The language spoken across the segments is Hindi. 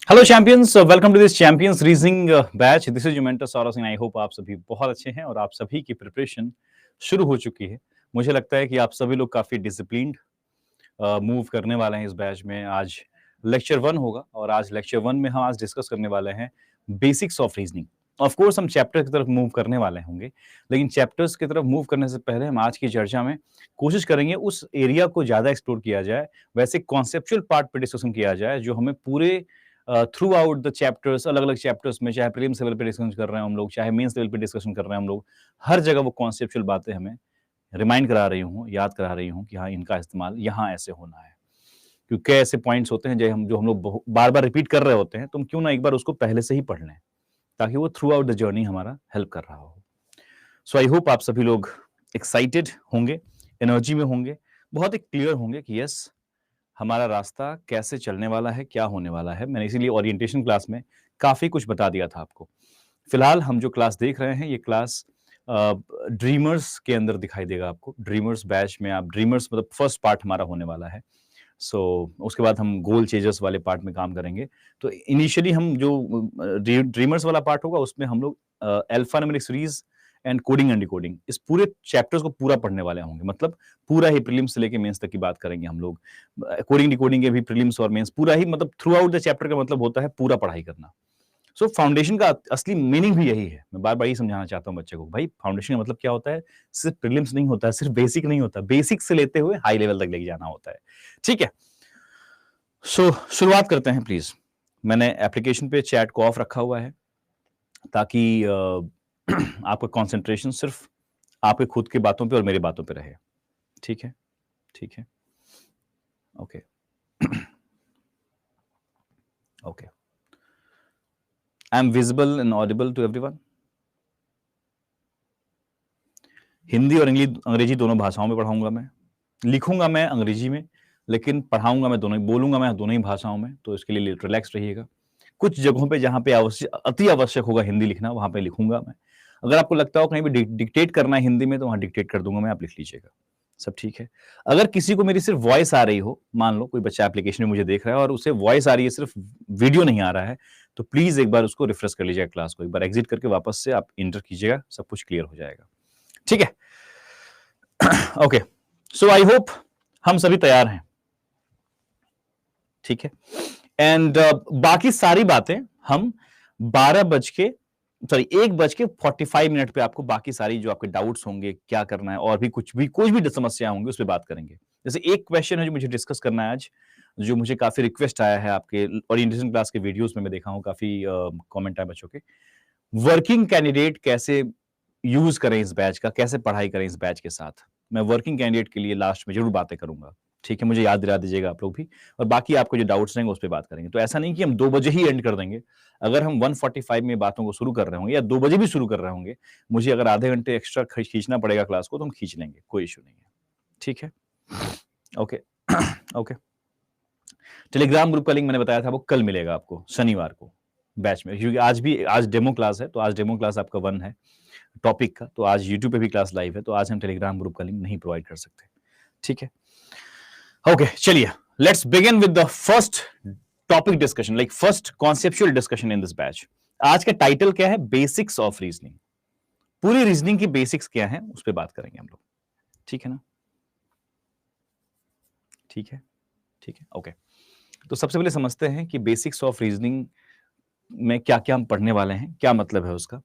Hello champions, welcome to this champions reasoning batch. This is mentor Saurabh Singh. I hope आप सभी बहुत अच्छे हैं और आप सभी की प्रिपरेशन शुरू हो चुकी है। मुझे लगता है कि आप सभी लोग काफी डिसिप्लिन्ड मूव करने वाले हैं इस बैच में। आज लेक्चर 1 होगा और आज लेक्चर 1 में हम आज डिस्कस करने वाले हैं basics of reasoning. Of course हम चैप्टर की तरफ मूव करने वाले होंगे, लेकिन चैप्टर्स की तरफ मूव करने से पहले हम आज की चर्चा में कोशिश करेंगे उस एरिया को ज्यादा एक्सप्लोर किया जाए, वैसे कॉन्सेप्चुअल पार्ट पे डिस्कशन किया जाए जो हमें पूरे थ्रू आउट द चैप्टर्स, अलग अलग चैप्टर्स में, चाहे प्रीलिम्स लेवल पे डिस्कशन कर रहे हैं हम लोग, चाहे मेंस लेवल पे डिस्कशन कर रहे हैं हम लोग, हर जगह वो कॉन्सेप्चुअल बातें हमें रिमाइंड करा रही हूँ, याद करा रही हूँ कि हाँ, इनका इस्तेमाल यहाँ ऐसे होना है। क्योंकि ऐसे पॉइंट्स होते हैं जो हम लोग बार बार रिपीट कर रहे होते हैं, तो हम क्यों ना एक बार उसको पहले से ही पढ़ लें ताकि वो थ्रू आउट द जर्नी हमारा हेल्प कर रहा हो। सो आई होप आप सभी लोग एक्साइटेड होंगे, एनर्जी में होंगे, बहुत ही क्लियर होंगे कि यस, हमारा रास्ता कैसे चलने वाला है, क्या होने वाला है। मैंने इसीलिए ओरिएंटेशन क्लास में काफ़ी कुछ बता दिया था आपको। फिलहाल हम जो क्लास देख रहे हैं, ये क्लास ड्रीमर्स के अंदर दिखाई देगा आपको। ड्रीमर्स बैच में आप ड्रीमर्स मतलब फर्स्ट पार्ट हमारा होने वाला है। सो उसके बाद हम गोल चेजर्स वाले पार्ट में काम करेंगे। तो इनिशियली हम जो ड्रीमर्स वाला पार्ट होगा उसमें हम लोग alpha numeric series and coding and decoding, इस पूरे चैप्टर्स को पूरा पढ़ने वाले होंगे। मतलब पूरा ही प्रीलिम्स से लेके मेंस तक की बात करेंगे हम लोग। कोडिंग डिकोडिंग के भी प्रीलिम्स और मेंस पूरा ही, मतलब थ्रू आउट द चैप्टर का मतलब होता है पूरा पढ़ाई करना। सो फाउंडेशन का असली मीनिंग भी यही है। मैं बार बार यही समझाना चाहता हूँ बच्चे को, भाई फाउंडेशन का मतलब क्या होता है? सिर्फ प्रीलिम्स नहीं होता है, सिर्फ बेसिक नहीं होता, बेसिक से लेते हुए हाई लेवल तक लेके जाना होता है। ठीक है, सो शुरुआत करते हैं प्लीज। मैंने एप्लीकेशन पे चैट को ऑफ रखा हुआ है ताकि आपका कंसंट्रेशन सिर्फ आपके खुद की बातों पे और मेरी बातों पे रहे। ठीक है, ठीक है, okay okay. I am visible and audible to everyone. Hindi और अंग्रेजी दोनों भाषाओं में पढ़ाऊंगा मैं। लिखूंगा मैं अंग्रेजी में, लेकिन पढ़ाऊंगा मैं दोनों, बोलूंगा मैं दोनों ही भाषाओं में, तो इसके लिए रिलैक्स रहिएगा। कुछ जगहों पे जहां पे अति आवश्यक होगा हिंदी लिखना, वहां पे लिखूंगा मैं। अगर आपको लगता हो कहीं भी डिक्टेट करना है हिंदी में, तो वहां डिक्टेट कर दूंगा मैं, आप लिख लीजिएगा। सब ठीक है। अगर किसी को मेरी सिर्फ वॉइस आ रही हो, मान लो कोई बच्चा एप्लीकेशन में मुझे देख रहा है और उसे वॉइस आ रही है, सिर्फ वीडियो नहीं आ रहा है, तो प्लीज एक बार उसको रिफ्रेश कर लीजिएगा, क्लास को एक बार एग्जिट करके वापस से आप इंटर कीजिएगा, सब कुछ क्लियर हो जाएगा। ठीक है, ओके। सो आई होप हम सभी तैयार हैं। ठीक है, एंड बाकी सारी बातें हम 1:45 पे आपको बाकी सारी जो आपके डाउट्स होंगे, क्या करना है, और भी कुछ भी कोई भी समस्या होंगे उस पर बात करेंगे। जैसे एक क्वेश्चन है जो मुझे डिस्कस करना है आज, जो मुझे काफी रिक्वेस्ट आया है आपके ओरिएंटेशन क्लास के वीडियोस में, मैं देखा हूं काफी कमेंट आए बच्चों के। वर्किंग कैंडिडेट कैसे यूज करें इस बैच का, कैसे पढ़ाई करें इस बैच के साथ। मैं वर्किंग कैंडिडेट के लिए लास्ट में जरूर बातें करूंगा। ठीक है, मुझे याद दिला दीजिएगा आप लोग भी, और बाकी आपको जो डाउट्स रहेंगे उस पर बात करेंगे। तो ऐसा नहीं कि हम 2 बजे ही एंड कर देंगे। अगर हम 1:45 में बातों को शुरू कर रहे होंगे या 2 बजे भी शुरू कर रहे होंगे, मुझे अगर आधे घंटे एक्स्ट्रा खींचना पड़ेगा क्लास को, तो हम खींच लेंगे, कोई इश्यू नहीं है। ठीक है, ओके ओके। टेलीग्राम ग्रुप का लिंक मैंने बताया था, वो कल मिलेगा आपको शनिवार को बैच में, क्योंकि आज डेमो क्लास है, तो आज डेमो क्लास आपका 1 है टॉपिक का, तो आज यूट्यूब पे भी क्लास लाइव है, तो आज हम टेलीग्राम ग्रुप का लिंक नहीं प्रोवाइड कर सकते। ठीक है, ओके, चलिए let's begin with the first topic discussion, like first conceptual discussion in this batch. आज का टाइटल क्या है? Basics of reasoning. पूरी रीजनिंग की बेसिक्स क्या है उस पर बात करेंगे हम लोग। ठीक है ना? ठीक है, ठीक है, ओके। तो सबसे पहले समझते हैं कि बेसिक्स ऑफ रीजनिंग में क्या क्या हम पढ़ने वाले हैं, क्या मतलब है उसका।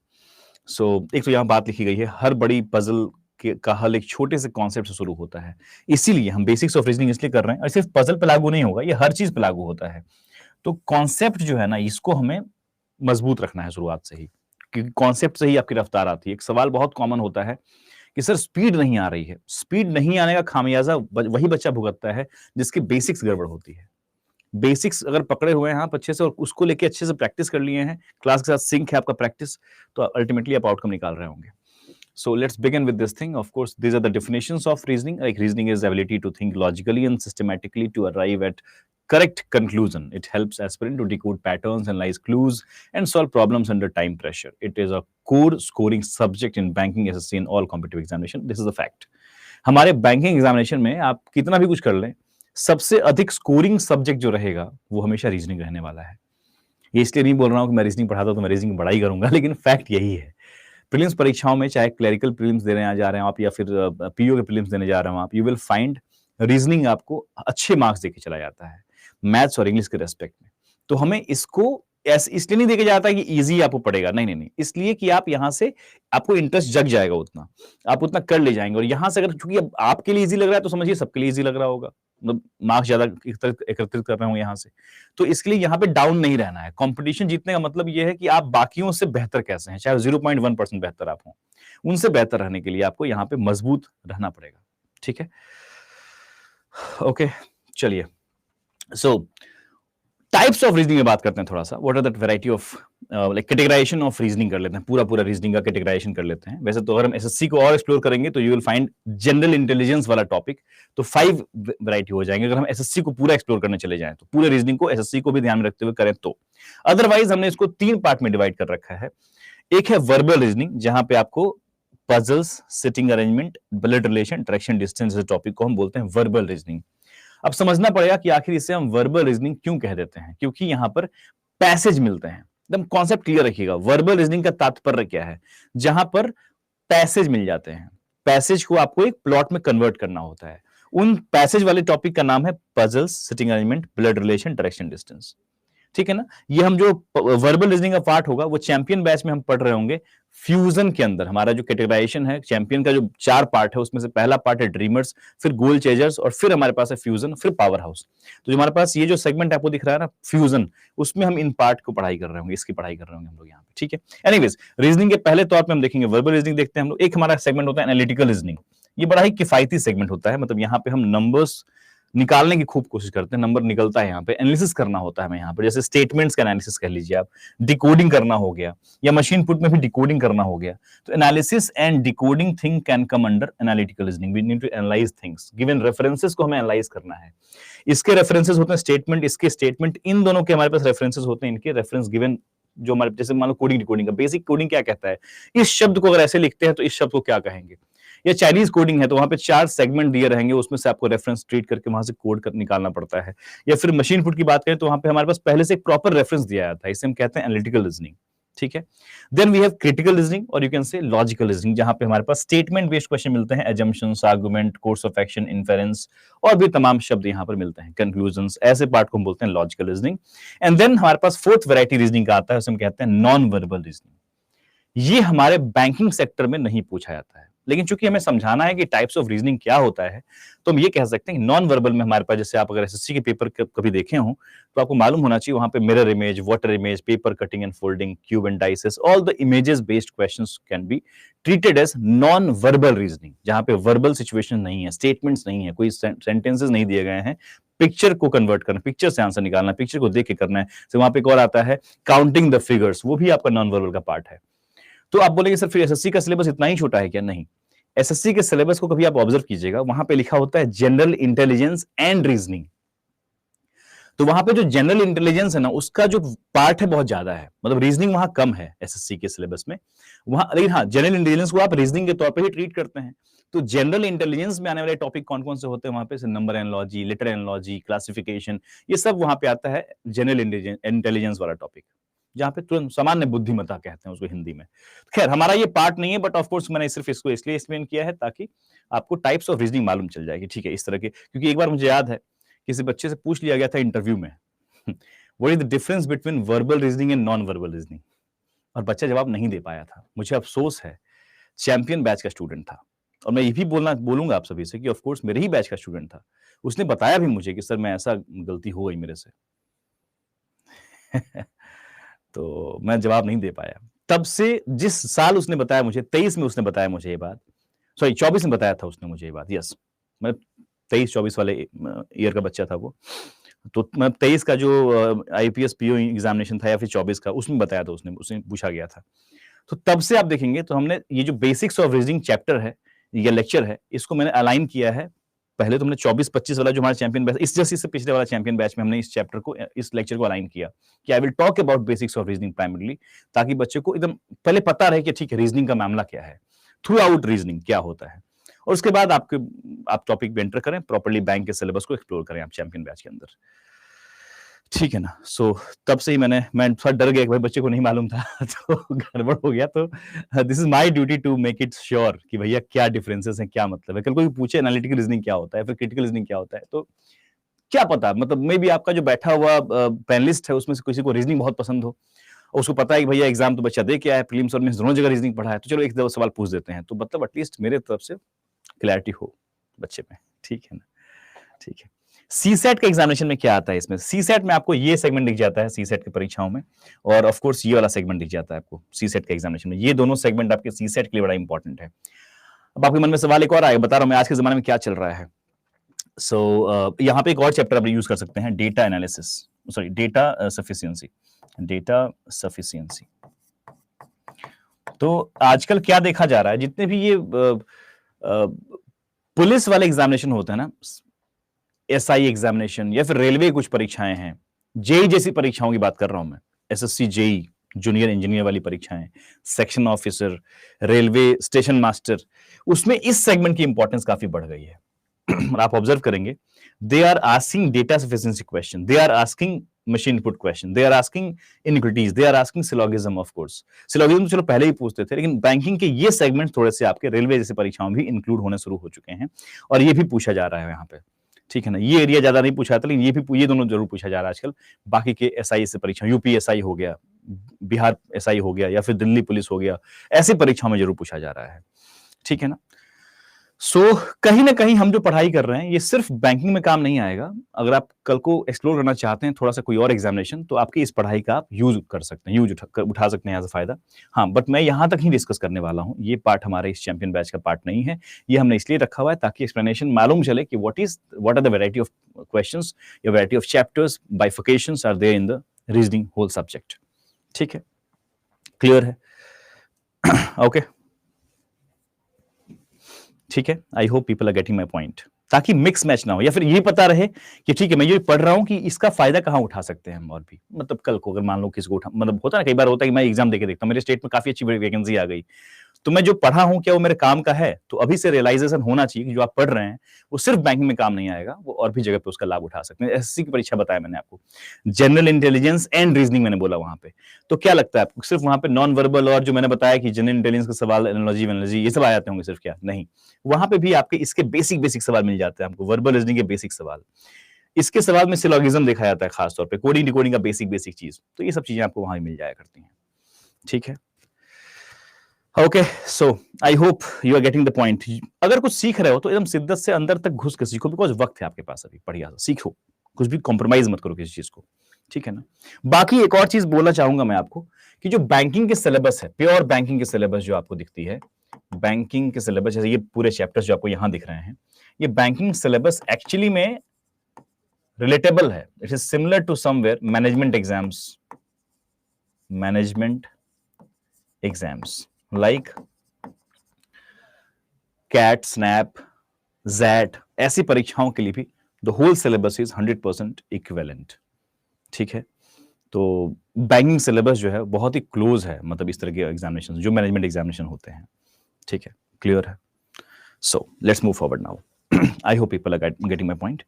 एक तो यहां बात लिखी गई है, हर बड़ी पजल का हल एक छोटे से कॉन्सेप्ट से शुरू होता है। इसीलिए हम बेसिक्स ऑफ रीजनिंग इसलिए कर रहे हैं, और सिर्फ पजल पे लागू नहीं होगा, ये हर चीज पे लागू होता है। तो कॉन्सेप्ट जो है ना, इसको हमें मजबूत रखना है शुरुआत से ही, क्योंकि कॉन्सेप्ट से ही आपकी रफ्तार आती है। एक सवाल बहुत कॉमन होता है कि सर स्पीड नहीं आ रही है। स्पीड नहीं आने का खामियाजा वही बच्चा भुगतता है जिसकी बेसिक्स गड़बड़ होती है। बेसिक्स अगर पकड़े हुए हैं आप अच्छे से और उसको लेके अच्छे से प्रैक्टिस कर लिए हैं, क्लास के साथ सिंक है आपका प्रैक्टिस, तो अल्टीमेटली आप आउटकम निकाल रहे होंगे। So let's begin with this thing. Of course, these are the definitions of reasoning. Like reasoning is the ability to think logically and systematically to arrive at correct conclusion. It helps aspirant to decode patterns, analyze clues, and solve problems under time pressure. It is a core scoring subject in banking, SSC, and all competitive examination. This is a fact. हमारे बैंकिंग एग्जामिनेशन में आप कितना भी कुछ कर लें, सबसे अधिक स्कोरिंग सब्जेक्ट जो रहेगा वो हमेशा रीजनिंग रहने वाला है। ये इसलिए नहीं बोल रहा हूँ कि मैं रीजनिंग पढ़ाता हूँ तो मैं रीजनिंग पढ़ाई करूंगा, लेकिन फैक्ट यही है। प्रीलिम्स परीक्षाओं में चाहे क्लरिकल प्रीलिम्स देने जा रहे हो आप या फिर पीओ के प्रीलिम्स देने जा रहे हो आप, यू विल फाइंड रीजनिंग आपको अच्छे मार्क्स देके चला जाता है, मैथ्स और इंग्लिश के रेस्पेक्ट में। तो हमें इसको ऐसे इसलिए नहीं देके जाता है कि इजी आपको पड़ेगा, नहीं नहीं नहीं, इसलिए कि आप यहां से आपको इंटरेस्ट जग जाएगा, उतना आप उतना कर ले जाएंगे। और यहां से अगर चूंकि अब आपके लिए इजी लग रहा है तो समझिए सबके लिए इजी लग रहा होगा, मतलब मार्क्स ज्यादा एकत्रित कर रहे हो यहां से। तो इसके लिए यहाँ पे डाउन नहीं रहना है। कंपटीशन जीतने का मतलब ये है कि आप बाकियों से बेहतर कैसे हैं, चाहे 0.1% बेहतर आप हो, उनसे बेहतर रहने के लिए आपको यहाँ पे मजबूत रहना पड़ेगा। ठीक है, ओके, चलिए। सो टाइप्स ऑफ रीजनिंग में बात करते हैं थोड़ा सा। What are that variety of like categorization of reasoning कर लेते हैं, पूरा रीजनिंग का कैटेगराइजेशन कर लेते हैं। वैसे तो अगर हम एसएससी को और एक्सप्लोर करेंगे तो you will find general intelligence वाला टॉपिक, तो 5 वैरायटी हो जाएंगे अगर हम एसएससी को पूरा एक्सप्लोर करने चले जाएं, तो पूरे रीजनिंग को एसएससी को भी ध्यान में रखते हुए करें तो। अदरवाइज हमने इसको 3 पार्ट में डिवाइड कर रखा है। एक है वर्बल रीजनिंग, जहां पे आपको puzzles, sitting arrangement, blood relation, direction, distance topic को हम बोलते हैं वर्बल रीजनिंग। अब समझना पड़ेगा कि आखिर इसे हम वर्बल रीजनिंग क्यों कह देते हैं, क्योंकि यहां पर पैसेज मिलते हैं। एकदम कॉन्सेप्ट क्लियर रखिएगा, वर्बल रीजनिंग का तात्पर्य क्या है, जहां पर पैसेज मिल जाते हैं। पैसेज को आपको एक प्लॉट में कन्वर्ट करना होता है। उन पैसेज वाले टॉपिक का नाम है puzzles, sitting arrangement, blood relation, direction, distance. ठीक है ना। ये हम जो वर्बल रीजनिंग का पार्ट होगा वो चैंपियन बैच में हम पढ़ रहे होंगे। फ्यूजन के अंदर हमारा जो कैटेगराइजेशन है चैंपियन का, जो 4 पार्ट है, उसमें से पहला पार्ट है ड्रीमर्स, फिर गोल चेजर्स, और फिर हमारे पास है फ्यूजन, फिर पावर हाउस। तो जो हमारे पास ये जो सेगमेंट आपको दिख रहा है ना फ्यूजन, उसमें हम इन पार्ट को पढ़ाई कर रहे होंगे, इसकी पढ़ाई कर रहे होंगे हम लोग यहाँ पे। ठीक है, एनीवेज रीजनिंग के पहले तौर पर हम देखेंगे वर्बल रीजनिंग देखते हैं हम लोग। एक हमारा सेगमेंट होता है एनालिटिकल रीजनिंग। ये बड़ा ही किफायती सेगमेंट होता है, मतलब यहाँ पे हम नंबर्स निकालने की खूब कोशिश करते हैं, नंबर निकलता है यहाँ पे, एनालिसिस करना होता है हमें यहाँ पे, जैसे स्टेटमेंट्स का एनालिसिस कर लीजिए आप, डिकोडिंग करना हो गया, या मशीन पुट में भी डिकोडिंग करना हो गया। तो analysis and decoding thing can come under analytical reasoning. We need to analyse things, given references को हमें एनालाइज करना है। इसके रेफरेंसेस होते हैं स्टेटमेंट, इसके स्टेटमेंट, इन दोनों के हमारे पास रेफरेंसेस होते हैं, इनके रेफरेंस गिवन जो हमारे, जैसे मान लो कोडिंग डिकोडिंग का बेसिक कोडिंग क्या कहता है, इस शब्द को अगर ऐसे लिखते हैं तो इस शब्द को क्या कहेंगे। या चाइनीज कोडिंग है तो वहां पे 4 सेगमेंट दिए रहेंगे, उसमें से आपको रेफरेंस ट्रीट करके वहां से कोड कर निकालना पड़ता है। या फिर मशीन फुट की बात करें तो वहां पे हमारे पास पहले से एक प्रॉपर रेफरेंस दिया जाता है, इसे हम कहते हैं एनालिटिकल रीजनिंग। ठीक है, then we have critical reasoning और you can say logical reasoning, जहां पे हमारे पास स्टेटमेंट बेस्ड क्वेश्चन मिलते हैं, assumptions, argument, course of action, inference, और भी तमाम शब्द यहां पर मिलते हैं, कंक्लूजंस, ऐसे पार्ट को हम बोलते हैं लॉजिकल रीजनिंग। एंड देन हमारे पास फोर्थ वैरायटी रीजनिंग का आता है, उसे हम कहते हैं नॉन वर्बल रीजनिंग। ये हमारे बैंकिंग सेक्टर में नहीं पूछा जाता है, लेकिन चूंकि हमें समझाना है कि टाइप्स ऑफ रीजनिंग क्या होता है, तो हम ये कह सकते हैं कि नॉन वर्बल में हमारे पास, जैसे आप अगर एसएससी के पेपर कभी देखे हो तो आपको मालूम होना चाहिए, वहां पे mirror image, water image, paper cutting and folding, cube and dices, all the images based questions can be treated as non verbal reasoning, जहां पे वर्बल सिचुएशन नहीं है, स्टेटमेंट्स नहीं है, कोई सेंटेंसेस नहीं दिए गए हैं, पिक्चर को कन्वर्ट करना, पिक्चर से आंसर निकालना, पिक्चर को देख के करना है। तो वहां पे एक और आता है काउंटिंग द फिगर्स, वो भी आपका नॉन वर्बल का पार्ट है। तो आप बोलेंगे सर फिर एसएससी का सिलेबस इतना ही छोटा है क्या? नहीं, एसएससी के सिलेबस को कभी आप ऑब्जर्व कीजिएगा, वहां पे लिखा होता है जनरल इंटेलिजेंस एंड रीजनिंग। तो वहां पे जो जनरल इंटेलिजेंस है ना, उसका जो पार्ट है बहुत ज्यादा है, मतलब रीजनिंग वहां कम है एसएससी के सिलेबस में वहां। लेकिन हाँ, जनरल इंटेलिजेंस को आप रीजनिंग के तौर पे ही ट्रीट करते हैं। तो जनरल इंटेलिजेंस में आने वाले टॉपिक कौन कौन से होते हैं वहां पे, number analogy, letter analogy, classification, ये सब वहां पे आता है जनरल इंटेलिजेंस वाला टॉपिक, जहां पे तुरंत सामान्य बुद्धिमत्ता कहते हैं उसको हिंदी में। खैर हमारा ये पार्ट नहीं है, बट ऑफ कोर्स मैंने सिर्फ इसको इसलिए एक्सप्लेन किया है ताकि आपको टाइप्स ऑफ रीजनिंग मालूम चल जाएगी। ठीक है, इस तरह के, क्योंकि एक बार मुझे याद है किसी बच्चे से पूछ लिया गया था इंटरव्यू में, what is the difference between verbal reasoning and non verbal reasoning, और बच्चा जवाब नहीं दे पाया था। मुझे अफसोस है, चैंपियन बैच का स्टूडेंट था, और मैं ये भी बोलूंगा आप सभी से कि ऑफ कोर्स मेरे ही बैच का स्टूडेंट था। उसने बताया भी मुझे कि सर मैं ऐसा गलती हो गई मेरे से। तो मैं जवाब नहीं दे पाया। तब से जिस साल उसने बताया मुझे, 23 में उसने बताया मुझे ये बात, सॉरी 24 में बताया था उसने मुझे ये बात, यस, मैं 23-24 वाले ईयर का बच्चा था वो। तो मैं 23 का जो आईपीएस पीओ एग्जामिनेशन था या फिर 24 का, उसमें बताया था उसने पूछा गया था। तो तब से आप देखेंगे तो हमने ये जो बेसिक्स ऑफ रीजनिंग चैप्टर है, ये लेक्चर है, इसको मैंने अलाइन किया है। पहले तो हमने 24-25 वाला जो हमारा चैंपियन बैच, इस जैसे इससे पिछले वाला चैंपियन बैच में हमने इस चैप्टर को, इस लेक्चर को अलाइन किया कि I will talk about basics of reasoning primarily, ताकि बच्चे को एकदम पहले पता रहे कि ठीक है रीजनिंग का मामला क्या है, थ्रू आउट रीजनिंग क्या होता है, और उसके बाद आप टॉपिक पे एंटर करें, प्रॉपर्ली बैंक के सिलेबस को एक्सप्लोर करें आप चैंपियन बैच के अंदर। ठीक है ना? सो तब से ही मैं थोड़ा डर गया कि भाई बच्चे को नहीं मालूम था तो गड़बड़ हो गया। तो this is my duty to make it sure कि भैया क्या डिफरेंसेस हैं, क्या मतलब है। कल कोई पूछे एनालिटिकल रीजनिंग क्या होता है, फिर क्रिटिकल रीजनिंग क्या होता है, तो क्या पता, मतलब मे बी आपका जो बैठा हुआ पैनलिस्ट है उसमें से किसी को रीजनिंग बहुत पसंद हो, और उसको पता है कि भैया एग्जाम तो बच्चा दे के आया है, प्रीलिम्स और मेंस दोनों जगह रीजनिंग पढ़ा है, तो चलो एक दो सवाल पूछ देते हैं, तो मतलब एटलीस्ट मेरे तरफ से क्लैरिटी हो बच्चे में। ठीक है ना? ठीक है। सीसेट के एग्जामिनेशन में क्या आता है इसमें? सीसेट में आपको ये सेगमेंट दिख जाता है सीसेट की परीक्षाओं में, और ऑफ कोर्स ये वाला सेगमेंट दिख जाता है आपको सीसेट के एग्जामिनेशन में। ये दोनों सेगमेंट आपके सीसेट के लिए बड़ा इंपॉर्टेंट है। अब आपके मन में सवाल एक और आएगा, बता रहा हूं मैं आज के जमाने में क्या चल रहा है। सो यहाँ पे एक और चैप्टर आप यूज कर सकते हैं, data analysis, sorry data sufficiency. Data sufficiency. तो आजकल क्या देखा जा रहा है, जितने भी ये पुलिस वाले एग्जामिनेशन होते हैं ना, एसआई एग्जामिनेशन या फिर रेलवे कुछ परीक्षाएं हैं, जेई जैसी परीक्षाओं की बात कर रहा हूं मैं, एसएससी जेई जूनियर इंजीनियर वाली परीक्षाएं, section officer, railway station master, उसमें इस सेगमेंट की इंपॉर्टेंस काफी बढ़ गई है। आप ऑब्जर्व करेंगे, they are asking data sufficiency question, they are asking machine input question, they are asking inequities, they are asking syllogism. Of course syllogism चलो पहले ही पूछते थे, लेकिन बैंकिंग के ये सेगमेंट थोड़े से आपके रेलवे जैसी परीक्षाओं भी इंक्लूड होने शुरू हो चुके हैं, और ये भी पूछा जा रहा है यहाँ पे। ठीक है ना? ये एरिया ज्यादा नहीं पूछा था, लेकिन ये दोनों जरूर पूछा जा रहा है आजकल। बाकी के एसआई से परीक्षा, यूपी एसआई हो गया, बिहार एसआई हो गया, या फिर दिल्ली पुलिस हो गया, ऐसी परीक्षाओं में जरूर पूछा जा रहा है। ठीक है ना? कहीं ना कहीं हम जो पढ़ाई कर रहे हैं ये सिर्फ बैंकिंग में काम नहीं आएगा। अगर आप कल को एक्सप्लोर करना चाहते हैं थोड़ा सा कोई और एग्जामिनेशन, तो आपकी इस पढ़ाई का आप यूज कर सकते हैं, उठा सकते हैं एज अ फायदा। हाँ, बट मैं यहां तक ही डिस्कस करने वाला हूं, ये पार्ट हमारे इस चैंपियन बैच का पार्ट नहीं है। ये हमने इसलिए रखा हुआ है ताकि एक्सप्लेनेशन मालूम चले कि what are the variety of questions या variety of chapters, bifurcations are there in the reasoning whole subject. ठीक है? क्लियर है? ओके ठीक है, I hope people are getting my point, ताकि मिक्स मैच ना हो, या फिर ये पता रहे कि ठीक है मैं ये पढ़ रहा हूं कि इसका फायदा कहां उठा सकते हैं हम, और भी मतलब कल को अगर मान लो किसी को मतलब होता है ना, कई बार होता है कि मैं एग्जाम देके देखता हूं मेरे स्टेट में काफी अच्छी वैकेंसी आ गई, तो मैं जो पढ़ा हूं क्या वो मेरे काम का है? तो अभी से रियलाइजेशन होना चाहिए कि जो आप पढ़ रहे हैं वो सिर्फ बैंकिंग में काम नहीं आएगा, वो और भी जगह पे उसका लाभ उठा सकते हैं। एसएससी की परीक्षा बताया मैंने आपको, जनरल इंटेलिजेंस एंड रीजनिंग मैंने बोला वहां पे, तो क्या लगता है आपको सिर्फ वहां पे नॉन वर्बल और जो मैंने बताया कि जनरल इंटेलिजेंस के सवाल, एनालॉजी ये सब आ जाते होंगे सिर्फ? क्या नहीं, वहां पे भी आपके इसके बेसिक बेसिक सवाल मिल जाते हैं आपको, वर्बल रीजनिंग के बेसिक सवाल। इसके सवाल में सिलोगिज्म देखा जाता है खासतौर पे, कोडिंग डिकोडिंग का बेसिक बेसिक चीज, तो ये सब चीजें आपको वहां मिल जाया करती हैं। ठीक है? Okay, so I hope you are getting the point. अगर कुछ सीख रहे हो तो एकदम शिद्दत से अंदर तक घुस के सीखो, बिकॉज वक्त है आपके पास अभी, बढ़िया सीखो, कुछ भी कॉम्प्रोमाइज मत करो किसी चीज को। ठीक है ना? बाकी एक और चीज बोलना चाहूंगा मैं आपको कि जो बैंकिंग के सिलेबस है, प्योर बैंकिंग के सिलेबस जो आपको दिखती है, बैंकिंग के सिलेबस जैसे ये पूरे चैप्टर्स जो आपको यहां दिख रहे हैं, ये बैंकिंग सिलेबस एक्चुअली में रिलेटेबल है, it is similar to somewhere management exams like CAT, SNAP, XAT, ऐसी परीक्षाओं के लिए भी the whole syllabus is 100% equivalent. ठीक है? तो बैंकिंग सिलेबस जो है बहुत ही क्लोज है, मतलब इस तरह के एग्जामिनेशन जो मैनेजमेंट एग्जामिनेशन होते हैं। ठीक है? क्लियर है? So let's move forward now. I hope people are getting my point.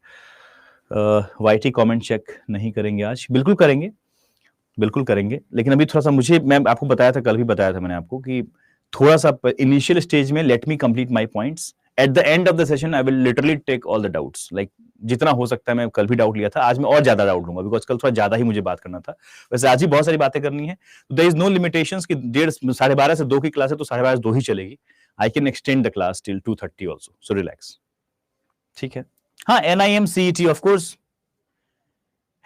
YT comment check नहीं करेंगे आज? बिल्कुल करेंगे, बिल्कुल करेंगे, लेकिन अभी थोड़ा सा मैं आपको बताया था, कल भी बताया था मैंने आपको कि थोड़ा सा इनिशियल स्टेज में let me complete my points, at the end of the session I will literally take all the doubts, like जितना हो सकता है। मैं कल भी डाउट लिया था, आज मैं और ज्यादा डाउट लूंगा, बिकॉज कल थोड़ा ज्यादा ही मुझे बात करना था। वैसे आज ही बहुत सारी बातें करनी है, देयर इज नो लिमिटेशंस कि 12:30 से 2 की क्लास है तो 12:30 2 ही चलेगी। I can extend the class till 2:30 also, so relax. ठीक है? हाँ, NIM CET ऑफ कोर्स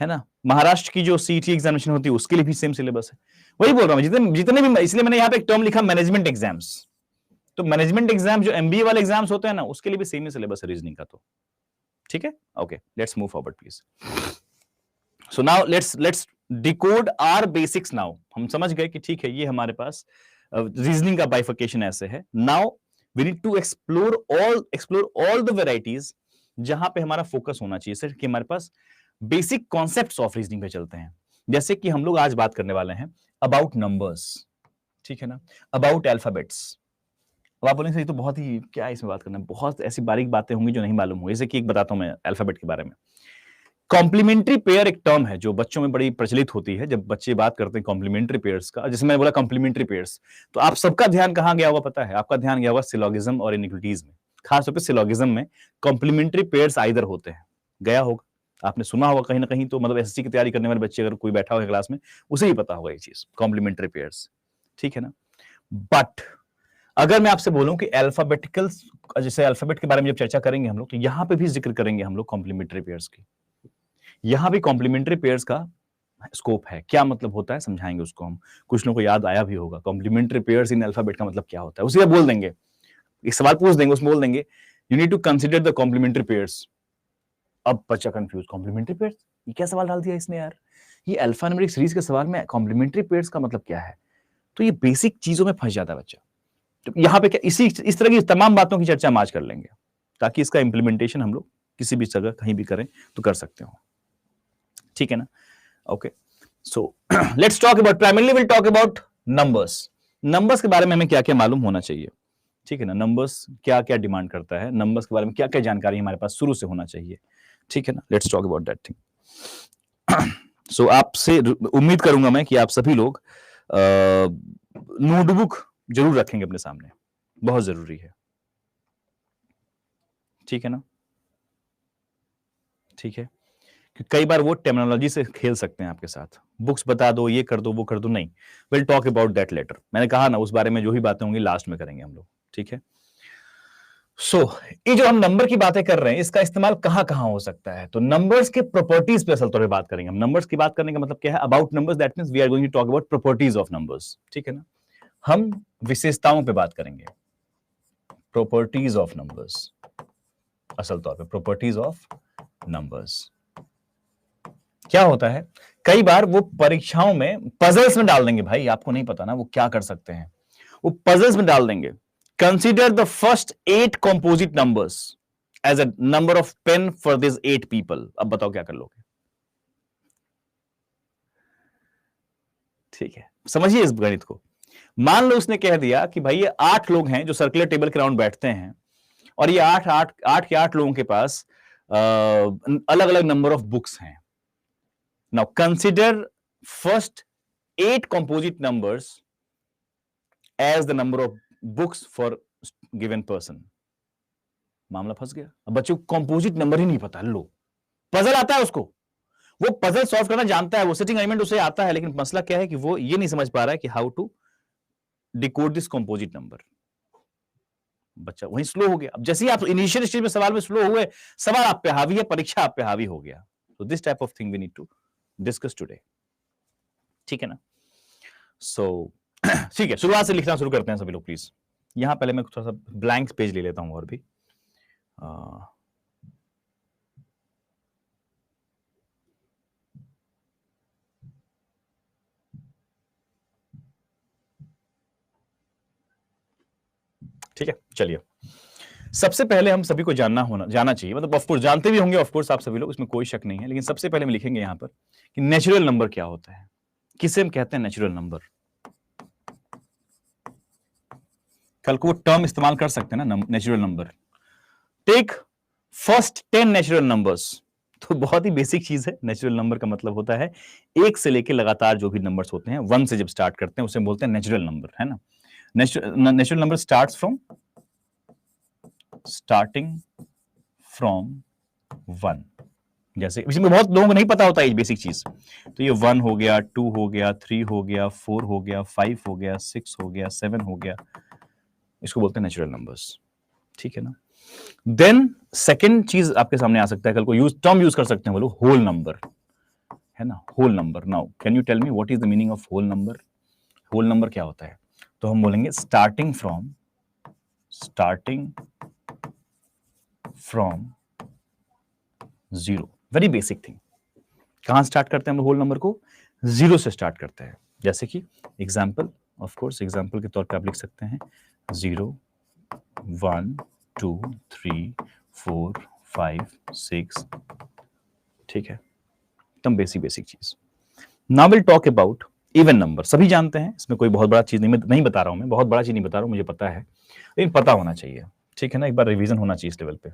है ना, महाराष्ट्र की जो सीईटी एग्जामिनेशन होती है उसके लिए भी सेम सिलेबस है। वही बोल रहा हूं, जितने भी, इसलिए मैंने यहाँ पे एक टर्म लिखा मैनेजमेंट एग्जाम्स। तो मैनेजमेंट एग्जाम जो MBA वाले एग्जाम्स होते हैं ना, उसके लिए भी सेम ही सिलेबस है रीजनिंग का। तो ठीक है? Okay, let's move forward please. So now let's decode our basics. Now हम समझ गए कि ठीक है, ये हमारे पास रीजनिंग का बाइफिकेशन ऐसे है। Now we need to explore all the varieties जहां पे हमारा फोकस होना चाहिए, सिर्फ कि हमारे पास बेसिक कॉन्सेप्ट्स ऑफ रीजनिंग पे चलते हैं। जैसे कि हम लोग आज बात करने वाले हैं अबाउट नंबर्स। ठीक है ना? About alphabets. अब आप बोलेंगे तो बहुत ही क्या है इसमें बात करना है, बहुत ऐसी बारीक बातें होंगी जो नहीं मालूम होगी। जैसे कि एक बताता हूं मैं अल्फाबेट के बारे में। कॉम्प्लीमेंट्री पेयर एक टर्म है जो बच्चों में बड़ी प्रचलित होती है जब बच्चे बात करते हैं कॉम्प्लीमेंट्री पेयर्स का, जैसे मैंने बोला कॉम्प्लीमेंट्री पेयर्स, तो आप सबका ध्यान कहां गया होगा पता है? आपका ध्यान गया होगा सिलोगिज्म और इनिक्विटीज में, खासतौर पर सिलोगिज्म में कॉम्प्लीमेंट्री पेयर्स आइदर होते हैं, गया होगा, आपने सुना होगा कहीं ना कहीं, तो मतलब एसएससी की तैयारी करने वाले बच्चे अगर कोई बैठा होगा क्लास में उसे ही पता होगा ये चीज, कॉम्प्लीमेंट्री पेयर्स, ठीक है ना। बट अगर मैं आपसे बोलूं कि अल्फाबेटिकल, जैसे अल्फाबेट के बारे में जब चर्चा करेंगे हम लोग, तो यहां पे भी जिक्र करेंगे हम लोग कॉम्प्लीमेंट्री पेयर्स की, यहां भी कॉम्प्लीमेंट्री पेयर्स का स्कोप है, क्या मतलब होता है समझाएंगे उसको हम, कुछ लोगों को याद आया भी होगा कॉम्प्लीमेंट्री पेयर्स इन अल्फाबेट का मतलब क्या होता है, उसे बोल देंगे, एक सवाल पूछ देंगे उसमें बोल देंगे you need to consider the complementary pairs. अब बच्चा कंफ्यूज, कॉम्प्लीमेंट्री पेयर्स, ये क्या सवाल डाल दिया इसने यार, ये अल्फा न्यूमेरिक सीरीज के सवाल में कॉम्प्लीमेंट्री पेयर्स का मतलब क्या है, तो ये बेसिक चीजों में फंस जाता है बच्चा। तो यहाँ पे क्या इस तरह की तमाम बातों की चर्चा हम आज कर लेंगे ताकि इसका इंप्लीमेंटेशन हम लोग किसी भी जगह कहीं भी करें तो कर सकते हो, ठीक है ना। Okay, so let's talk about, primarily will talk about numbers. Numbers के बारे में हमें क्या क्या मालूम होना चाहिए, ठीक है ना, नंबर्स क्या क्या डिमांड करता है, नंबर्स के बारे में क्या क्या जानकारी हमारे पास शुरू से होना चाहिए, ठीक है ना। Let's talk about that thing. So आपसे उम्मीद करूंगा मैं कि आप सभी लोग नोटबुक जरूर रखेंगे अपने सामने, बहुत जरूरी है, ठीक है ना, ठीक है, कई बार वो टर्मिनोलॉजी से खेल सकते हैं आपके साथ, बुक्स बता दो, ये कर दो, वो कर दो, नहीं, will talk about that later, मैंने कहा ना उस बारे में जो भी बातें होंगी लास्ट में करेंगे हम लोग, ठीक है। सो ये जो हम नंबर की बातें कर रहे हैं इसका इस्तेमाल कहां कहां हो सकता है, तो नंबर्स के प्रॉपर्टीज पे असल तौर पे बात करेंगे हम। नंबर्स की बात करने का मतलब क्या है, about numbers, that means we are going to talk about properties of numbers, ठीक है ना, हम विशेषताओं पे बात करेंगे, प्रॉपर्टीज ऑफ नंबर्स, असल तौर पे प्रॉपर्टीज ऑफ नंबर्स क्या होता है, कई बार वो परीक्षाओं में पजल्स में डाल देंगे, भाई आपको नहीं पता ना वो क्या कर सकते हैं, वो पजल्स में डाल देंगे, consider the first 8 composite numbers as a number of pen for this 8 people. अब बताओ क्या कर लोगे, ठीक है, समझिए इस गणित को। मान लो उसने कह दिया कि भाई ये 8 लोग हैं जो सर्कुलर टेबल के राउंड बैठते हैं और ये 8 के 8 लोगों के पास अलग अलग नंबर ऑफ बुक्स हैं। Now consider first 8 composite numbers as the number of books for given person। मामला फंस गया, अब बच्चों को कंपोजिट नंबर ही नहीं पता, लो पजल आता है उसको, वो पजल सॉल्व करना जानता है, वो सेटिंग अरेंजमेंट उसे आता है, लेकिन मसला क्या है कि वो ये नहीं समझ पा रहा है कि how to decode this composite number, बच्चा वहीं स्लो हो गया। अब जैसे ही आप इनिशियल स्टेज में सवाल में स्लो हुए, सवाल आप पे हावी है, परीक्षा आप पे हावी हो गया। तो this type of thing we need to discuss today, ठीक है ना। सो ठीक है, शुरुआत से लिखना शुरू करते हैं सभी लोग प्लीज। यहां पहले मैं थोड़ा सा ब्लैंक पेज ले लेता हूं और भी ठीक है, चलिए सबसे पहले हम सभी को जाना चाहिए, मतलब ऑफकोर्स जानते भी होंगे ऑफकोर्स आप सभी लोग, इसमें कोई शक नहीं है, लेकिन सबसे पहले हम लिखेंगे यहां पर कि नेचुरल नंबर क्या होता है, किसे हम कहते हैं नेचुरल नंबर। कल को वो टर्म इस्तेमाल कर सकते हैं ना, natural number. Take first 10 natural numbers, तो बहुत ही बेसिक चीज है, नेचुरल नंबर का मतलब होता है एक से लेके लगातार जो भी नंबर्स होते हैं, 1 से जब स्टार्ट करते हैं उसे बोलते हैं नेचुरल नंबर, है ना। नेचुरल नंबर स्टार्टिंग फ्रॉम 1, जैसे इसमें बहुत लोगों को नहीं पता होता है ये बेसिक चीज, तो ये 1 हो गया, 2 हो गया, 3 हो गया, 4 हो गया, 5 हो गया, 6 हो गया, 7 हो गया, इसको बोलते हैं नेचुरल नंबर्स, ठीक है ना। देन सेकेंड चीज आपके सामने आ सकता है, कल को टर्म यूज कर सकते हैं वो लोग, होल नंबर, है ना, whole number. Now can you tell me what is the meaning of whole number, whole number क्या होता है, तो हम बोलेंगे starting from 0, very basic thing. कहां स्टार्ट करते हैं हम होल नंबर को, 0 से स्टार्ट करते हैं, जैसे कि एग्जाम्पल, ऑफ कोर्स एग्जाम्पल के तौर पे आप लिख सकते हैं 0 1 2 3 4 5 6, ठीक है, एकदम बेसिक चीज। Now will talk about even number, सभी जानते हैं, इसमें कोई बहुत बड़ा चीज नहीं बता रहा हूं मैं, बहुत बड़ा चीज नहीं बता रहा हूं, मुझे पता है, लेकिन पता होना चाहिए, ठीक है ना, एक बार रिवीजन होना चाहिए इस लेवल पे।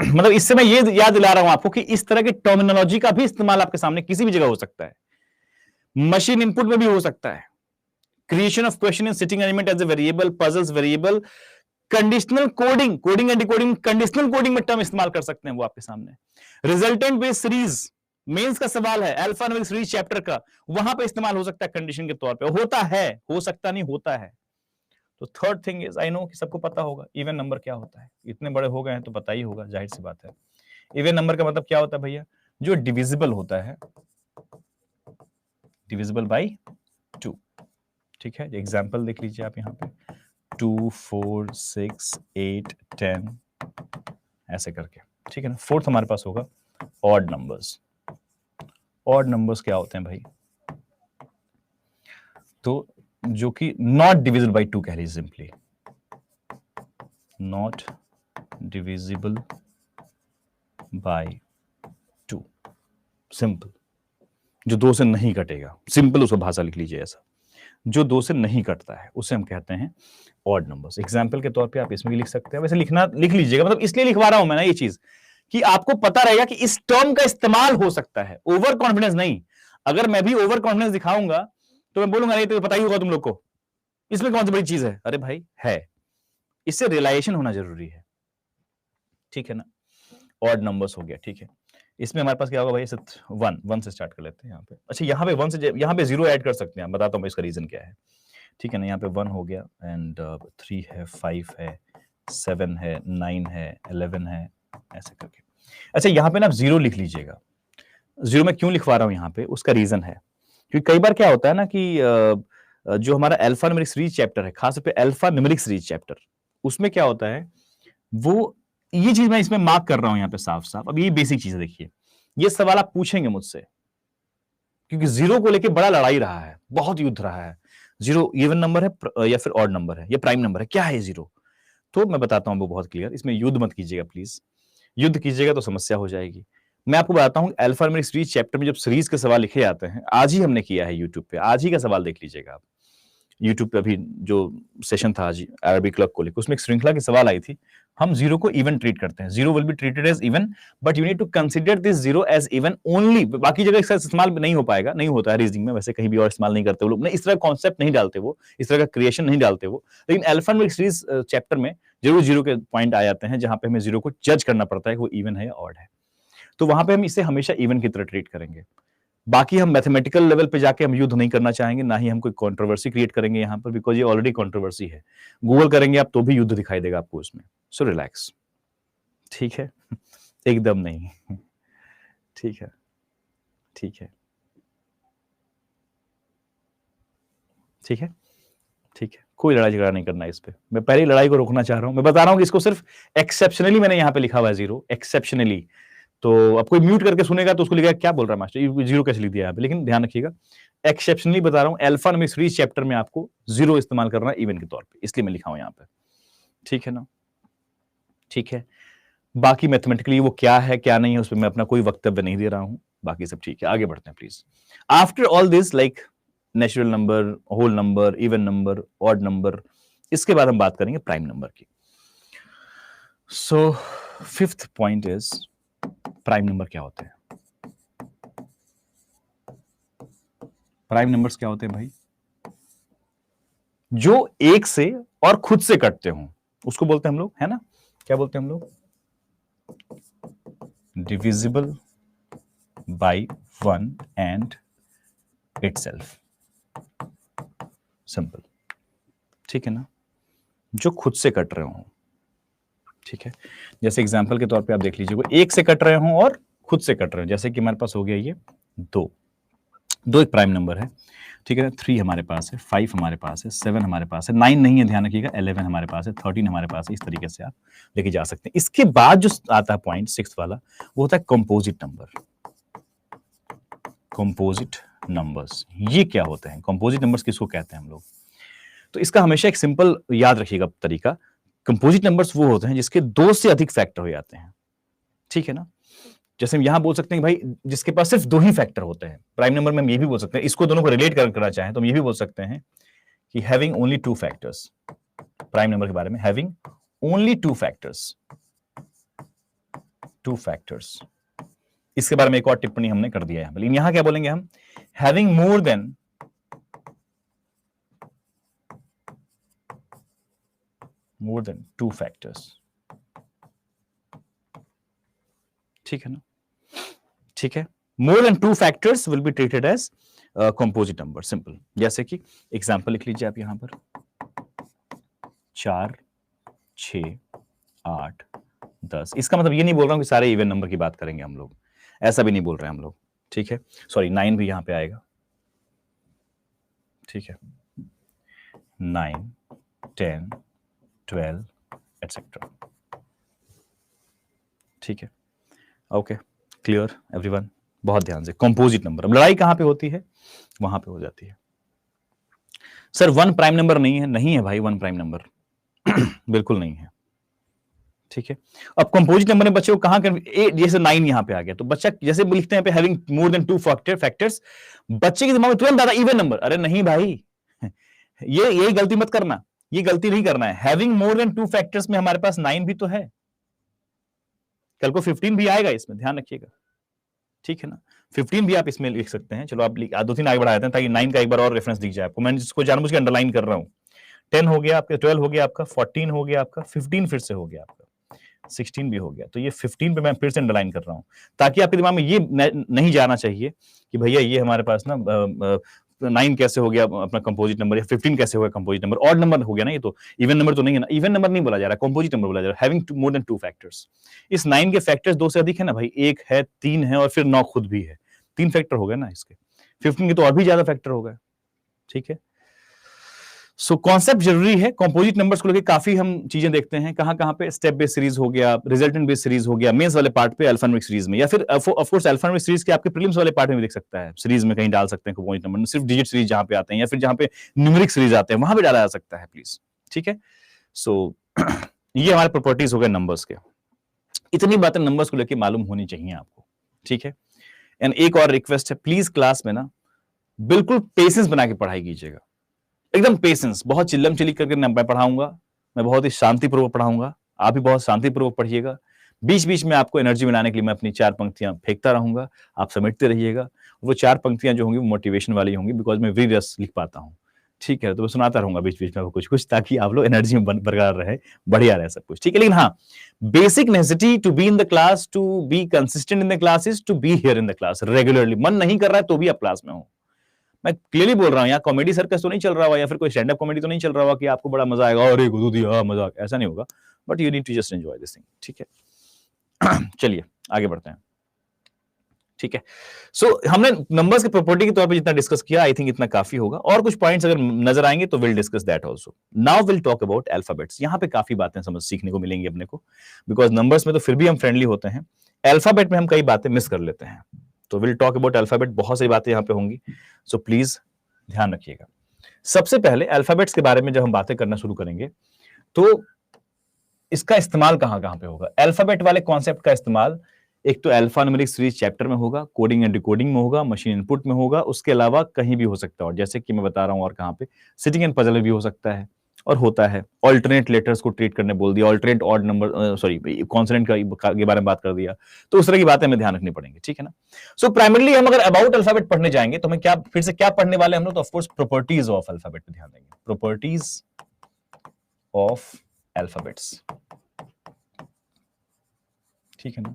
मतलब इससे मैं ये याद दिला रहा हूं आपको कि इस तरह की टर्मिनोलॉजी का भी इस्तेमाल आपके सामने किसी भी जगह हो सकता है, मशीन इनपुट में भी हो सकता है, creation of question in sitting element as a variable, puzzles variable, conditional coding, coding and decoding, conditional coding में टर्म इस्तेमाल कर सकते हैं वो आपके सामने, रिजल्टेंट बेस्ड सीरीज, मेंस का सवाल है अल्फा न्यूमेरिक सीरीज चैप्टर का, वहां पे इस्तेमाल हो सकता है कंडीशन के तौर पे, होता है, हो सकता नहीं, होता है। तो third thing is, I know कि सबको पता होगा इवन नंबर क्या होता है, इतने बड़े हो गए हैं तो पता ही होगा, जाहिर सी बात है। इवन नंबर का मतलब क्या होता है भैया, जो डिविजिबल होता है, डिविजिबल बाई 2, ठीक है। एग्जाम्पल देख लीजिए आप यहाँ पे 2, 4, 6, 8, 10 ऐसे करके, ठीक है ना। फोर्थ हमारे पास होगा ऑड नंबर्स। ऑड नंबर्स क्या होते हैं भाई, तो जो कि नॉट डिविजिबल बाई 2 कह लीजिए, simply not divisible by 2, simple, जो 2 से नहीं कटेगा, सिंपल उसको भाषा लिख लीजिए ऐसा, जो 2 से नहीं कटता है उसे हम कहते हैं ऑड नंबर्स। एग्जाम्पल के तौर पे आप इसमें भी लिख सकते हैं, वैसे लिख लीजिएगा, मतलब इसलिए लिखवा रहा हूं मैं ना ये चीज कि आपको पता रहेगा कि इस टर्म का इस्तेमाल हो सकता है, ओवर कॉन्फिडेंस नहीं। अगर मैं भी ओवर कॉन्फिडेंस दिखाऊंगा तो मैं बोलूंगा नहीं तो पता ही होगा तुम लोग को, इसमें कौन सी बड़ी चीज है, अरे भाई है, इससे रियलाइजेशन होना जरूरी है, ठीक है ना। ऑड नंबर्स हो गया, ठीक है। इसमें हमारे पास क्या होगा भाई, 1 से स्टार्ट कर लेते हैं यहाँ पे। अच्छा यहाँ पे 1 से, यहाँ पे 0 ऐड कर सकते हैं, बताता हूँ इसका रीजन क्या है, ठीक है ना। यहाँ पे 1 हो गया एंड 3 है, 5 है, 7 है, 9 है, 11 है, ऐसे करके। अच्छा यहाँ पे ना आप 0 लिख लीजिएगा। 0 मैं क्यों लिखवा रहा हूँ यहाँ पे, उसका रीजन है, क्योंकि कई बार क्या होता है ना कि जो हमारा अल्फा न्यूमेरिक सीरीज चैप्टर है, खास तौर पे अल्फा न्यूमेरिक सीरीज चैप्टर, उसमें क्या होता है, वो ये चीज मैं इसमें मार्क कर रहा हूं यहाँ पे साफ साफ। अब ये बेसिक चीज है, देखिए ये सवाल आप पूछेंगे मुझसे, क्योंकि 0 को लेके बड़ा लड़ाई रहा है, बहुत युद्ध रहा है। 0 इवन नंबर है या फिर ऑड नंबर है या प्राइम नंबर है, क्या है 0? तो मैं बताता हूं वो बहुत क्लियर, इसमें युद्ध मत कीजिएगा प्लीज, युद्ध कीजिएगा तो समस्या हो जाएगी। मैं आपको बताता हूं अल्फा न्यूमेरिक सीरीज चैप्टर में जब सीरीज के सवाल लिखे जाते हैं, आज ही हमने किया है यूट्यूब पे, आज ही का सवाल देख लीजिएगा आप, यूट्यूब पे अभी जो सेशन था आज अरबी क्लब को लेकर, उसमें एक श्रृंखला की सवाल आई थी, हम 0 को इवन ट्रीट करते हैं, 0 will be treated as even but you need to consider this 0 as even only. बाकी जगह इसका इस्तेमाल नहीं हो पाएगा, नहीं होता है रीजनिंग में, वैसे कहीं भी और इस्तेमाल नहीं करते वो लोग, इस तरह का कॉन्सेप्ट नहीं डालते वो, इस तरह का क्रिएशन नहीं डालते वो, लेकिन अल्फा न्यूमेरिक सीरीज चैप्टर में जरूर 0 के पॉइंट आ जाते हैं जहां पे हमें 0 को जज करना पड़ता है कि वो इवन है या ऑड है, तो वहां पे हम इसे हमेशा इवन की तरह ट्रीट करेंगे। बाकी हम मैथमेटिकल लेवल पे जाके हम युद्ध नहीं करना चाहेंगे, ना ही हम कोई कंट्रोवर्सी क्रिएट करेंगे यहाँ पर, बिकॉज ये ऑलरेडी कंट्रोवर्सी है। गूगल करेंगे आप तो भी युद्ध दिखाई देगा आपको उसमें, सो रिलैक्स, ठीक है। एकदम नहीं, ठीक है, ठीक है, ठीक है, ठीक है, कोई लड़ाई झगड़ा नहीं करना इस पे, मैं पहले लड़ाई को रोकना चाह रहा हूं। मैं बता रहा हूं कि इसको सिर्फ एक्सेप्शनली मैंने यहाँ पे लिखा हुआ है 0, एक्सेप्शनली। तो अब कोई म्यूट करके सुनेगा तो उसको लिखा क्या बोल रहा है मास्टर, 0 कैसे लिख दिया यहाँ पे, लेकिन ध्यान रखिएगा एक्सेप्शनली बता रहा हूँ, अल्फा न्यूमेरिक सीरीज चैप्टर में आपको 0 इस्तेमाल करना है इवन के तौर पे, इसलिए मैं लिखा हूं यहाँ पे, ठीक है ना, ठीक है। बाकी मैथमेटिकली वो क्या है क्या नहीं है उस पर मैं अपना कोई वक्तव्य नहीं दे रहा हूं, बाकी सब ठीक है, आगे बढ़ते हैं please. After all this like natural number, whole number, even number, odd number, इसके बाद हम बात करेंगे प्राइम नंबर की। So fifth point is prime number क्या होते हैं। प्राइम नंबर्स क्या होते हैं भाई, जो एक से और खुद से कटते हो उसको बोलते हैं हम लोग, है ना, क्या बोलते हैं हम लोग, divisible by 1 and itself, simple, ठीक है ना, जो खुद से कट रहे हो, ठीक है। जैसे एग्जांपल के तौर पे आप देख लीजिए, वो एक से कट रहे हो और खुद से कट रहे हो, जैसे कि हमारे पास हो गया ये 2 एक प्राइम नंबर है, ठीक है ना, 3 हमारे पास है, 5 हमारे पास है, 7 हमारे पास है, 9 नहीं है, ध्यान रखिएगा, 11 हमारे पास है, 13 हमारे पास है, इस तरीके से आप लेके जा सकते हैं। इसके बाद जो आता है पॉइंट 6 वाला, वो होता है कंपोजिट नंबर। कंपोजिट नंबर्स ये क्या होते हैं, कंपोजिट नंबर्स किसको कहते हैं हम लोग, तो इसका हमेशा एक सिंपल याद रखिएगा तरीका, कंपोजिट नंबर्स वो होते हैं जिसके 2 से अधिक फैक्टर हो जाते हैं, ठीक है ना। जैसे हम यहां बोल सकते हैं भाई जिसके पास सिर्फ 2 ही फैक्टर होते हैं, प्राइम नंबर में हम ये भी बोल सकते हैं, इसको दोनों को रिलेट करना चाहें तो हम ये भी बोल सकते हैं कि having only 2 factors, prime number के बारे में, हैविंग ओनली 2 फैक्टर्स, 2 फैक्टर्स। इसके बारे में एक और टिप्पणी हमने कर दिया है, लेकिन यहां क्या बोलेंगे हम, having more than two factors. ठीक है ना, ठीक है। More than 2 factors will be treated as composite number, simple. जैसे कि एग्जांपल लिख लीजिए आप यहां पर, 4, 6, 8, 10। इसका मतलब ये नहीं बोल रहा हूं कि सारे इवन नंबर की बात करेंगे हम लोग, ऐसा भी नहीं बोल रहे हैं हम लोग, ठीक है। सॉरी, 9 भी यहां पे आएगा, ठीक है, 9, 10, 12 एटसेट्रा, ठीक है। ओके, क्लियर एवरीवन, बहुत ध्यान से। कंपोजिट नंबर, अब लड़ाई कहां पे होती है, वहां पे हो जाती है। सर 1 प्राइम नंबर नहीं है, नहीं है भाई 1 प्राइम नंबर बिल्कुल नहीं है, ठीक है। अब कंपोजिट नंबर में बच्चे को कहां कर, जैसे 9 यहां पे आ गया, तो बच्चा जैसे लिखते हैं पे हैविंग मोर देन 2 फैक्टर्स, बच्चे के दिमाग में तुरंत आता इवन नंबर। अरे नहीं भाई ये गलती मत करना, ये गलती नहीं करना है। हैविंग मोर देन 2 फैक्टर्स में हमारे पास 9 भी तो है, कल को 15 भी आएगा इसमें, ध्यान रखिएगा, ठीक है ना। 15 भी आप इसमें लिख सकते हैं। चलो आप 2-3 आगे बढ़ा देते हैं ताकि 9 का एक बार और रेफरेंस दिख जाए आपको। मैं जिसको जानबूझ के अंडरलाइन कर रहा हूं। 10 हो गया आपका, 12 हो गया आपका, 14 हो गया आपका, 15 फिर से हो गया आपका, 16 भी हो गया। तो ये 15 पे मैं फिर से अंडरलाइन कर रहा हूं ताकि आपके दिमाग में ये नहीं जाना चाहिए कि भैया ये हमारे पास ना 9 कैसे हो गया अपना कंपोजिट नंबर, या 15 कैसे हो गया कंपोजिट नंबर, ऑड नंबर हो गया ना, ये तो इवन नंबर तो नहीं है ना। इवन नंबर नहीं बोला जा रहा, कंपोजिट नंबर बोला जा रहा है, हैविंग मोर देन 2 फैक्टर्स। इस 9 के फैक्टर्स 2 से अधिक है ना भाई, 1 है, 3 है और फिर 9 खुद भी है, 3 फैक्टर हो गए ना इसके। 15 के तो और भी ज्यादा फैक्टर हो गए, ठीक है। सो कॉन्सेप्ट जरूरी है। कंपोजिट नंबर्स को लेकर काफी हम चीजें देखते हैं, कहां पे, स्टेप बेस्ड सीरीज हो गया, रिजल्टेंट बेस्ड सीरीज हो गया, मेंस वाले पार्ट पे, अल्फान्यूमेरिक सीरीज में, या फिर ऑफ कोर्स अल्फान्यूमेरिक सीरीज के आपके प्रीलिम्स वाले पार्ट में भी देख सकता है, सीरीज में कहीं डाल सकते हैं कंपोजिट नंबर, सिर्फ डिजिट सीरीज जहां पे आते हैं, या फिर जहां पे न्यूमेरिक सीरीज आते हैं वहां पे डाला जा सकता है प्लीज, ठीक है। सो ये हमारे प्रॉपर्टीज हो गए नंबर्स के। इतनी बातें नंबर्स को लेकर मालूम होनी चाहिए आपको, ठीक है। एंड एक और रिक्वेस्ट है, प्लीज क्लास में ना बिल्कुल पेशेंस बना के पढ़ाई कीजिएगा, एकदम पेशेंस। बहुत चिल्लम चिल्ली करके मैं पढ़ाऊंगा, मैं बहुत ही शांतिपूर्वक पढ़ाऊंगा, आप भी बहुत शांतिपूर्वक पढ़िएगा। बीच बीच में आपको एनर्जी बनाने के लिए मैं अपनी 4 पंक्तियां फेंकता रहूंगा, आप समेटते रहिएगा। वो 4 पंक्तियां जो होंगी वो मोटिवेशन वाली होंगी, बिकॉज मैं वीर रस लिख पाता हूं, ठीक है। तो मैं सुनाता रहूंगा बीच बीच में कुछ कुछ, ताकि आप लोग एनर्जी में बरकरार रहे, बढ़िया रहे सब कुछ, ठीक है। लेकिन हाँ, basic necessity to be in the class, to be consistent in the class is to be here in the class regularly. मन नहीं कर रहा है तो भी आप क्लास में हो, मैं क्लियरली बोल रहा हूं। यहाँ कॉमेडी सर्कस तो नहीं चल रहा हुआ, या फिर कोई स्टैंड अप कॉमेडी तो नहीं चल रहा हुआ कि आपको बड़ा मजा आएगा, अरे गुदुदी हाँ मजाक, ऐसा नहीं होगा। But you need to just enjoy this thing, ठीक है। चलिए आगे बढ़ते हैं, ठीक है। सो हमने नंबर्स के प्रॉपर्टी के तौर पे जितना डिस्कस किया, आई थिंक इतना काफी होगा। और कुछ पॉइंट्स अगर नजर आएंगे तो will discuss that also. Now will talk about alphabets. यहाँ पे काफी बातें समझ सीखने को मिलेंगी अपने को, बिकॉज नंबर्स में तो फिर भी हम फ्रेंडली होते हैं, अल्फाबेट में हम कई बातें मिस कर लेते हैं। तो विल टॉक अबाउट अल्फाबेट, बहुत सारी बातें यहाँ पे होंगी, सो प्लीज ध्यान रखिएगा। सबसे पहले अल्फाबेट्स के बारे में जब हम बातें करना शुरू करेंगे तो इसका इस्तेमाल कहां कहां पे होगा। अल्फाबेट वाले कॉन्सेप्ट का इस्तेमाल एक तो अल्फा न्यूमेरिक सीरीज चैप्टर में होगा, कोडिंग एंड डिकोडिंग में होगा, मशीन इनपुट में होगा, उसके अलावा कहीं भी हो सकता है। और जैसे कि मैं बता रहा हूं, और कहां पे, सिटिंग एंड पजल भी हो सकता है और होता है। ऑल्टरनेट लेटर्स को ट्रीट करने बोल दिया, alternate odd number, sorry consonant के बारे में बात कर दिया, तो उस तरह की बातें हमें ध्यान रखनी पड़ेंगी, ठीक है ना। सो प्राइमरली हम अगर अबाउट अल्फाबेट पढ़ने जाएंगे तो हमें क्या, फिर से क्या पढ़ने वाले हम लोग, तो of course properties of alphabet पे ध्यान देंगे, प्रॉपर्टीज ऑफ अल्फाबेट्स, ठीक है ना।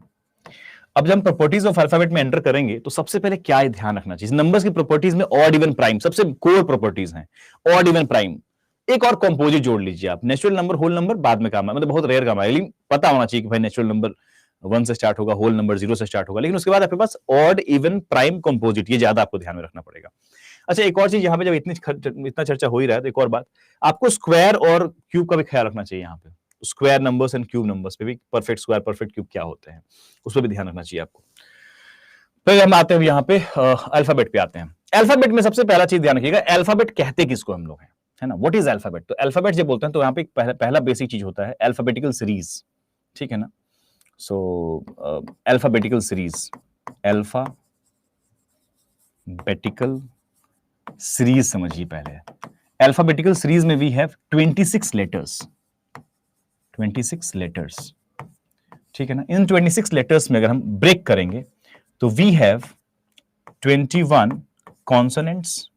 अब जब हम प्रॉपर्टीज ऑफ अल्फाबेट में एंटर करेंगे तो सबसे पहले क्या ध्यान रखना चाहिए, नंबर्स की प्रॉपर्टीज में ऑड इवन प्राइम सबसे कोर प्रॉपर्टीज हैं, ऑड इवन प्राइम। एक और कंपोजिट जोड़ लीजिए आप, नेचुरल नंबर, होल नंबर बाद में काम है, मतलब बहुत रेयर काम है, लेकिन पता होना चाहिए कि भाई नेचुरल नंबर 1 से स्टार्ट होगा, होल नंबर 0 से स्टार्ट होगा, लेकिन उसके बाद आपके पास ऑड इवन प्राइम कंपोजिट, ये ज्यादा आपको ध्यान में रखना पड़ेगा। अच्छा, एक और चीज यहाँ पे, जब इतना चर्चा हो ही रहा है तो एक और बात, आपको स्क्वायर और क्यूब का भी ख्याल रखना चाहिए। यहाँ पे square numbers and cube numbers पे भी, परफेक्ट स्क्वायर परफेक्ट क्यूब क्या होते हैं, उस पर भी ध्यान रखना चाहिए आपको। फिर हम आते हैं यहाँ पे अल्फाबेट पे आते हैं। अल्फाबेट में सबसे पहला चीज ध्यान रखिएगा, अल्फाबेट कहते किसको हम लोग हैं, है ना। व्हाट इज अल्फाबेट, तो अल्फाबेट जब बोलते हैं तो यहाँ पे पहला बेसिक चीज होता है अल्फाबेटिकल सीरीज, ठीक है ना। सो अल्फाबेटिकल सीरीज, अल्फाबेटिकल सीरीज समझिए पहले। अल्फाबेटिकल सीरीज में वी हैव 26 लेटर्स, 26 लेटर्स, ठीक है ना। इन 26 लेटर्स में अगर हम ब्रेक करेंगे तो वी हैव 21 कॉन्सोनेंट्स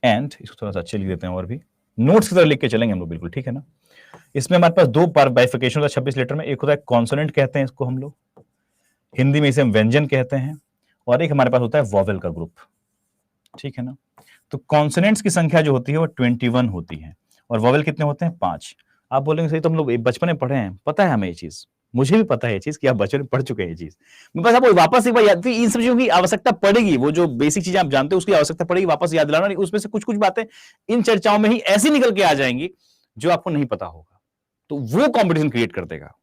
एंड, इसको थोड़ा सा अच्छे लिख देते हैं और भी नोट्स की तरह लिख के चलेंगे हम लोग बिल्कुल, ठीक है ना। इसमें हमारे पास दो बाइफिकेशन होता है 26 लेटर में, एक होता है कॉन्सोनेंट कहते हैं इसको हम लोग, हिंदी में इसे हम व्यंजन कहते हैं, और एक हमारे पास होता है वॉवेल का ग्रुप, ठीक है ना। तो कॉन्सोनेंट्स की संख्या जो होती है वो 21 होती है और वॉवेल कितने होते हैं 5। आप बोलेंगे सही तो हम लोग बचपन में पढ़े हैं, पता है हमें ये चीज, मुझे भी पता है ये चीज कि आप बचपन में पढ़ चुके हैं ये चीज। मैं बस आपको वापस एक बार याद, इन सब चीजों की आवश्यकता पड़ेगी, वो जो बेसिक चीजें आप जानते हो उसकी आवश्यकता पड़ेगी वापस याद दिलाना, उसमें से कुछ कुछ बातें इन चर्चाओं में ही ऐसी निकल के आ जाएंगी जो आपको नहीं पता होगा, तो वो कॉम्पिटिशन क्रिएट कर देगा,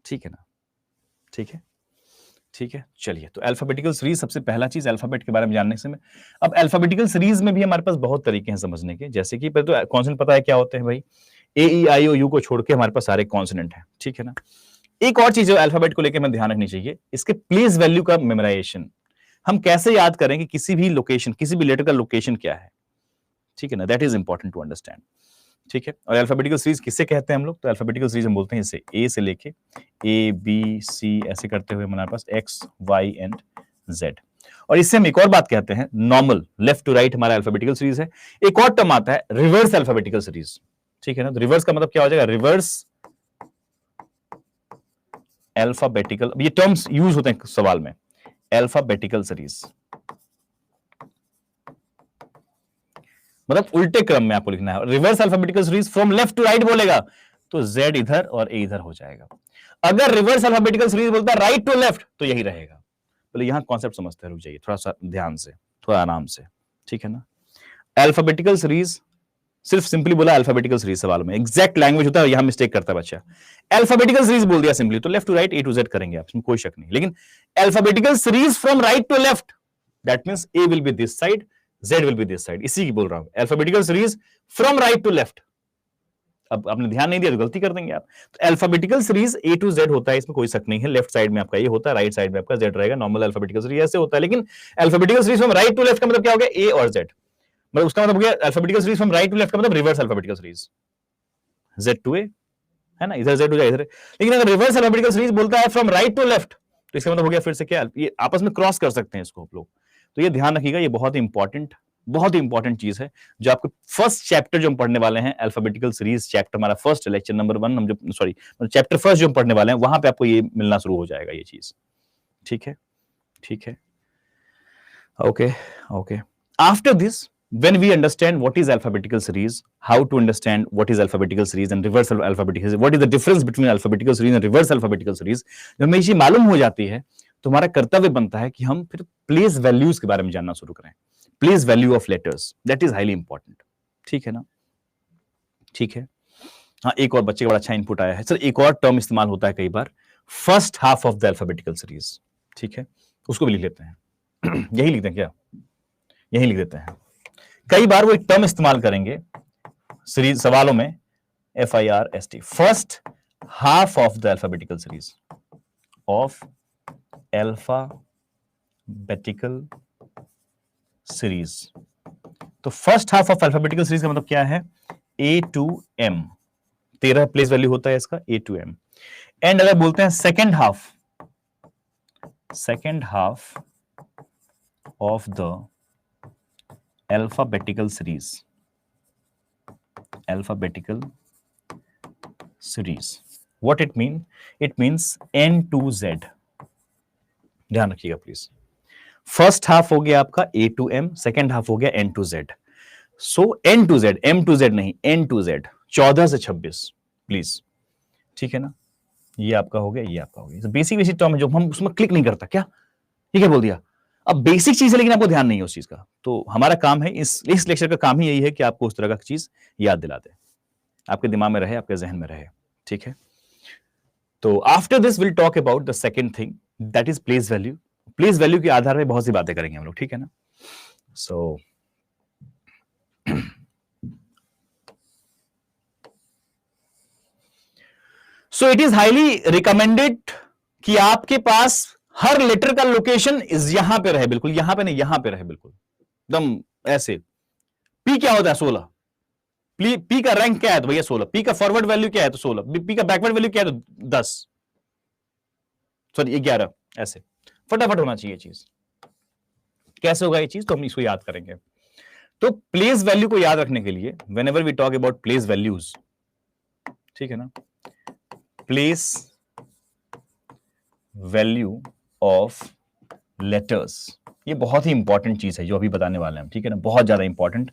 ठीक है ना। ठीक है, ठीक है, चलिए। तो अल्फाबेटिकल सीरीज, सबसे पहला चीज अल्फाबेट के बारे में जानने से में, अब अल्फाबेटिकल सीरीज में भी हमारे पास बहुत तरीके हैं समझने के, जैसे कि पहले तो कॉन्सोनेंट पता है क्या होते हैं भाई, ए ई आई ओ यू को छोड़ के हमारे पास सारे कॉन्सोनेंट हैं, ठीक है ना। एक और चीज अल्फाबेट को लेकर हमें ध्यान रखनी चाहिए, इसके प्लेस वैल्यू का मेमोराइजेशन। हम कैसे याद करें कि किसी भी लोकेशन, किसी भी लेटर का लोकेशन क्या है, ठीक है ना, that is important to understand, ठीक है। और अल्फाबेटिकल सीरीज किससे कहते हैं हम लोग, तो अल्फाबेटिकल सीरीज हम बोलते हैं इसे ए से लेके ए बी सी ऐसे करते हुए हमारे पास एक्स वाई एंड जेड। और इससे हम एक और बात कहते हैं नॉर्मल, लेफ्ट टू राइट हमारा अल्फाबेटिकल सीरीज है। एक और टर्म आता है रिवर्स अल्फाबेटिकल सीरीज, ठीक है ना। तो रिवर्स का मतलब क्या हो जाएगा, रिवर्स अल्फाबेटिकल, ये टर्म्स यूज होते हैं सवाल में, अल्फाबेटिकल सीरीज मतलब उल्टे क्रम में आपको लिखना है। Reverse alphabetical series from left to right बोलेगा तो जेड इधर और ए इधर हो जाएगा। अगर रिवर्स अल्फाबेटिकल सीरीज बोलता है राइट टू लेफ्ट तो यही रहेगा। बोले यहां कॉन्सेप्ट समझते हैं, रुक जाइए थोड़ा सा ध्यान से, थोड़ा आराम से, ठीक है ना। अल्फाबेटिकल सीरीज सिर्फ सिंपली बोला अल्फाबेटिकल सीरीज सवाल में, एग्जैक्ट लैंग्वेज होता है यहां मिस्टेक करता है बच्चा। अल्फाबेटिकल सीरीज बोल दिया सिंपली तो left to right A to Z करेंगे आप, इसमें कोई शक नहीं। लेकिन alphabetical series from right to left, that means A will be this side, Z will be this side, इसी की बोल रहा हूं, alphabetical series from right to left. अब आपने ध्यान नहीं दिया तो गलती कर देंगे आप। तो alphabetical series A to Z होता है, इसमें कोई शक नहीं है। लेफ्ट साइड में आपका ये होता है, राइट साइड में आपका Z रहेगा। नॉर्मल अल्फाबेटिकल सीरीज ऐसे होता है, लेकिन alphabetical series from right to left का मतलब क्या हो गया, A और Z, मतलब उसका मतलब हो गया alphabetical series from right to left का मतलब reverse alphabetical series, Z to A है ना, इधर Z हो जाए इधर। लेकिन अगर रिवर्स अल्फाबेटिकल सीरीज बोलता है फ्रॉम राइट टू लेफ्ट तो इसका मतलब हो गया फिर से क्या, ये आपस में क्रॉस कर सकते हैं इसको आप लोग। तो ये ध्यान रखिएगा, ये बहुत ही इंपॉर्टेंट चीज है जो आपको फर्स्ट चैप्टर जो हम पढ़ने वाले हैं, अल्फाबेटिकल सीरीज चैप्टर हमारा फर्स्ट लेक्चर नंबर 1, हम जो सॉरी चैप्टर फर्स्ट जो हम पढ़ने वाले हैं वहां पे आपको ये मिलना शुरू हो जाएगा ये चीज, ठीक है, ठीक है, okay okay. After this when we understand what is alphabetical series, how to understand what is alphabetical series and reverse alphabetical series, what is the difference between alphabetical series and reverse alphabetical series, जब हमें ये मालूम हो जाती है तो हमारा कर्तव्य बनता है कि हम फिर प्लेस वैल्यूज के बारे में जानना शुरू करें। Place value of letters, that is highly important, ठीक है ना, ठीक है। हाँ, एक और बच्चे का बड़ा अच्छा इनपुट आया है सर, एक और टर्म इस्तेमाल होता है कई बार, first half of the alphabetical series, ठीक है, उसको भी लिख लेते हैं यही लिखते हैं क्या, यही लिख देते हैं। कई बार वो एक टर्म इस्तेमाल करेंगे सीरीज सवालों में, FIRST, first half of the alphabetical series, of alphabetical series. तो first half of alphabetical series का मतलब क्या है, A to M, 13 place value होता है इसका, A to M। एंड अगर बोलते हैं second half of the alphabetical series, what it means N to Z। ध्यान रखिएगा प्लीज, फर्स्ट हाफ हो गया आपका A to M, second half हो गया N to Z। So N to Z, M to Z नहीं, N to Z, 14 से 26 प्लीज, ठीक है ना। ये आपका हो गया, ये आपका हो गया। बेसिक टर्म है जो हम उसमें क्लिक नहीं करता, क्या ये क्या बोल दिया, अब बेसिक चीज है लेकिन आपको ध्यान नहीं है उस चीज का। तो हमारा काम है, इस लेक्चर का काम ही यही है कि आपको उस तरह का चीज याद दिला दे, आपके दिमाग में रहे, आपके जहन में रहे, ठीक है। तो after this will talk about the second thing, that is place value. Place value के आधार पर बहुत सी बातें करेंगे हम लोग, ठीक है ना। So it is highly recommended कि आपके पास हर लेटर का लोकेशन इस यहां पे रहे, बिल्कुल यहां पे नहीं, यहां पे रहे, बिल्कुल एकदम ऐसे। पी क्या होता है, 16, पी का रैंक क्या है तो भैया 16, पी का फॉरवर्ड वैल्यू क्या है तो 16, पी का बैकवर्ड वैल्यू क्या है तो 10, सॉरी 11, ऐसे फटाफट होना चाहिए चीज। कैसे होगा ये चीज, तो हम इसको याद करेंगे। तो प्लेस वैल्यू को याद रखने के लिए whenever we talk about place values, ठीक है ना, प्लेस वैल्यू ऑफ लेटर्स, ये बहुत ही इंपॉर्टेंट चीज है जो अभी बताने वाले हैं, ठीक है ना, बहुत ज्यादा इंपॉर्टेंट।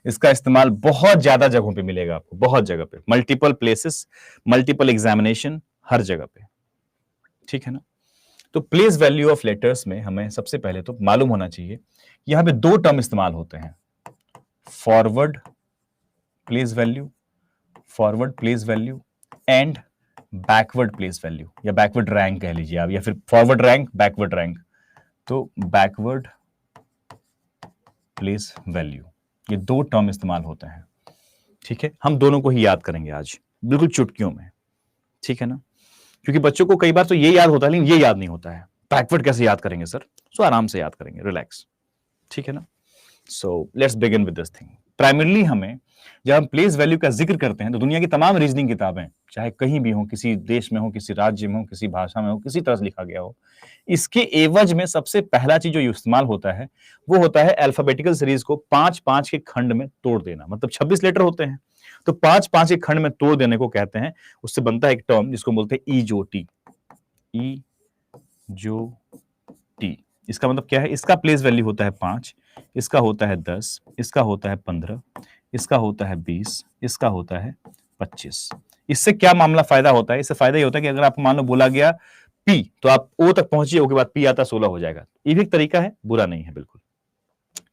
इसका इस्तेमाल बहुत ज्यादा जगहों पे मिलेगा आपको, बहुत जगह पे, मल्टीपल प्लेसेस, मल्टीपल एग्जामिनेशन, हर जगह पे, ठीक है ना। तो प्लेस वैल्यू ऑफ लेटर्स में हमें सबसे पहले तो मालूम होना चाहिए कि यहां पे दो टर्म इस्तेमाल होते हैं, forward place value, forward place value and backward place value, या बैकवर्ड रैंक कह लीजिए आप, या फिर फॉरवर्ड रैंक, बैकवर्ड रैंक। तो बैकवर्ड प्लेस वैल्यू, ये दो टर्म इस्तेमाल होते हैं, ठीक है। हम दोनों को ही याद करेंगे आज, बिल्कुल चुटकियों में, ठीक है ना, क्योंकि बच्चों को कई बार तो ये याद होता है लेकिन ये याद नहीं होता है। बैकवर्ड कैसे याद करेंगे सर, सो आराम से याद करेंगे, रिलैक्स, ठीक है ना। So let's begin with this thing. Primarily हमें जब हम प्लेस वैल्यू का जिक्र करते हैं तो दुनिया की तमाम रीजनिंग किताबें, चाहे कहीं भी हो, किसी देश में हो, किसी राज्य में हो, किसी भाषा में हो, किसी तरह से लिखा गया हो, इसके एवज में सबसे पहला चीज जो इस्तेमाल होता है वो होता है अल्फाबेटिकल सीरीज को 5-5 के खंड में तोड़ देना। मतलब 26 लेटर होते हैं तो 5-5 के खंड में तोड़ देने को कहते हैं। उससे बनता है एक टर्म जिसको बोलते हैं ईजोटी, ईजोटी। इसका मतलब क्या है, इसका प्लेस वैल्यू होता है 5, इसका होता है 10, इसका होता है 15, इसका होता है 20, इसका होता है 25। इससे क्या मामला फायदा होता है, इससे फायदा ये होता है कि अगर आपको मान लो बोला गया पी तो आप ओ तक पहुंचिए, उसके बाद पी आता 16 हो जाएगा। ये भी एक तरीका है, बुरा नहीं है बिल्कुल,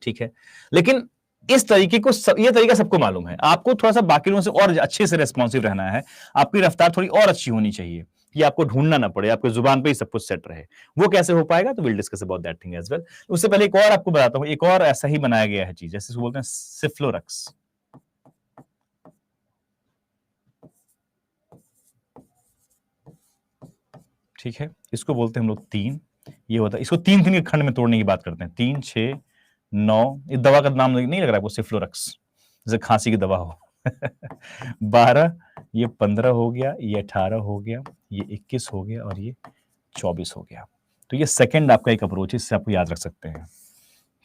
ठीक है। लेकिन इस तरीके को ये तरीका सबको मालूम है, आपको थोड़ा सा बाकी लोगों से और अच्छे से रेस्पॉन्सिव रहना है, आपकी रफ्तार थोड़ी और अच्छी होनी चाहिए कि आपको ढूंढना ना पड़े, आपके जुबान पे ही सब कुछ सेट रहे। वो कैसे हो पाएगा तो will discuss about that thing as well. उससे पहले एक और आपको बताता हूं, एक और ऐसा ही बनाया गया है चीज, जैसे बोलते हैं सिफ्लोरक्स, ठीक है। इसको बोलते हैं हम लोग 3, ये होता है, इसको 3 के खंड में तोड़ने की बात करते हैं, 3, 6, 9। इस दवा का नाम नहीं लग रहा है आपको, सिफ्लोरक्स, जैसे खांसी की दवा हो। 12, ये 15 हो गया, ये 18 हो गया, ये 21 हो गया और ये 24 हो गया। तो ये सेकंड आपका एक अप्रोच है, इससे आपको याद रख सकते हैं,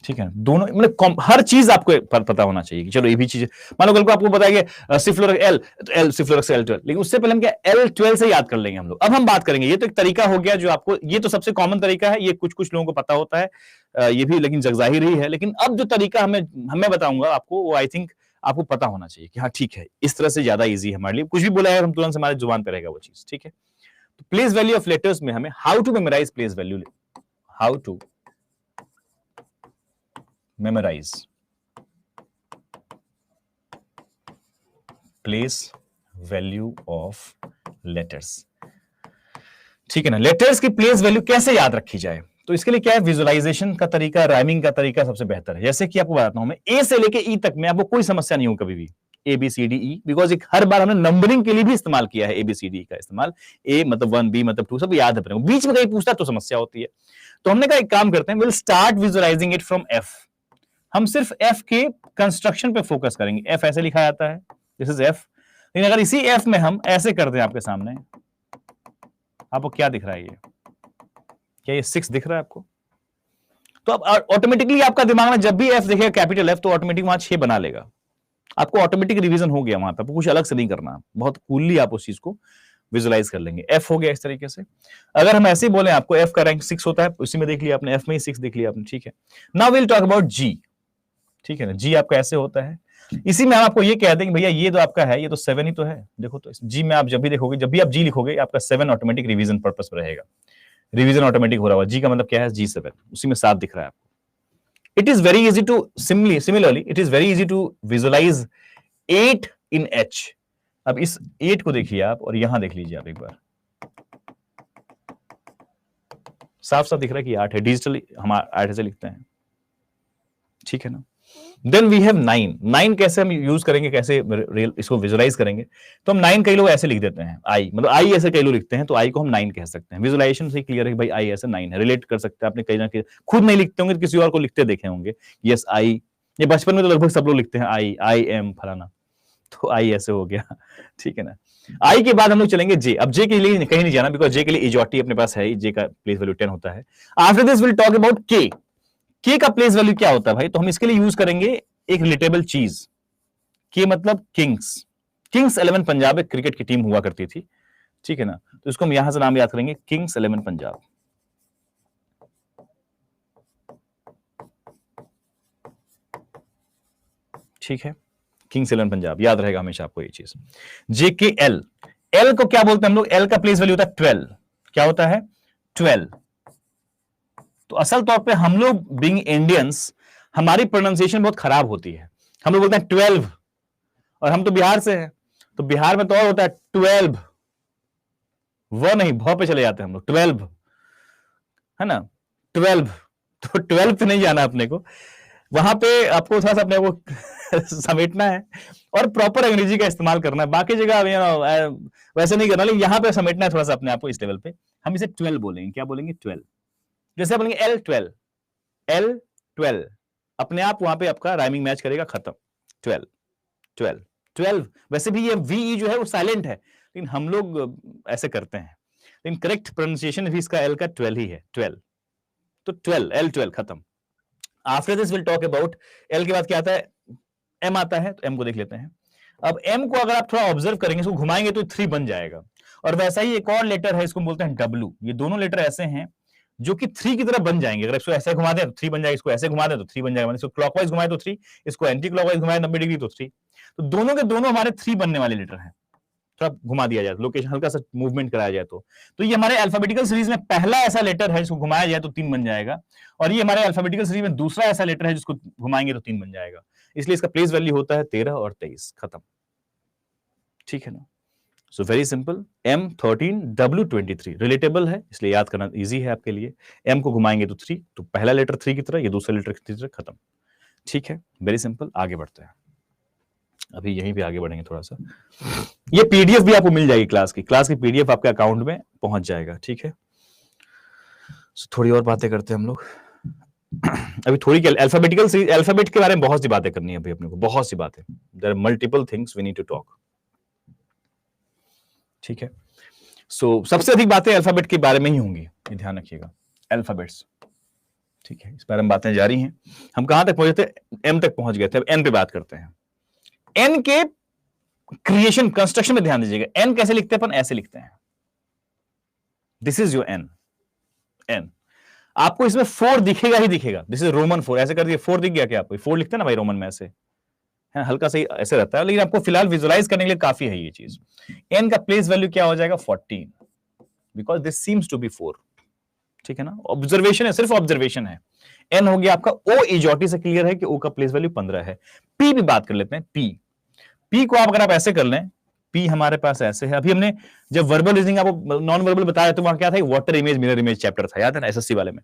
ठीक है। दोनों मतलब हर चीज आपको पता होना चाहिए कि चलो ये भी चीज, मान लो कल को आपको बताया सिफ्लोरक्स एल, तो एल सिफ्लोरक्स L12, लेकिन उससे पहले हम क्या L12 से याद कर लेंगे हम लोग। अब हम बात करेंगे, ये तो एक तरीका हो गया जो आपको, ये तो सबसे कॉमन तरीका है, ये कुछ कुछ लोगों को पता होता है, ये भी लेकिन जगजाहिर ही है। लेकिन अब जो तरीका हमें बताऊंगा आपको, वो आई थिंक आपको पता होना चाहिए कि हाँ ठीक है, इस तरह से ज्यादा ईजी है हमारे लिए। कुछ भी बोला है हम तुरंत हमारे जुबान पे रहेगा वो चीज, ठीक है। तो प्लेस वैल्यू ऑफ लेटर्स में हमें how to memorise place value, how to memorise place value of letters, ठीक है ना। लेटर्स की प्लेस वैल्यू कैसे याद रखी जाए, तो इसके लिए क्या है, विजुअलाइजेशन का तरीका, राइमिंग का तरीका सबसे बेहतर है। जैसे कि आपको बताता हूं मैं, ए से लेके ई तक में आपको कोई समस्या नहीं हो कभी भी, A B C D E, because एक हर बार हमने नंबरिंग के लिए भी इस्तेमाल किया है ए बी सी डी का इस्तेमाल, ए मतलब 1, बी मतलब 2, सब याद है अपने को। बीच में कहीं पूछता तो समस्या होती है, तो हमने कहा एक काम करते हैं, will start visualising it from F. हम सिर्फ एफ के कंस्ट्रक्शन पे फोकस करेंगे। एफ ऐसे लिखा जाता है, दिस इज एफ, लेकिन अगर इसी एफ में हम ऐसे कर दें आपके सामने, आपको क्या दिख रहा है, ये क्या ये 6 दिख रहा है आपको, तो अब ऑटोमेटिकली आपका दिमाग में जब भी एफ देखेगा कैपिटल एफ, तो ऑटोमेटिक वहां 6 बना लेगा। आपको ऑटोमेटिक रिवीजन हो गया वहां पर, कुछ अलग से नहीं करना, बहुत कूलली आप उस चीज को विजुअलाइज कर लेंगे। एफ हो गया इस तरीके से। अगर हम ऐसे ही बोले आपको एफ का रैंक 6 होता है, उसी में देख लिया आपने, एफ में ही 6 देख लिया आपने, ठीक है। नाउ विल टॉक अबाउट जी, ठीक है ना। जी आपका ऐसे होता है, इसी में हम आपको ये कह देंगे भैया ये तो आपका है, ये तो 7 ही तो है, देखो तो जी में आप जब भी देखोगे, जब भी आप जी लिखोगे, आपका 7 ऑटोमेटिक रिवीजन पर्पस पर रहेगा, रिवीजन ऑटोमेटिक हो रहा है। जी का मतलब क्या है, G7, उसी में 7 दिख रहा है आपको। It is very easy to similarly it is very easy to visualise 8 in H। अब इस 8 को देखिए आप और यहां देख लीजिए आप एक बार, साफ साफ दिख रहा है कि 8 है, डिजिटली हम 8 से लिखते हैं, ठीक है ना। देन वी हैव 9 कैसे हम यूज करेंगे, कैसे इसको विजुअलाइज करेंगे, तो हम 9 कई लोग ऐसे लिख देते हैं, आई मतलब आई ऐसे कई लोग लिखते हैं, तो आई को हम 9 कह सकते हैं। विजुअलाइजेशन से क्लियर है कि भाई आई ऐसे 9 है, रिलेट कर सकते हैं आपने कहीं ना कहीं, खुद नहीं लिखते होंगे तो किसी और को लिखते देखे होंगे, यस आई, ये बचपन में तो लगभग सब लोग लिखते हैं आई एम फलाना, तो आई ऐसे हो गया, ठीक है ना। आई के बाद हम लोग चलेंगे जे। अब जे के लिए कहीं नहीं जाना, बिकॉज जे के लिए इजॉटी अपने पास है ही, जे का प्लेस वैल्यू 10 होता है। After this will talk about के। के का प्लेस वैल्यू क्या होता है भाई, तो हम इसके लिए यूज करेंगे एक रिलेटेबल चीज। के मतलब किंग्स। किंग्स 11 पंजाब एक क्रिकेट की टीम हुआ करती थी, ठीक है ना। तो इसको हम यहां से नाम याद करेंगे, किंग्स 11 पंजाब। ठीक है, किंग्स 11 पंजाब याद रहेगा हमेशा आपको ये चीज। जेके एल। एल को क्या बोलते हैं हम लोग, एल का प्लेस वैल्यू होता है 12। क्या होता है, 12। तो असल तौर पे हम लोग बीइंग इंडियंस, हमारी प्रोनाउंसिएशन बहुत खराब होती है। हम लोग बोलते हैं 12, और हम तो बिहार से हैं, तो बिहार में तो और होता है 12, वो नहीं, भ पे चले जाते हैं हम लोग, 12, है ना, 12। तो 12 पे नहीं जाना अपने को, वहां पे आपको थोड़ा सा अपने को समेटना है और प्रॉपर अंग्रेजी का इस्तेमाल करना है। बाकी जगह वैसे नहीं करना, लेकिन यहां पे समेटना है थोड़ा सा अपने आप को इस लेवल पे। हम इसे 12 बोलेंगे, क्या बोलेंगे, 12। जैसे बोलेंगे L12, L12, अपने आप वहां पे आपका राइमिंग मैच करेगा, खत्म। 12, 12, 12। वैसे भी ये वी जो है वो साइलेंट है, लेकिन हम लोग ऐसे करते हैं, लेकिन करेक्ट प्रोनाउंसिएशन भी इसका एल का 12 ही है, 12। तो 12, L12 खत्म। After this will talk about, L के बाद क्या आता है, एम आता है, तो एम को देख लेते हैं। अब एम को अगर आप थोड़ा ऑब्जर्व करेंगे, इसको घुमाएंगे तो 3 बन जाएगा। और वैसा ही एक और लेटर है, इसको बोलते हैं डब्ल्यू। ये दोनों लेटर ऐसे हैं जो कि 3 की तरह बन जाएंगे। अगर इसको ऐसे घुमा दें तो 3 बन जाएगा, इसको ऐसे घुमा दें तो 3 बन जाएगा, इसको क्लॉकवाइज घुमाए तो 3, इसको एंटी क्लॉकवाइज घुमाए 90 डिग्री तो 3। तो दोनों के दोनों हमारे 3 बनने वाले लेटर हैं। थोड़ा घुमा दिया जाए, लोकेशन हल्का सा मूवमेंट कराया जाए तो ये हमारे अल्फाबेटिकल सीरीज में पहला ऐसा लेटर है जिसको घुमाया जाए तो 3 बन जाएगा, और ये हमारे अल्फाबेटिकल सीरीज में दूसरा ऐसा लेटर है जिसको घुमाएंगे तो 3 बन जाएगा। इसलिए इसका प्लेस वैल्यू होता है 13 और 23, खत्म। ठीक है ना। So very simple, M13 W23 relatable है, इसलिए याद करना इजी है आपके लिए। M को घुमाएंगे तो 3, तो पहला लेटर 3 की तरह, ये दूसरा लेटर की तरह, खत्म। ठीक है, वेरी सिंपल। आगे बढ़ते हैं, अभी यहीं पे आगे बढ़ेंगे थोड़ा सा। ये पीडीएफ भी आपको मिल जाएगी, क्लास की पीडीएफ आपके अकाउंट में पहुंच जाएगा, ठीक है। थोड़ी और बातें करते हैं हम लोग। अभी थोड़ी अल्फाबेट के बारे में बहुत सी बातें करनी है अभी अपने को, बहुत सी बातें। There are multiple things we need to talk, ठीक है। सो सबसे अधिक बातें अल्फाबेट के बारे में ही होंगी, ये ध्यान रखिएगा, अल्फाबेट्स, ठीक है। इस बारे में बातें जारी हैं। हम कहां तक पहुंचे थे, एम तक पहुंच गए थे, अब एन पे बात करते हैं। एन के क्रिएशन कंस्ट्रक्शन में ध्यान दीजिएगा। एन कैसे लिखते हैं अपन, ऐसे लिखते हैं, this is your N. N आपको इसमें 4 दिखेगा ही दिखेगा, दिस इज रोमन 4, ऐसे कर दिए 4 दिख गया क्या आपको, 4 लिखते हैं ना भाई रोमन में, ऐसे है, हल्का सा ऐसे रहता है, लेकिन आपको फिलहाल विजुअलाइज करने के लिए काफी है ये चीज। एन का प्लेस वैल्यू क्या हो जाएगा, 14, because this seems to be 4, ठीक है ना। ऑब्जर्वेशन है, सिर्फ ऑब्जर्वेशन है। एन हो गया आपका। ओ इजॉटी से क्लियर है कि ओ का प्लेस वैल्यू 15 है। पी भी बात कर लेते हैं, पी को अगर आप ऐसे कर लें, पी हमारे पास ऐसे है। अभी हमने जब वर्बल रीजनिंग आपको नॉन वर्बल बताया तो वहां क्या था, water image mirror image chapter था, याद है ना, एसएससी वाले में।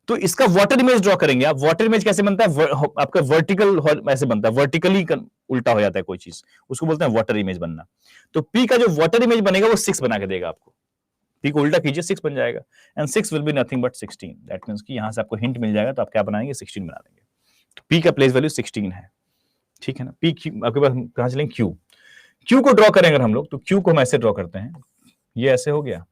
तो इसका वाटर इमेज ड्रॉ करेंगे आप। वाटर इमेज कैसे बनता है, आपका वर्टिकल ऐसे बनता है, वर्टिकली उल्टा हो जाता है कोई चीज, उसको बोलते हैं वाटर इमेज बनना। तो पी का जो वाटर इमेज बनेगा वो 6 बना के देगा आपको। पी को उल्टा कीजिए, 6 बन जाएगा, and 6 will be nothing but 16। That means कि यहां से आपको हिंट मिल जाएगा, तो आप क्या बनाएंगे, 16 बना देंगे। तो पी का प्लेस वैल्यू 16 है, ठीक है ना। पी आपके पास कहां चलेंगे, क्यू। क्यू को ड्रॉ करेंगे हम लोग, तो क्यू को हम ऐसे ड्रॉ करते हैं, ये ऐसे हो गया।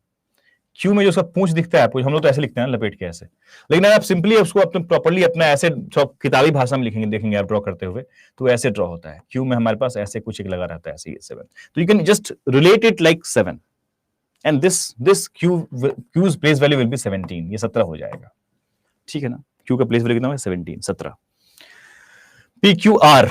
क्यू में जो उसका पूंछ दिखता है आपको, हम लोग तो ऐसे लिखते हैं लपेट के ऐसे, लेकिन अगर आप सिंपली उसको अपने प्रॉपर्ली अपना ऐसे किताबी भाषा में लिखेंगे, देखेंगे आप ड्रॉ करते हुए, तो ऐसे ड्रॉ होता है। क्यू में हमारे पास ऐसे कुछ एक लगा रहता है, ऐसे 7। तो you can just relate it like 7, and this cause place value will be 17, ये 17 हो जाएगा, ठीक है ना। क्यू का प्लेस वैल्यू कितना है, 17, 17। पी क्यू आर,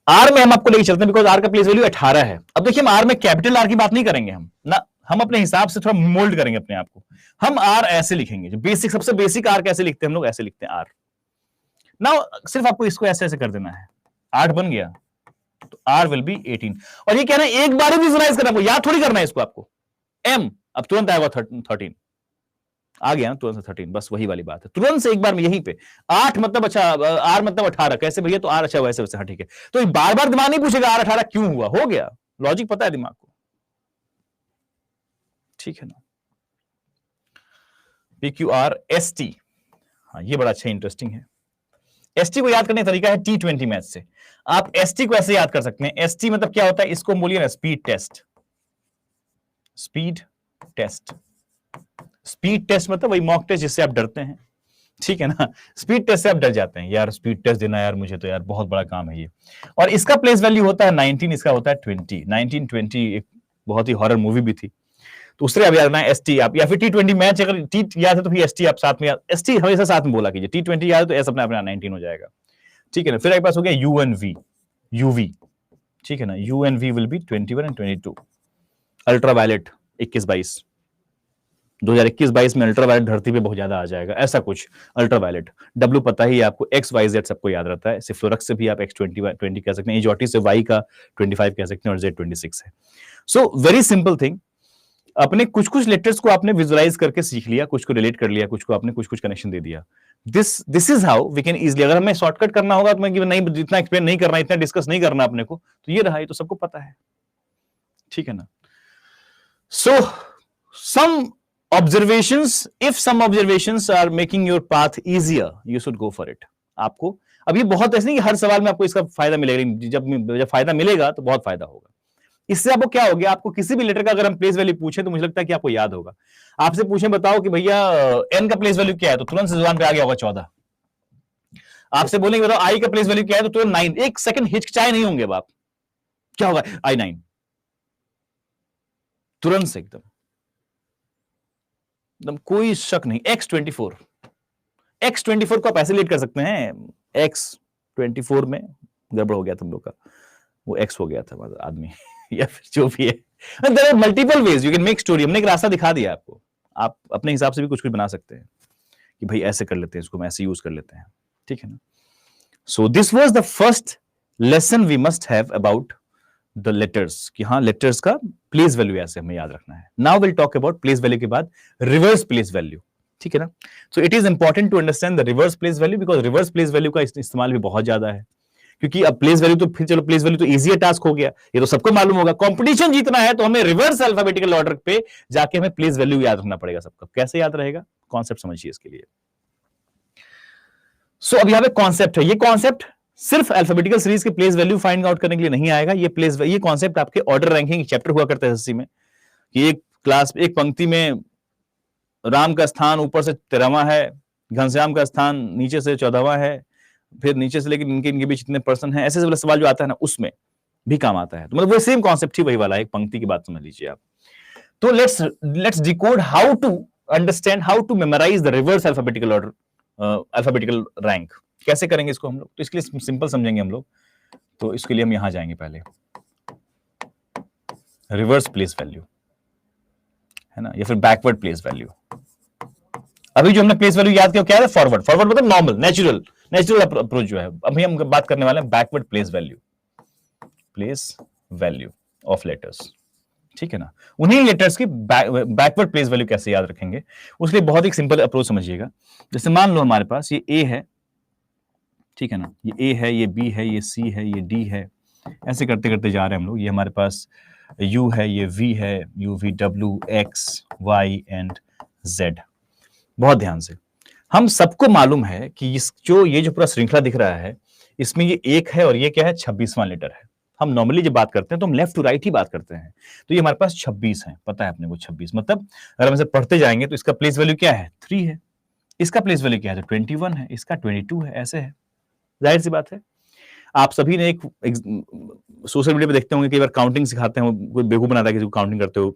आर में हम आपको लेके चलते हैं, बिकॉज आर का प्लेस वैल्यू 18 है। अब देखिए, हम आर में कैपिटल आर की बात नहीं करेंगे हम ना, हम अपने हिसाब से थोड़ा मोल्ड करेंगे अपने आप को। हम आर ऐसे लिखेंगे, जो बेसिक, सबसे बेसिक आर कैसे लिखते हैं हम लोग, ऐसे लिखते हैं आर। ना सिर्फ आपको इसको ऐसे ऐसे कर देना है, 8 बन गया, तो आर विल बी 18। और ये कहना है एक बार ही विजुअलाइज करना, आपको याद थोड़ी करना है इसको आपको। एम अब तुरंत आएगा 13 आ गया ना, तुरंत से 13, बस वही वाली बात है, तुरंत से एक बार में यहीं पे। 8 मतलब अच्छा, आर मतलब 18 कैसे भैया, तो आर अच्छा वैसे वैसे, हाँ ठीक है। तो बार बार दिमाग नहीं पूछेगा आर 18 क्यों हुआ, हो गया, लॉजिक पता है दिमाग को, ठीक है ना। P Q R S T, हाँ ये बड़ा अच्छा इंटरेस्टिंग है। एसटी को याद करने का तरीका है T20 मैच से। आप एसटी को ऐसे याद कर सकते हैं। एसटी मतलब क्या होता है, इसको बोलिए ना speed test. Speed test, speed test मतलब वही मॉक टेस्ट जिससे आप डरते हैं, ठीक है ना। स्पीड टेस्ट से आप डर जाते हैं, यार स्पीड टेस्ट देना यार मुझे तो यार बहुत बड़ा काम है ये। और इसका प्लेस वैल्यू होता है 19, इसका होता है 20। 1920 एक बहुत ही हॉरर मूवी भी थी, तो उससे अब याद रखना है एसटी आप, या फिर T20 मैच अगर टी याद है तो फिर एसटी आप साथ में, एसटी हमेशा साथ में बोला कीजिए। T20 याद है तो एस अपने अपना 19 हो जाएगा, ठीक है ना। फिर आपके पास हो गया यूएनवी, यूवी, ठीक है ना। यूएनवी विल बी 21 एंड 22। अल्ट्रावायलेट 21-22, 2021-22 में अल्ट्रावायलेट धरती पे बहुत ज्यादा आ जाएगा, ऐसा कुछ अल्ट्रावायलेट। डब्ल्यू पता ही आपको, एक्स वाई जेड सबको याद रहता है, सिफ्लोरक्स से भी आप X20 कह सकते हैं, एजोटी से वाई का 25 कह सकते हैं, और Z26 है। सो वेरी सिंपल थिंग, अपने कुछ कुछ लेटर्स को आपने विजुअलाइज करके सीख लिया, कुछ को रिलेट कर लिया, कुछ को आपने कुछ कुछ कनेक्शन दे दिया। This is how we can easily, अगर हमें शॉर्टकट करना होगा तो मैं नहीं, इतना एक्सप्लेन नहीं करना, इतना डिस्कस नहीं करना अपने को, तो ये रहा, ये तो सबको पता है, ठीक है ना। सो सम observations, if some observations are making your path easier, you should go for it। आपको अब ये बहुत ऐसे नहीं कि हर सवाल में आपको इसका फायदा मिलेगा, जब फायदा मिलेगा तो बहुत फायदा होगा। इससे आपको क्या हो गया, आपको किसी भी लेटर का अगर हम प्लेस वैल्यू पूछे तो मुझे लगता है कि आपको याद होगा। आपसे पूछे बताओ कि भैया एन का प्लेस वैल्यू क्या है, तो तुरंत से जुबान पे आ गया होगा 14। आपसे बोलेंगे बताओ आई का प्लेस वैल्यू क्या है, तो तुरंत 9। एक सेकंड हिचकिचाए नहीं होंगे आप, क्या होगा I9, तुरंत से एकदम कोई शक नहीं। X24, X24 को आप ऐसे लेट कर सकते हैं, X24 में गड़बड़ हो गया तुम लोग का, वो X हो गया था आदमी या फिर जो भी है। There are multiple ways you can make story. हमने एक रास्ता दिखा दिया आपको, आप अपने हिसाब से भी कुछ कुछ बना सकते हैं कि भाई ऐसे कर लेते हैं, इसको हम ऐसे यूज कर लेते हैं, ठीक है ना। So this was the first lesson we must have about the letters, कि हाँ लेटर्स का प्लेस वैल्यू ऐसे हमें याद रखना है। Now will talk about place value के बाद रिवर्स प्लेस वैल्यू, ठीक है ना। So it is important to understand the reverse place value, because reverse place value का इस्तेमाल भी बहुत ज्यादा है, क्योंकि अब प्लेस वैल्यू तो फिर चलो प्लेस वैल्यू तो इजी टास्क हो गया, ये तो सबको मालूम होगा। कंपटीशन जीतना है तो हमें रिवर्स अल्फाबेटिकल ऑर्डर पे जाके हमें प्लेस वैल्यू याद रखना पड़ेगा सबका। कैसे याद रहेगा, कॉन्सेप्ट समझिए इसके लिए। सो अब यहां पे कॉन्सेप्ट है, ये कॉन्सेप्ट सिर्फ अल्फाबेटिकल सीरीज के प्लेस वैल्यू फाइंड आउट करने के लिए नहीं आएगा। ये कॉन्सेप्ट आपके ऑर्डर रैंकिंग चैप्टर हुआ करता है एसएससी में, कि एक क्लास एक पंक्ति में राम का स्थान ऊपर से 13वां है, घनश्याम का स्थान नीचे से 14वां है, फिर नीचे से लेकिन इनके बीच इतने पर्सन हैं, ऐसे वाला सवाल जो आता है ना, उसमें भी काम आता है। तो मतलब वो सेम कॉन्सेप्ट ही वही वाला है, एक पंक्ति की बात समझ लीजिए आप। तो let's decode how to understand, how to memorise the reverse alphabetical order, alphabetical rank. कैसे करेंगे इसको हम लोग, तो इसके लिए सिंपल समझेंगे हम लोग। तो इसके लिए हम यहां जाएंगे, पहले रिवर्स प्लेस वैल्यू है ना, या फिर बैकवर्ड प्लेस वैल्यू। अभी जो हमने प्लेस वैल्यू याद किया क्या है, फॉरवर्ड। फॉरवर्ड मतलब नॉर्मल, नेचुरल अप्रोच जो है। अभी हम बात करने वाले हैं backward place value of letters, ठीक है ना। उन्हीं लेटर्स की बैकवर्ड प्लेस वैल्यू कैसे याद रखेंगे, उसके लिए बहुत ही सिंपल अप्रोच समझिएगा। जैसे मान लो हमारे पास ये ए है, ठीक है ना, ये ए है, ये बी है, ये सी है, ये डी है, ऐसे करते करते जा रहे हैं हम लोग। ये हमारे पास यू है, ये वी है, U V W X Y and Z. बहुत ध्यान से, हम सबको मालूम है कि ये जो पूरा श्रृंखला दिख रहा है, इसमें ये एक है और ये क्या है, 26वां लेटर है। हम नॉर्मली जब बात करते हैं तो हम लेफ्ट टू राइट ही बात करते हैं, तो ये हमारे पास 26 है, पता है अपने को 26। मतलब अगर हम इसे पढ़ते जाएंगे तो इसका प्लेस वैल्यू क्या है, 3 है, इसका प्लेस वैल्यू क्या है, 21 है, इसका 22 है, ऐसे है। जाहिर सी बात है, आप सभी ने एक सोशल मीडिया पे देखते होंगे, कई बार काउंटिंग सिखाते हैं, कोई बेवकूफ बनाता है किसी को काउंटिंग करते हो,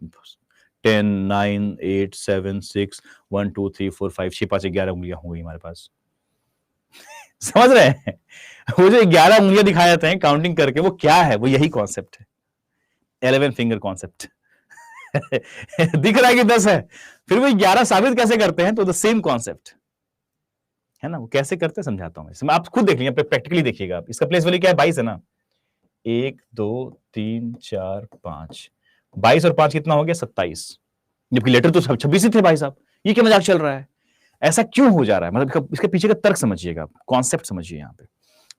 10 9 8 7 6 1 2 3 4 5 6 5 11 उंगलियां हो गई हमारे पास। समझ रहे हैं, वो जो 11 उंगलियां दिखाए जाते हैं काउंटिंग करके, वो क्या है, वो यही कॉन्सेप्ट है, 11 फिंगर कॉन्सेप्ट। दिख रहा है कि 10 है, फिर वो 11 साबित कैसे करते हैं, तो द सेम कॉन्सेप्ट है ना। वो कैसे करते हैं समझाता हूं मैं, आप खुद देख लीजिए, प्रैक्टिकली देखिएगा आप। इसका प्लेस वैल्यू क्या है, 22 है ना, 1 2 3 4 5, 22 और 5 कितना हो गया, 27, जबकि लेटर तो 26 ही थे भाई साहब। ये क्या मजाक चल रहा है, ऐसा क्यों हो जा रहा है, मतलब इसके पीछे का तर्क समझिएगा, कॉन्सेप्ट समझिए यहाँ पे।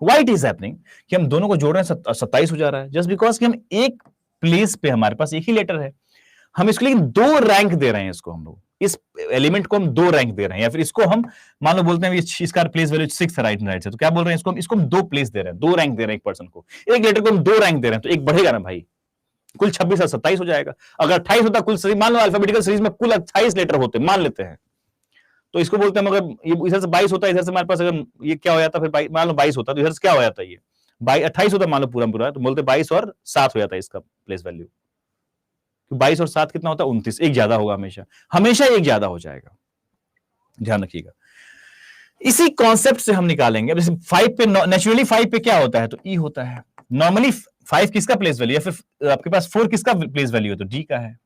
व्हाई इट इज हैपनिंग कि हम दोनों को जोड़ रहे हैं, 27 हो जा रहा है, जस्ट बिकॉज कि हम एक प्लेस पे हमारे पास एक ही लेटर है, हम इसको लेकिन 2 रैंक दे रहे हैं इसको हम लोग, इस एलिमेंट को हम 2 रैंक दे रहे हैं, या फिर इसको हम मान लो बोलते हैं इसका प्लेस वैल्यू 6 है राइट एंड राइट से, तो क्या बोल रहे हैं इसको हम 2 प्लेस दे रहे हैं, 2 रैंक दे रहे हैं एक पर्सन को। एक लेटर को हम 2 रैंक दे रहे हैं, तो एक बढ़ेगा ना भाई, कुल 26 और 27 हो जाएगा। अगर 28 होता कुल सीरीज, मान लो अल्फाबेटिकल सीरीज में कुल 28 लेटर होते, मान लेते हैं, तो इसको बोलते हैं, मगर ये इधर से 22 होता है, इधर से हमारे पास अगर ये क्या हो जाता, फिर मान लो 22 होता तो इधर से क्या हो जाता, ये 28 होता मान लो पूरा, तो बोलते 22 और 7 हो जाता है इसका प्लेस वैल्यू। 22 और 7 कितना होता है 29, एक ज्यादा होगा, हमेशा एक ज्यादा हो जाएगा, ध्यान रखिएगा। इसी कॉन्सेप्ट से हम निकालेंगे, जैसे 5 पे नेचुरली 5 पे क्या होता है, तो ई होता है। नॉर्मली 5 किसका प्लेस वैल्यू है, फिर आपके पास 4 किसका प्लेस वैल्यू है, तो डी का है।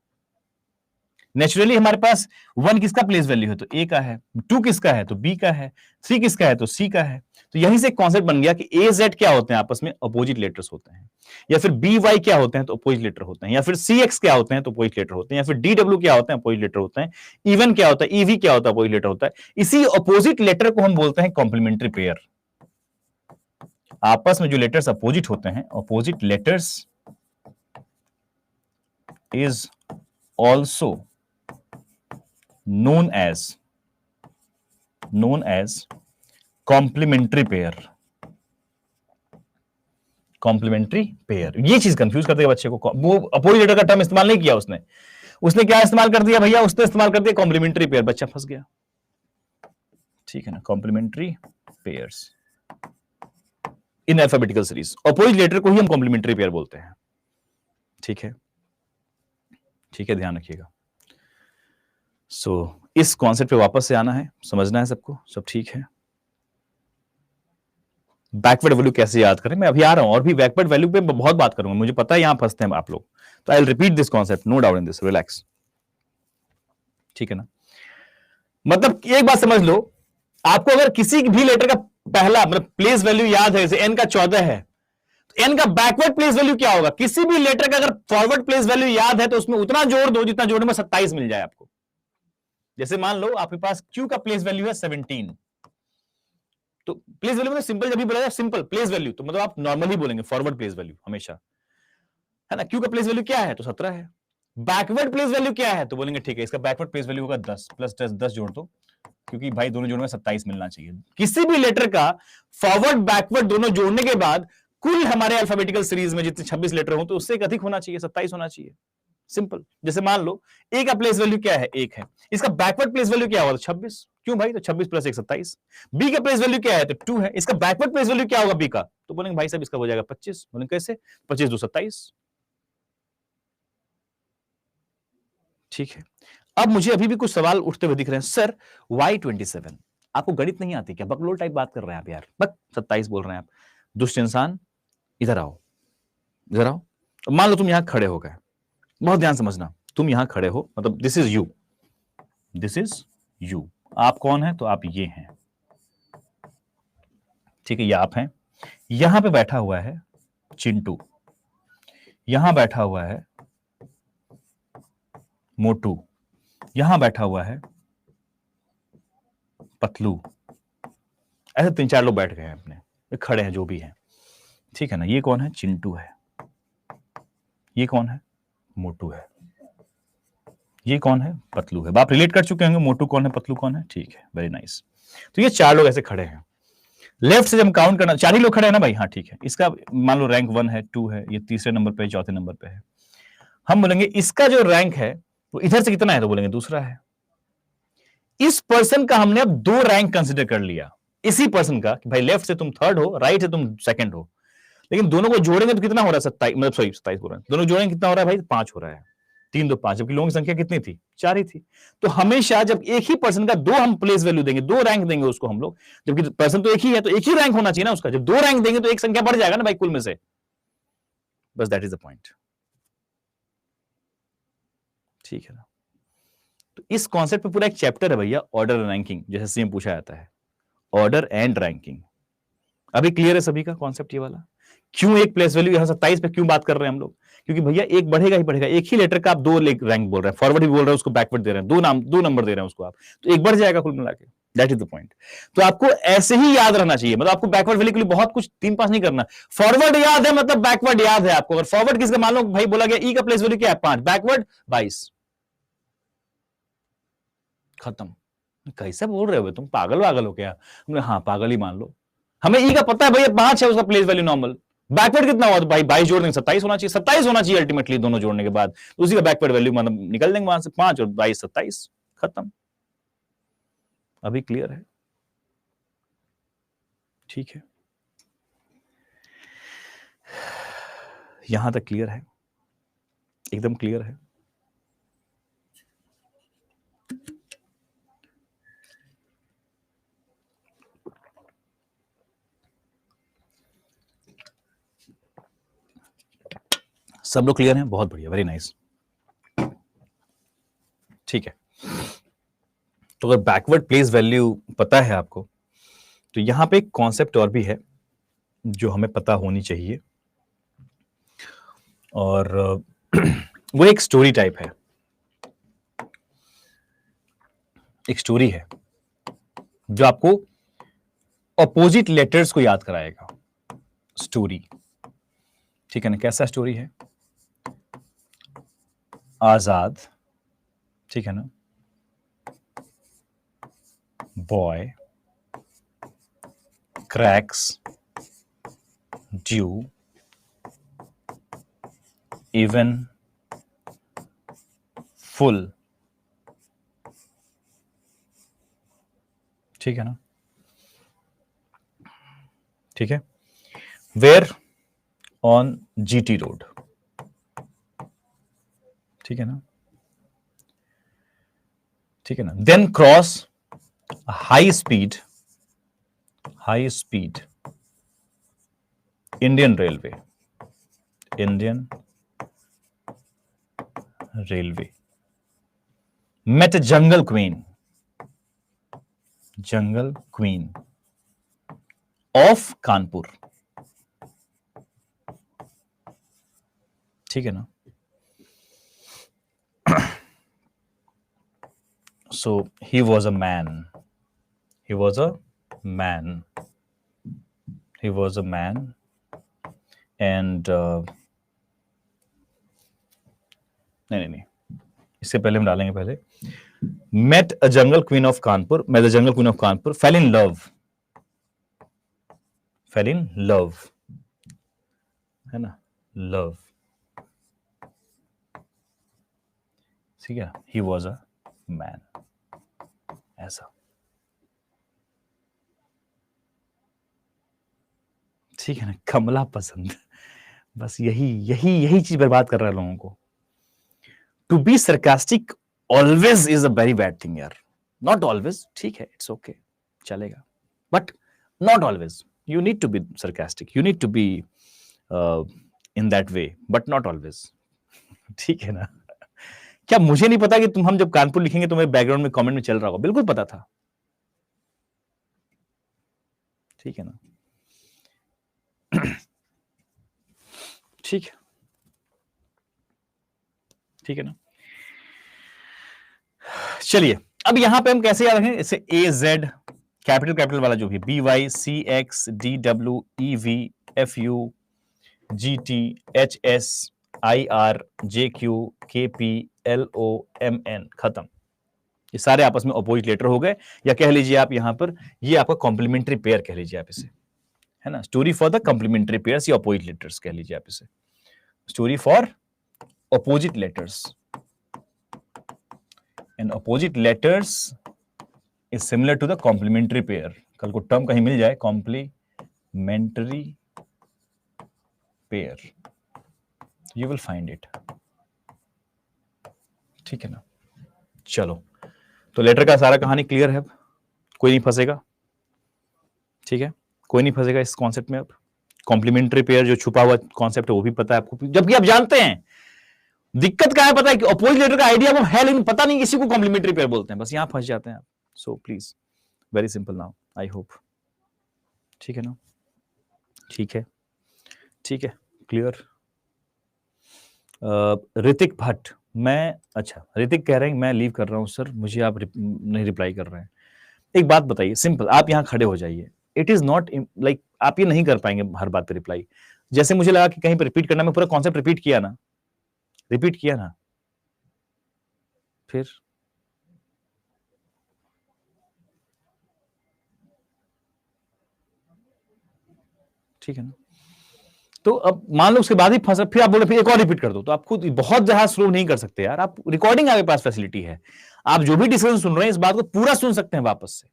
नेचुरली हमारे पास 1 किसका प्लेस वैल्यू है, तो ए का है। 2 किसका है, तो बी का है। 3 किसका है, तो सी का है। तो यहीं से कॉन्सेप्ट बन गया कि ए जेड क्या होते हैं, आपस में अपोजिट लेटर्स होते हैं, या फिर बी वाई क्या होते हैं, तो अपोजिट लेटर होते हैं, या फिर सी एक्स क्या होते हैं, तो अपोजिट लेटर होते हैं, या फिर डी डब्ल्यू क्या होते हैं, अपोजिट लेटर होते हैं, इवन क्या होता है, ईवी क्या होता है, अपोजिट लेटर होता है। इसी अपोजिट लेटर को हम बोलते हैं कॉम्प्लीमेंट्री पेयर। आपस में जो लेटर्स अपोजिट होते हैं, opposite letters is also known as complementary pair। Complementary pair, ये चीज कंफ्यूज कर देगा बच्चे को। वो अपोजिट लेटर का टर्म इस्तेमाल नहीं किया उसने क्या इस्तेमाल कर दिया भैया, उसने इस्तेमाल कर दिया कॉम्प्लीमेंट्री पेयर, बच्चा फंस गया। ठीक है ना, complementary pairs in alphabetical series, opposite letter को ही हम कॉम्प्लीमेंट्री पेयर बोलते हैं। ठीक है, ध्यान रखिएगा। इस कॉन्सेप्ट पे वापस से आना है, समझना है सबको, सब ठीक है। बैकवर्ड वैल्यू कैसे याद करें, मैं अभी आ रहा हूं, और भी बैकवर्ड वैल्यू पे बहुत बात करूंगा, मुझे पता है यहां फंसते हैं आप लोग, तो I will repeat this concept, no doubt in this, relax. ठीक है ना, मतलब एक बात समझ लो, आपको अगर किसी भी लेटर का पहला मतलब प्लेस वैल्यू याद है, जैसे एन का 14 है, तो एन का बैकवर्ड प्लेस वैल्यू क्या होगा। किसी भी लेटर का अगर फॉरवर्ड प्लेस वैल्यू याद है, तो उसमें उतना जोड़ दो जितना जोड़ने में 27 मिल जाए आपको। जैसे मान लो आपके पास Q का प्लेस वैल्यू है 17, तो प्लेस वैल्यू मतलब सिंपल, जब भी बोला जाए सिंपल प्लेस वैल्यू, तो मतलब आप नॉर्मली बोलेंगे फॉरवर्ड प्लेस वैल्यू हमेशा, है ना। Q का प्लेस वैल्यू क्या है, तो 17 है। बैकवर्ड प्लेस वैल्यू क्या है, तो बोलेंगे ठीक है, इसका बैकवर्ड प्लेस वैल्यू होगा 10 प्लस 10 जोड़ दो, क्योंकि भाई दोनों जोड़ने में 27 मिलना चाहिए। किसी भी लेटर का फॉरवर्ड बैकवर्ड दोनों जोड़ने के बाद कुल हमारे अल्फाबेटिकल सीरीज में जितने 26 लेटर हो, तो उससे एक अधिक होना चाहिए, 27 होना चाहिए, सिंपल। जैसे मान लो ए का प्लेस वैल्यू क्या है, 1 है, इसका बैकवर्ड प्लेस वैल्यू क्या होगा, तो 26। क्यों भाई, तो 26 प्लस 1 27। बी का प्लेस वैल्यू क्या है, तो 2 है, इसका बैकवर्ड प्लेस वैल्यू क्या होगा बी का, तो बोलेंगे भाई साहब इसका हो जाएगा 25। बोलेंगे कैसे, 25 2 27। ठीक है, अब मुझे अभी भी कुछ सवाल उठते हुए दिख रहे हैं, सर Y27, आपको गणित नहीं आती क्या, बकलोल टाइप बात कर रहे हैं आप यार, बस 27 बोल रहे हैं आप। दुष्ट इंसान, इधर आओ, इधर आओ। मान लो तुम यहां खड़े हो गए, बहुत ध्यान समझना, तुम यहां खड़े हो, मतलब this is you, this is you, आप कौन है, तो आप ये हैं। ठीक है, ये आप हैं। यहां पे बैठा हुआ है चिंटू, यहां बैठा हुआ है मोटू, यहां बैठा हुआ है पतलू, ऐसे 3-4 लोग बैठ गए हैं अपने, खड़े हैं जो भी हैं। ठीक है ना, ये कौन है, चिंटू है, ये कौन है, मोटू है, ये कौन है, पतलू है। आप रिलेट कर चुके होंगे मोटू कौन है, पतलू कौन है। ठीक है, वेरी नाइस। तो ये 4 लोग ऐसे खड़े हैं, लेफ्ट से जब काउंट करना, 4 ही लोग खड़े हैं ना भाई, हाँ ठीक है। इसका मान लो रैंक 1 है, 2 है, ये तीसरे नंबर पे, चौथे नंबर पे है। हम बोलेंगे इसका जो रैंक है वो इधर से कितना है, तो बोलेंगे दूसरा है। इस पर्सन का हमने अब 2 रैंक कंसिडर कर लिया, इसी पर्सन का, कि भाई लेफ्ट से तुम थर्ड हो, राइट से तुम सेकंड हो, लेकिन दोनों को जोड़ेंगे तो कितना हो रहा है, 27, मतलब सॉरी 27 बोल रहे हैं, दोनों जोड़ेंगे कितना हो रहा है भाई, 5 हो रहा है। 3 2 5, जबकि लोगों की संख्या कितनी थी, 4 ही थी। तो हमेशा जब एक ही पर्सन का 2 हम प्लेस वैल्यू देंगे, 2 रैंक देंगे उसको हम लोग, जबकि पर्सन तो एक ही है, तो एक ही रैंक होना चाहिए ना उसका। जब 2 रैंक देंगे तो एक संख्या बढ़ जाएगा ना भाई कुल में से, बस दैट इज द पॉइंट। ठीक है ना, तो इस कॉन्सेप्ट पे पूरा एक चैप्टर है भैया, ऑर्डर रैंकिंग, जैसे सेम पूछा जाता है, ऑर्डर एंड रैंकिंग। अभी क्लियर है सभी का कॉन्सेप्ट ये वाला। क्यों एक प्लेस वैल्यू यहां 27 पे क्यों बात कर रहे हैं हम लोग, क्योंकि भैया एक बढ़ेगा ही बढ़ेगा, एक ही लेटर का आप 2 रैंक बोल रहे हैं, फॉरवर्ड भी बोल रहे हैं, उसको बैकवर्ड दे रहे हैं, 2 नंबर दे रहे हैं उसको आप, तो एक बढ़ जाएगा कुल मिला के, दैट इज द पॉइंट। तो आपको ऐसे ही याद रहना चाहिए, मतलब आपको बैकवर्ड वैल्यू के लिए बहुत कुछ 3-5 नहीं करना। फॉरवर्ड याद है मतलब बैकवर्ड याद है आपको। अगर फॉरवर्ड किसका मान लो भाई बोला गया ई का प्लेस वैल्यू क्या है 5, बैकवर्ड 22, खत्म। कैसे बोल रहे हो तुम, पागल वागल हो क्या? हमने हाँ पागल ही मान लो, हमें ई का पता है भैया 5 है उसका प्लेस वैल्यू नॉर्मल। बैकवर्ड कितना हुआ? तो भाई 22 जोड़ देंगे, 27 होना चाहिए, 27 होना चाहिए अल्टीमेटली दोनों जोड़ने के बाद, उसी का बैकवर्ड वैल्यू मतलब निकल देंगे वहां से, 5 और 22 27, खत्म। अभी क्लियर है? ठीक है, यहां तक क्लियर है? एकदम क्लियर है? सब लोग क्लियर हैं? बहुत बढ़िया, वेरी नाइस। ठीक है, तो अगर बैकवर्ड प्लेस वैल्यू पता है आपको, तो यहां पे एक कॉन्सेप्ट और भी है जो हमें पता होनी चाहिए, और वो एक स्टोरी टाइप है, एक स्टोरी है जो आपको अपोजिट लेटर्स को याद कराएगा। स्टोरी, ठीक है ना? कैसा स्टोरी है? आजाद, ठीक है ना? Boy cracks due even full, ठीक है ना? ठीक है, वेयर ऑन जीटी रोड, ठीक है ना? ठीक है ना? Then cross high speed Indian railway, met a jungle queen of Kanpur, ठीक है ना? So he was a man and नहीं, इससे पहले हम डालेंगे, पहले met a jungle queen of Kanpur, fell in love, है ना? love, ठीक है? he was a man, ऐसा, ठीक है ना? कमला पसंद, बस यही चीज बर्बाद कर रहा है लोगों को। To be sarcastic always is a very bad thing यार, नॉट ऑलवेज, ठीक है, इट्स ओके, चलेगा, but not always. You need to be sarcastic, you need to be in that way, but not always, ठीक है ना? क्या मुझे नहीं पता कि हम जब कानपुर लिखेंगे तो मेरे बैकग्राउंड में कमेंट में चल रहा होगा? बिल्कुल पता था, ठीक है ना? ठीक है, ठीक है ना? चलिए, अब यहां पे हम कैसे याद रखें? इसे AZ कैपिटल वाला जो भी, BY CX DW EV FU GT HS IR JQ KP LO MN, खत्म। ये सारे आपस में अपोजिट लेटर हो गए, या कह लीजिए आप यहां पर, ये आपका कॉम्प्लीमेंट्री पेयर कह लीजिए आप इसे, है ना? Story for the complementary pairs या अपोजिट लेटर्स कह लीजिए आप इसे, story for opposite letters, and opposite letters is similar to the complementary pair। कल को टर्म कहीं मिल जाए, complementary pair, you will find it, ठीक है ना? चलो, तो लेटर का सारा कहानी क्लियर है, अब कोई नहीं फंसेगा, ठीक है? कोई नहीं फंसेगा इस कॉन्सेप्ट में। अब कॉम्प्लीमेंट्री पेयर जो छुपा हुआ कॉन्सेप्ट है वो भी पता है आपको, जबकि आप जानते हैं। दिक्कत क्या है पता है कि अपोजिट लेटर का आइडिया वो है, लेकिन पता नहीं किसी को कॉम्प्लीमेंट्री पेयर बोलते हैं, बस यहां फंस जाते हैं आप। So please, very simple now, I hope, ठीक है ना? ठीक है, ठीक है, क्लियर। ऋतिक भट्ट, मैं, अच्छा ऋतिक कह रहे हैं मैं लीव कर रहा हूं सर, मुझे आप नहीं रिप्लाई कर रहे हैं। एक बात बताइए, सिंपल, आप यहां खड़े हो जाइए। इट इज नॉट लाइक आप ये नहीं कर पाएंगे हर बात पे रिप्लाई। जैसे मुझे लगा कि कहीं पर रिपीट करना, मैं पूरा कॉन्सेप्ट रिपीट किया ना, फिर ठीक है ना। तो अब मान लो उसके बाद ही फंसा, फिर आप बोले फिर एक और रिपीट कर दो, तो आप खुद बहुत ज्यादा स्लो नहीं कर सकते यार। आप रिकॉर्डिंग आपके पास फैसिलिटी है, आप जो भी डिस्कशन सुन रहे हैं इस बात को पूरा सुन सकते हैं वापस से।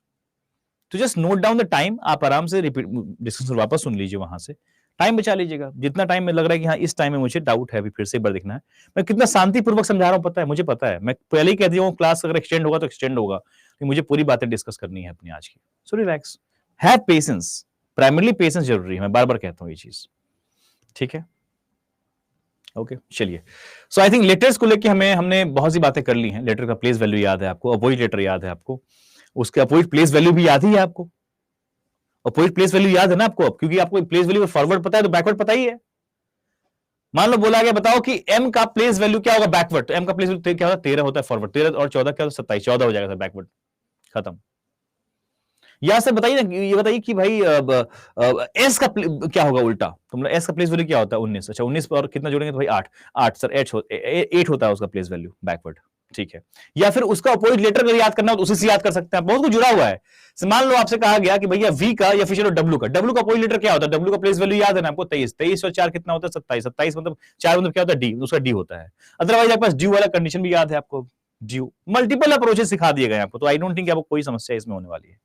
तो just note down the time, आप आराम से रिपीट डिस्कशन वापस सुन लीजिए, वहां से टाइम बचा लीजिएगा। जितना टाइम में लग रहा है कि हाँ इस टाइम में मुझे डाउट है, अभी फिर से एक बार देखना है। मैं कितना शांतिपूर्वक समझा रहा हूँ पता है, मुझे पता है। मैं पहले ही कह दिया हूँ क्लास अगर एक्सटेंड होगा तो एक्सटेंड होगा, कि मुझे पूरी बातें डिस्कस करनी है अपनी आज की। So relax, have patience, primarily patience जरूरी है, मैं बार बार कहता हूँ ये चीज, ठीक है। ओके चलिए, सो आई थिंक लेटर्स को लेके हमने बहुत सी बातें कर ली हैं। लेटर का प्लेस वैल्यू याद है आपको, अपोजिट लेटर याद है आपको, उसके अपोजिट प्लेस वैल्यू भी याद ही है आपको। अपोजिट प्लेस वैल्यू याद है ना आपको, अब क्योंकि आपको प्लेस वैल्यू फॉरवर्ड पता है तो बैकवर्ड पता ही है। मान लो बोला गया बताओ कि m का प्लेस वैल्यू क्या होगा बैकवर्ड, तो m का प्लेस वैल्यू क्या होता है 13 होता है फॉरवर्ड, 13 और 14 क्या होता है 27, 14 हो जाएगा सर बैकवर्ड, खत्म। या सर बताइए ना, ये बताइए कि भाई एस का क्या होगा उल्टा, तो मतलब एस का प्लेस वैल्यू क्या होता है 19, अच्छा 19 और कितना जोड़ेंगे तो भाई 8, 8 सर 8 होता है उसका प्लेस वैल्यू बैकवर्ड, ठीक है। या फिर उसका अपोजिट लेटर अगर याद करना हो तो उसी से याद कर सकते हैं, बहुत कुछ जुड़ा हुआ है। मान लो आपसे कहा गया कि भैया v का या फिर चलो w का अपोजिट लेटर क्या होता है, w का प्लेस वैल्यू याद है ना आपको 23, 23 और 4 कितना होता है 27, 27 मतलब 4 मतलब क्या होता है d, उसका d होता है। अदरवाइज आपके पास ड्यू वाला कंडीशन भी याद है आपको, ड्यू मल्टीपल अप्रोचेस सिखा दिए गए आपको, तो आई डोंट थिंक आपको कोई समस्या इसमें होने वाली है,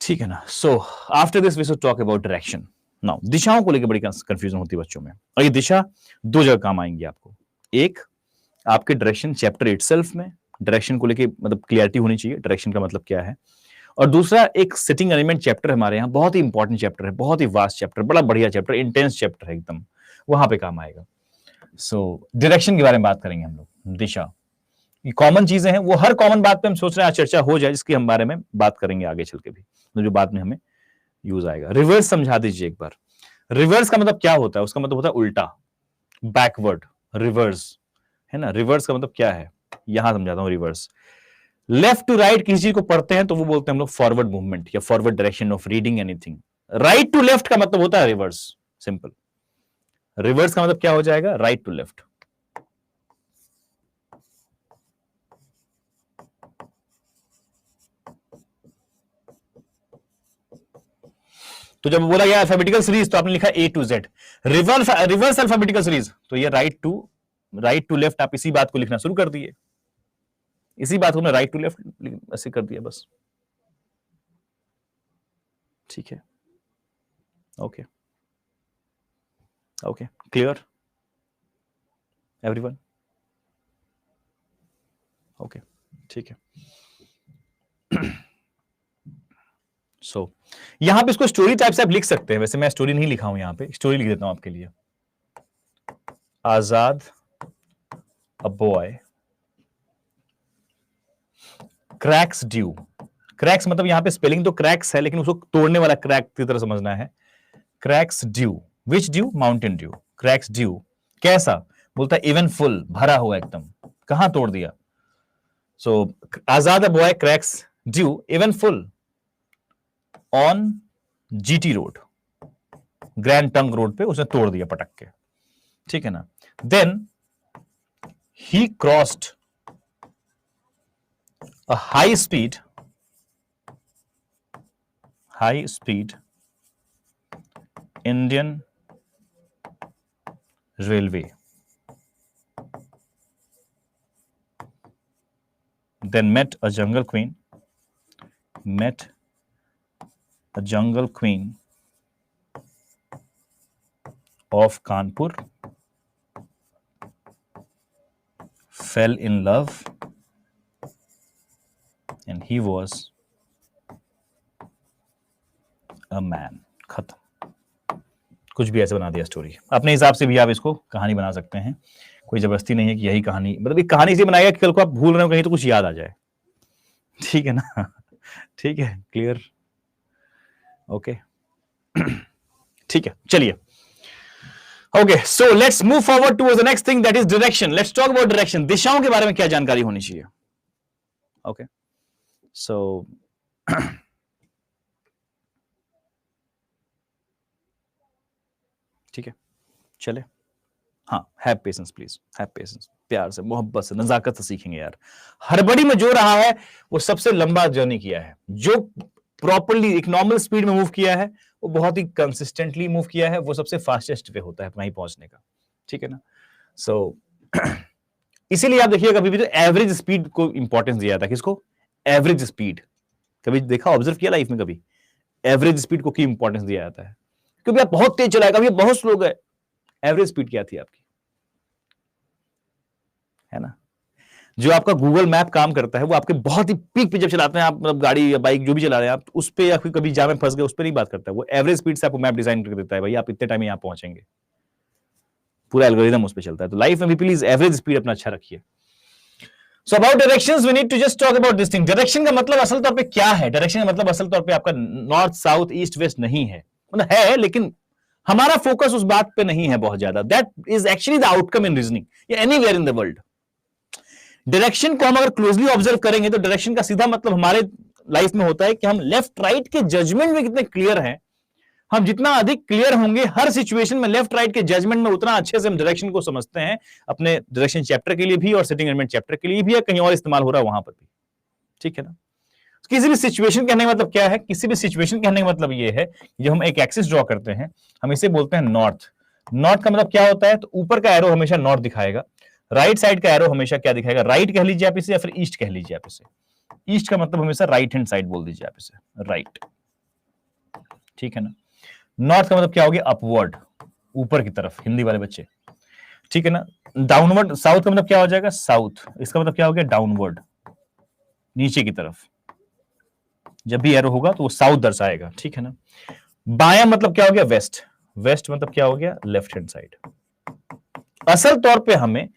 ठीक है ना। So after this we should talk about direction. Now दिशाओं को लेकर बड़ी कंफ्यूजन होती है बच्चों में, और ये दिशा दो जगह काम आएंगी आपको। एक आपके डायरेक्शन चैप्टर इटसेल्फ में, डायरेक्शन को लेकर मतलब क्लियरिटी होनी चाहिए डायरेक्शन का मतलब क्या है। और दूसरा एक सेटिंग एलिमेंट चैप्टर हमारे यहाँ, बहुत ही इंपॉर्टेंट चैप्टर है, बहुत ही वास्ट चैप्टर, बड़ा बढ़िया चैप्टर, इंटेंस चैप्टर है एकदम, वहां पे काम आएगा। सो डायरेक्शन के बारे में बात करेंगे हम लोग, दिशा कॉमन चीजें हैं, वो हर कॉमन बात पे हम सोच रहे हैं चर्चा हो जाए, जिसकी हम बारे में बात करेंगे आगे चल के भी, तो जो बाद में हमें यूज आएगा। रिवर्स समझा दीजिए एक बार, रिवर्स का मतलब क्या होता है, उसका मतलब होता है उल्टा, बैकवर्ड, रिवर्स है ना। रिवर्स का मतलब क्या है यहां समझाता हूं। रिवर्स लेफ्ट टू राइट किसी चीज को पढ़ते हैं तो वो बोलते हैं हम लोग फॉरवर्ड मूवमेंट या forward direction of reading anything. Right to left का मतलब होता है रिवर्स, सिंपल। रिवर्स का मतलब क्या हो जाएगा, राइट टू लेफ्ट। तो जब बोला गया अल्फाबेटिकल सीरीज तो आपने लिखा A to Z, reverse alphabetical series तो ये राइट टू लेफ्ट, आप इसी बात को लिखना शुरू कर दिए, इसी बात को ना राइट टू लेफ्ट ऐसे कर दिया बस, ठीक है। Okay okay clear everyone, okay ठीक है। सो यहां पे इसको स्टोरी टाइप से आप लिख सकते हैं, वैसे मैं स्टोरी नहीं लिखा हूं, यहां पे स्टोरी लिख देता हूं आपके लिए। Azad a boy cracks due, cracks मतलब यहां पे स्पेलिंग तो क्रैक्स है लेकिन उसको तोड़ने वाला क्रैक की तरह समझना है। Cracks due, which due, Mountain Dew, cracks due कैसा, बोलता है इवन फुल, भरा हुआ एकदम, कहां तोड़ दिया। So Azad a boy cracks due even full on GT road, grand trunk road पे उसने तोड़ दिया पटक के, ठीक है ना। Then he crossed a high speed Indian railway, then met a jungle queen of Kanpur, fell in love and he was a man, खत्म। कुछ भी ऐसे बना दिया स्टोरी, अपने हिसाब से भी आप इसको कहानी बना सकते हैं, कोई जबरदस्ती नहीं है कि यही कहानी, मतलब एक कहानी से बनाएगा कि कल को आप भूल रहे हो कहीं तो कुछ याद आ जाए, ठीक है ना। ठीक है क्लियर, ओके ठीक है चलिए। Okay so let's move forward towards the next thing that is direction. Let's talk about direction, दिशाओं के बारे में क्या जानकारी होनी चाहिए। ओके सो ठीक है चले, हाँ have patience please, have patience, प्यार से मोहब्बत से नजाकत से सीखेंगे यार। हड़बड़ी में जो रहा है वो सबसे लंबा जर्नी किया है, जो प्रॉपरली एक नॉर्मल स्पीड में मूव किया है, वो बहुत ही कंसिस्टेंटली मूव किया है, वो सबसे फास्टेस्ट वे होता है वहीं पहुंचने का, ठीक है ना। सो इसीलिए आप देखिए कभी भी तो एवरेज स्पीड को इंपॉर्टेंस दिया जाता है। किसको? Average speed. कभी देखा, ऑब्जर्व किया लाइफ में कभी एवरेज स्पीड को की इंपॉर्टेंस दिया जाता है? क्योंकि आप बहुत तेज चलाए, कभी बहुत स्लो गए, एवरेज स्पीड क्या थी आपकी, है ना। जो आपका गूगल मैप काम करता है वो आपके बहुत ही पीक पे जब चलाते हैं आप, मतलब गाड़ी या बाइक जो भी चला रहे हैं आप, उस पे या फिर कभी जाम में फंस गए, उस पर नहीं बात करता है, वो एवरेज स्पीड से आपको मैप डिजाइन करके देता है, भाई आप इतने टाइम में यहां पहुंचेंगे, पूरा एल्गोरिदम उस पर चलता है। तो लाइफ में भी प्लीज एवरेज स्पीड अपना अच्छा रखिए। So about directions we need to just talk about this thing. Direction का मतलब असल तौर पे क्या है? डायरेक्शन का मतलब असल तौर पे आपका नॉर्थ साउथ ईस्ट वेस्ट नहीं है, मतलब है लेकिन हमारा फोकस उस बात पे नहीं है बहुत ज्यादा। That is actually the outcome in reasoning या anywhere in the world. Direction को हम अगर क्लोजली ऑब्जर्व करेंगे तो डायरेक्शन का सीधा मतलब हमारे लाइफ में होता है कि हम लेफ्ट राइट के जजमेंट में कितने क्लियर हैं। हम जितना अधिक क्लियर होंगे हर सिचुएशन में लेफ्ट राइट के जजमेंट में, उतना अच्छे से हम डायरेक्शन को समझते हैं, अपने डायरेक्शन चैप्टर के लिए भी और सिटिंग एलिमेंट चैप्टर के लिए भी, या कहीं और इस्तेमाल हो रहा है वहां पर भी, ठीक है ना। किसी भी सिचुएशन कहने का मतलब क्या है? किसी भी सिचुएशन कहने का मतलब ये है जब हम एक एक्सिस ड्रॉ करते हैं, हम इसे बोलते हैं नॉर्थ। नॉर्थ का मतलब क्या होता है? तो ऊपर का एरो हमेशा नॉर्थ दिखाएगा, राइट साइड का एरो हमेशा क्या दिखाएगा? राइट कह लीजिए आप इसे, या फिर ईस्ट कह लीजिए आप इसे। ईस्ट का मतलब हमेशा राइट हैंड साइड बोल दीजिए आप इसे, राइट, ठीक है ना। नॉर्थ का मतलब क्या हो गया? अपवर्ड, ऊपर की तरफ, हिंदी वाले बच्चे, ठीक है ना। डाउनवर्ड, साउथ का मतलब क्या हो जाएगा? साउथ, इसका मतलब क्या हो गया? डाउनवर्ड, नीचे की तरफ। जब भी एरो होगा तो वो साउथ दर्शाएगा, ठीक है ना। बायां मतलब क्या हो गया? वेस्ट, वेस्ट मतलब क्या हो गया? Left hand side. असल तौर पे हमें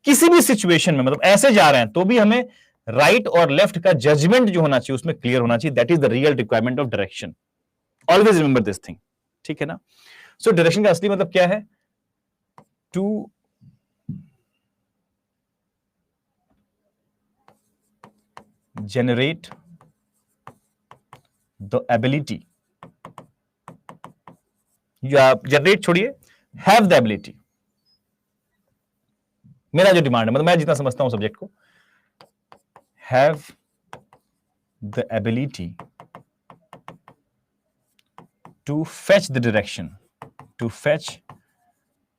किसी भी सिचुएशन में, मतलब ऐसे जा रहे हैं तो भी हमें राइट और लेफ्ट का जजमेंट जो होना चाहिए उसमें क्लियर होना चाहिए। That is the real requirement of direction. Always remember this thing, ठीक है ना। सो डायरेक्शन का असली मतलब क्या है? टू generate the ability, या जनरेट छोड़िए, हैव द एबिलिटी। मेरा जो डिमांड है, मतलब मैं जितना समझता हूं सब्जेक्ट को, have the ability to fetch the direction, to fetch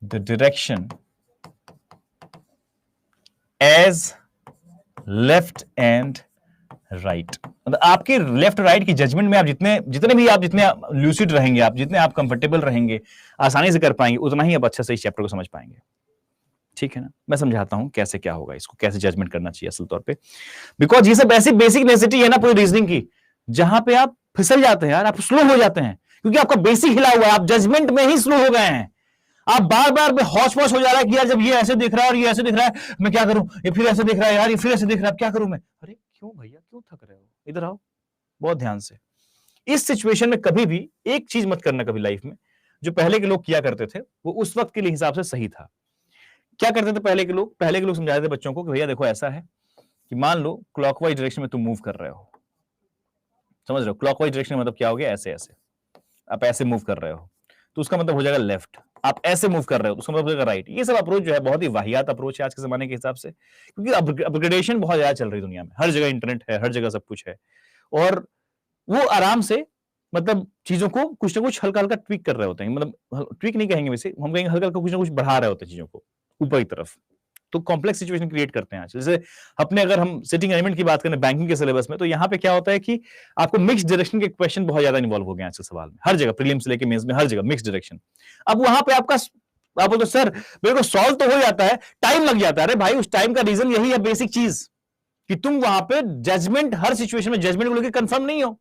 the direction as left and right. मतलब आपके लेफ्ट राइट की जजमेंट में आप जितने जितने ल्यूसिड रहेंगे, आप जितने आप कंफर्टेबल रहेंगे, आसानी से कर पाएंगे, उतना ही आप अच्छे से इस चैप्टर को समझ पाएंगे, ठीक है ना। मैं समझाता हूं कैसे क्या होगा, इसको कैसे जजमेंट करना चाहिए असल तौर पे, बिकॉज ये सब ऐसी बेसिक नेसेसिटी है ना पूरी रीजनिंग की, जहां पे आप फिसल जाते हैं यार, आप स्लो हो जाते हैं, क्योंकि आपका बेसिक हिला हुआ है, आप जजमेंट में ही स्लो हो गए हैं। आप बार बार हौच पौच हो जा रहा है कि यार जब ये ऐसे दिख रहा है और ये ऐसे दिख रहा है, मैं क्या करूं, ये फिर ऐसे दिख रहा है यार, ये फिर ऐसे दिख रहा है, क्या करूं मैं? अरे क्यों भैया, क्यों थक रहे हो? इधर आओ, बहुत ध्यान से। इस सिचुएशन में कभी भी एक चीज मत करना कभी लाइफ में, जो पहले के लोग किया करते थे वो उस वक्त के लिए हिसाब से सही था। क्या करते थे पहले के लोग? पहले के लोग समझाते थे बच्चों को कि भैया देखो ऐसा है कि मान लो क्लॉकवाइज डायरेक्शन में तुम मूव कर रहे हो, समझ रहे हो? क्लॉकवाइज डायरेक्शन मतलब क्या हो गया? ऐसे ऐसे आप ऐसे मूव कर रहे हो तो उसका मतलब हो जाएगा लेफ्ट। आप ऐसे मूव कर रहे हो तो उसका मतलब हो जाएगा राइट। ये सब अप्रोच जो है बहुत ही वाहियात अप्रोच है आज के जमाने के हिसाब से, क्योंकि अपग्रेडेशन बहुत ज्यादा चल रही है दुनिया में, हर जगह इंटरनेट है, हर जगह सब कुछ है, और वो आराम से मतलब चीजों को कुछ ना कुछ हल्का हल्का ट्वीक कर रहे होते हैं, मतलब ट्वीक नहीं कहेंगे वैसे, हम कहेंगे हल्का हल्का कुछ ना कुछ बढ़ा रहे होते हैं चीजों को ऊपर की तरफ। तो कॉम्प्लेक्स सिचुएशन क्रिएट करते हैं आज। जैसे अपने अगर हम सिटिंग एलिमेंट की बात करें बैंकिंग के सिलेबस में, तो यहाँ पे क्या होता है कि आपको मिक्स डायरेक्शन के क्वेश्चन बहुत ज्यादा इन्वॉल्व हो गए आज के सवाल में, हर जगह प्रीलिम्स से लेके मेंस में हर जगह मिक्स डायरेक्शन। अब वहां पे आपका आप बोलते सर मेरे को सॉल्व तो हो जाता है, टाइम लग जाता है। अरे भाई उस टाइम का रीजन यही है, बेसिक चीज, कि तुम वहां पे जजमेंट, हर सिचुएशन में जजमेंट को लेकर कंफर्म नहीं हो।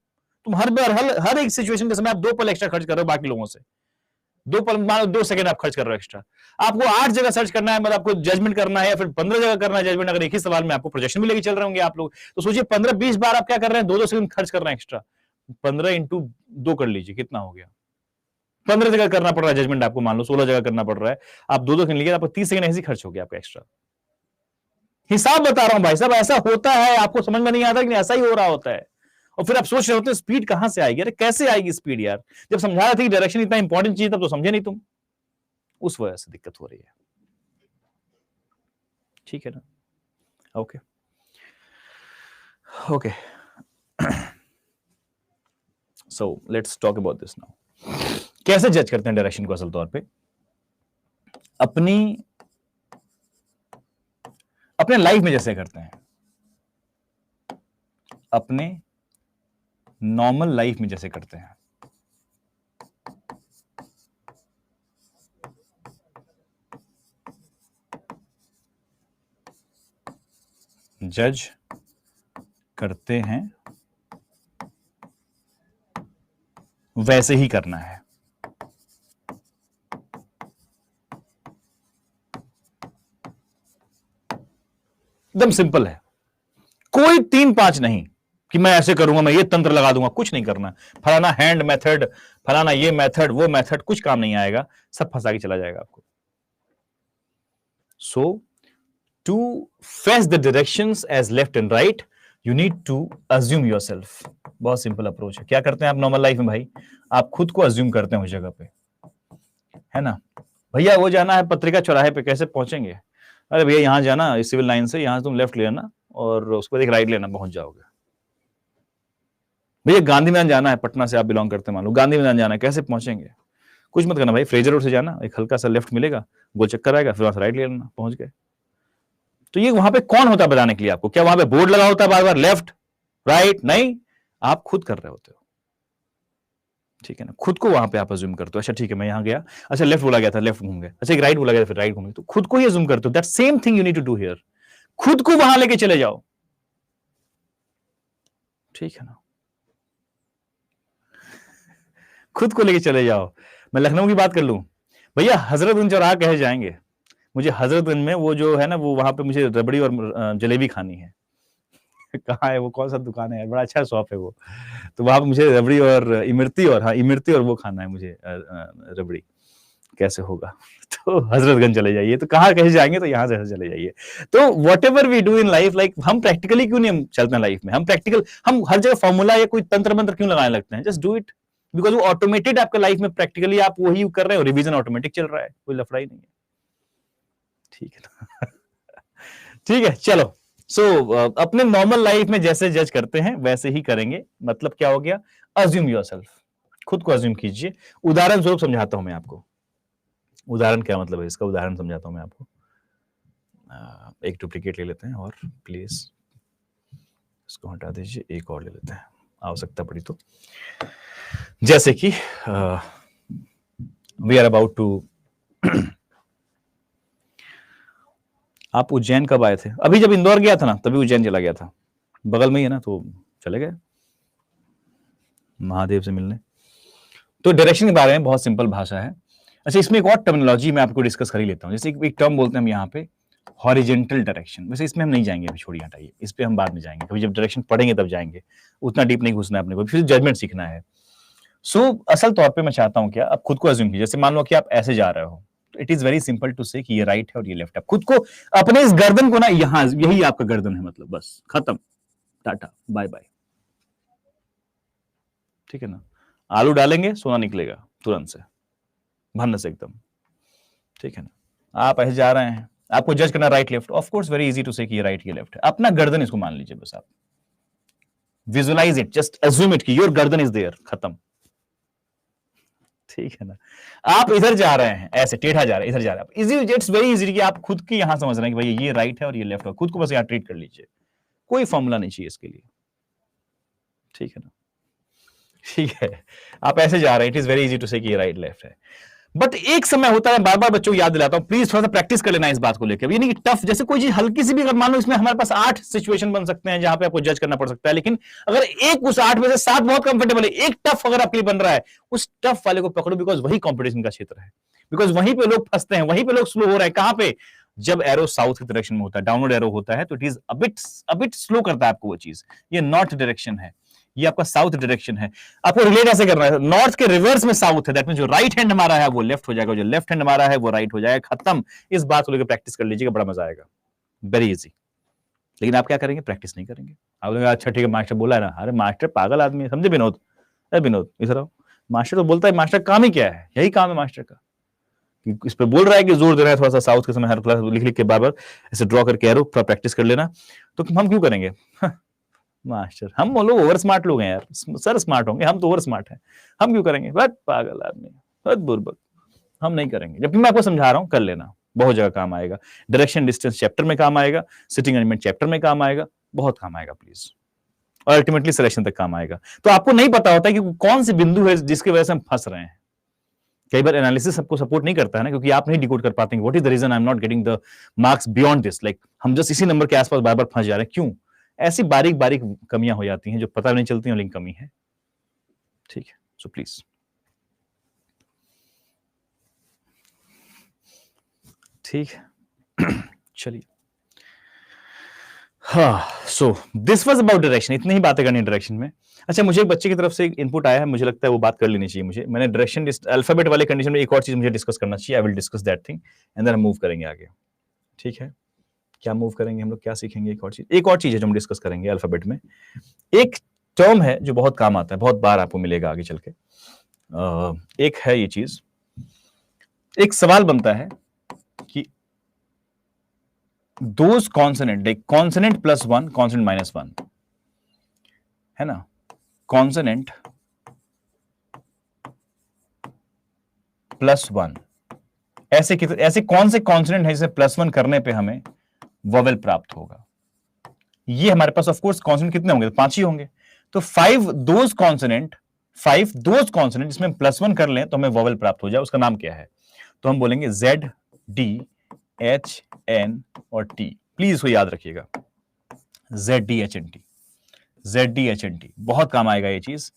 तुम हर बार हर एक सिचुएशन के समय आप 2 पल एक्स्ट्रा खर्च कर रहे हो बाकी लोगों से, 2 पल, मान लो 2 सेकंड आप खर्च कर रहे हो एक्स्ट्रा। आपको 8 जगह सर्च करना है, मतलब आपको जजमेंट करना है, या फिर 15 जगह करना है जजमेंट, अगर एक ही सवाल में आपको प्रोजेक्शन भी लेके चल रहे होंगे आप लोग, तो सोचिए 15-20 बार आप क्या कर रहे हैं, 2-2 सेकंड खर्च कर रहे हैं एक्स्ट्रा। 15 इंटू 2 कर लीजिए, कितना हो गया? 15 जगह करना पड़ रहा है जजमेंट आपको, मान लो 16 जगह करना पड़ रहा है, आप 2-2 सेकंड लीजिए, आपको 30 सेकंड ऐसे ही खर्च हो गया आपका एक्स्ट्रा। हिसाब बता रहा हूं भाई साहब, ऐसा होता है, आपको समझ में नहीं आता लेकिन ऐसा ही हो रहा होता है। और फिर आप सोच रहे होते हैं स्पीड कहां से आएगी, अरे कैसे आएगी स्पीड यार, जब समझा रहे थे कि डायरेक्शन इतना इंपॉर्टेंट चीज तब तो समझे नहीं तुम, उस वजह से दिक्कत हो रही है, ठीक है ना। Okay okay so let's talk about this now. कैसे जज करते हैं डायरेक्शन को? असल तौर पे अपने लाइफ में जैसे करते हैं, अपने नॉर्मल लाइफ में जैसे करते हैं। जज करते हैं वैसे ही करना है। एकदम सिंपल है, कोई 3-5 नहीं कि मैं ऐसे करूंगा, मैं ये तंत्र लगा दूंगा, कुछ नहीं करना। फलाना हैंड मेथड, फलाना ये मेथड, वो मेथड, कुछ काम नहीं आएगा, सब फंसा के चला जाएगा आपको। So to face the directions as left and right, you need to assume yourself. बहुत सिंपल अप्रोच है। क्या करते हैं आप नॉर्मल लाइफ में भाई? आप खुद को अज्यूम करते हैं उस जगह पे, है ना। भैया वो जाना है पत्रिका चौराहे पे, कैसे पहुंचेंगे? अरे भैया यहां जाना, सिविल लाइन से यहां से तुम लेफ्ट लेना और उसके बाद एक राइट लेना, पहुंच जाओगे। भैया गांधी मैदान जाना है, पटना से आप बिलोंग करते हैं मान लो, गांधी मैदान जाना है, कैसे पहुंचेंगे? कुछ मत करना भाई, फ्रेजर रोड से जाना, एक हल्का सा लेफ्ट मिलेगा, गोल चक्कर आएगा, फिर वहां से राइट ले लेना, पहुंच गए। तो ये वहां पे कौन होता है बताने के लिए आपको? क्या वहां पे बोर्ड लगा होता है बार बार लेफ्ट राइट? नहीं, आप खुद कर रहे होते हो, ठीक है ना। खुद को वहां पे आप अज्यूम करते हो, अच्छा ठीक है मैं यहां गया, अच्छा लेफ्ट बोला गया था, लेफ्ट घूम गए, अच्छा एक राइट बोला गया था, फिर राइट घूम गए। तो खुद को ही अज्यूम करते हो। That same thing you need to do here. खुद को वहां लेके चले जाओ, ठीक है ना। खुद को लेके चले जाओ। मैं लखनऊ की बात कर लूं, भैया हजरतगंज चौराहा कहे जाएंगे, मुझे हजरतगंज में वो जो है ना, वो वहां पे मुझे रबड़ी और जलेबी खानी है। कहाँ है वो, कौन सा दुकान है, बड़ा अच्छा शॉप है वो, तो वहां पे मुझे रबड़ी और इमरती और, हाँ इमरती और वो खाना है मुझे, रबड़ी। कैसे होगा? तो हजरतगंज चले जाइए। तो कहाँ कहे जाएंगे? तो यहां से चले जाइए। तो whatever we do in life, like हम प्रैक्टिकली क्यों नहीं चलते हैं लाइफ में? हम हर जगह फॉर्मूला या कोई तंत्र मंत्र क्यों लगाने लगते हैं? जस्ट डू इट, बिकॉज वो ऑटोमेटेड आपका लाइफ में प्रैक्टिकली आप वही कर रहे हो, रिवीजन ऑटोमेटिक चल रहा है, कोई लफड़ा ही नहीं है, ठीक है ना। ठीक है, चलो। अपने नॉर्मल लाइफ में जैसे जज करते हैं वैसे ही करेंगे। मतलब क्या हो गया? अज्यूम योरसेल्फ, खुद को अज्यूम कीजिए। उदाहरण स्वरूप समझाता हूं मैं आपको। उदाहरण क्या मतलब है इसका? उदाहरण समझाता हूं मैं आपको। एक डुप्लीकेट ले लेते हैं और प्लीज इसको हटा दीजिए, एक और ले लेते हैं, आवश्यकता पड़ी तो। जैसे कि वी आर अबाउट टू, आप उज्जैन कब आए थे? अभी जब इंदौर गया था ना, तभी उज्जैन चला गया था, बगल में ही है ना, तो चले गए महादेव से मिलने। तो डायरेक्शन के बारे में बहुत सिंपल भाषा है। अच्छा, इसमें एक और टर्मिनोलॉजी मैं आपको डिस्कस कर ही लेता हूं। जैसे एक टर्म बोलते हैं हम यहाँ पे, हॉरिजेंटल डायरेक्शन। वैसे इसमें हम नहीं जाएंगे अभी, छोड़िए हटाइए, इस पे हम बाद में जाएंगे, कभी जब डायरेक्शन पढ़ेंगे तब जाएंगे, उतना डीप नहीं घुसना है अपने को, फिर जजमेंट सीखना है। असल तौर पे मैं चाहता हूं क्या, आप खुद को अज्यूम कीजिए। जैसे मान लो कि आप ऐसे जा रहे हो, तो it is very simple to say कि ये राइट है और ये लेफ्ट है। खुद को, अपने इस गर्दन को ना, यहां यही आपका गर्दन है, मतलब बस खत्म, टाटा बाय बाय, ठीक है ना। आलू डालेंगे सोना निकलेगा तुरंत से, भन्न से एकदम, ठीक है ना। आप ऐसे जा रहे हैं, आपको जज करना right left, of course very easy to say कि ये राइट ये लेफ्ट है। अपना गर्दन इसको मान लीजिए, बस आप visualize it, just assume it कि योर गर्दन इज देयर, खत्म, ठीक है ना। आप इधर जा रहे हैं, ऐसे टेढ़ा जा रहे हैं, इधर जा रहे हैं, इजी, इट्स वेरी इजी कि आप खुद की यहां समझ रहे हैं कि भाई ये राइट है और ये लेफ्ट है, खुद को बस यहां ट्रीट कर लीजिए, कोई फॉर्मूला नहीं चाहिए इसके लिए, ठीक है ना। ठीक है, आप ऐसे जा रहे हैं, it is very easy to say कि ये राइट लेफ्ट है। बट एक समय होता है, बार बार बच्चों को याद दिलाता हूं, प्लीज थोड़ा सा प्रैक्टिस कर लेना इस बात को लेकर। ये नहीं कि टफ, जैसे कोई चीज हल्की सी भी अगर मान लो, इसमें हमारे पास 8 सिचुएशन बन सकते हैं जहां पे आपको जज करना पड़ सकता है, लेकिन अगर एक उस 8 में से 7 बहुत कंफर्टेबल है, एक टफ अगर आपके लिए बन रहा है, उस टफ वाले को पकड़ो, बिकॉज वही कॉम्पिटिशन का क्षेत्र है, बिकॉज वहीं पे लोग फंसते हैं, वहीं पे लोग स्लो हो रहे हैं। कहां पे? जब एरो साउथ की डायरेक्शन में होता है, डाउनवर्ड एरो होता है, तो इट इज अबिट स्लो करता है आपको वो चीज। ये नॉर्थ डायरेक्शन है, ये आपका साउथ डायरेक्शन है। आपको रिलेट ऐसे करना है, नॉर्थ के रिवर्स में साउथ है, दैट मींस जो राइट हैंड हमारा है वो लेफ्ट हो जाएगा, जो लेफ्ट हैंड हमारा है वो राइट हो जाएगा, खत्म। इस बात को लेकर प्रैक्टिस कर लीजिएगा, बड़ा मजा आएगा, वेरी इजी। लेकिन आप क्या करेंगे? प्रैक्टिस नहीं करेंगे। आप बोलेंगे अच्छा ठीक है, मास्टर बोला है ना। अरे मास्टर पागल आदमी है, समझे विनोद? अरे विनोद इधर आओ, मास्टर तो बोलता है, मास्टर काम ही क्या है? यही काम है मास्टर का, इस पे बोल रहा है कि जोर दे रहा है थोड़ा सा साउथ के समय, हर क्लास लिख लिख के बार बार ऐसे ड्रॉ करके एरो, थोड़ा प्रैक्टिस कर लेना। तो हम क्यों करेंगे? मास्टर, हम लोग ओवर स्मार्ट लोग हैं यार, सर स्मार्ट होंगे, हम तो ओवर स्मार्ट हैं, हम क्यों करेंगे, बट पागल आदमी, बट बुर्बक, हम नहीं करेंगे। जबकि मैं आपको समझा रहा हूं, कर लेना, बहुत जगह काम आएगा। डायरेक्शन डिस्टेंस चैप्टर में काम आएगा, सिटिंग अरेंजमेंट चैप्टर में काम आएगा, बहुत काम आएगा प्लीज, और अल्टीमेटली सिलेक्शन तक काम आएगा। तो आपको नहीं पता होता कि कौन सी बिंदु है जिसकी वजह से हम फंस रहे हैं। कई बार एनालिसिस सबको सपोर्ट नहीं करता है ना, क्योंकि आप नहीं डिकोड कर पाते, what is the reason I am not getting the marks beyond this, like हम जस्ट इसी नंबर के आसपास बार बार फंस जा रहे हैं, क्यों? ऐसी बारीक बारीक कमियां हो जाती हैं जो पता नहीं चलती हैं, लेकिन कमी है। ठीक है, सो प्लीज, ठीक है। चलिए, हाँ, सो दिस वाज अबाउट डायरेक्शन, इतनी ही बातें करनी डायरेक्शन में। अच्छा, मुझे एक बच्चे की तरफ से एक इनपुट आया है, मुझे लगता है वो बात कर लेनी चाहिए मुझे। मैंने डायरेक्शन अल्फाबेट वाले कंडीशन में एक और चीज मुझे डिस्कस करना चाहिए, I will discuss that thing and then हम मूव करेंगे आगे। ठीक है, क्या मूव करेंगे हम लोग, क्या सीखेंगे? एक और चीज है जो हम डिस्कस करेंगे अल्फाबेट में। एक टर्म है जो बहुत काम आता है, बहुत बार आपको मिलेगा आगे चल के। एक है ये चीज, एक सवाल बनता है कि those consonant, like consonant plus one, consonant minus one, है ना, कॉन्सोनेंट प्लस वन, ऐसे कौन से कॉन्सोनेंट है जिसे प्लस वन करने पे हमें वोवेल प्राप्त होगा? ये हमारे पास ऑफ कोर्स कॉन्सोनेंट कितने होंगे? 5 ही होंगे। तो 5 दोज कॉन्सोनेंट जिसमें प्लस वन कर लें तो हमें वोवेल प्राप्त हो जाए, उसका नाम क्या है? तो हम बोलेंगे Z, D, H, N और T। प्लीज इसको याद रखिएगा, Z, D, H, N, T, Z, D, H, N, T, बहुत काम आएगा ये चीज।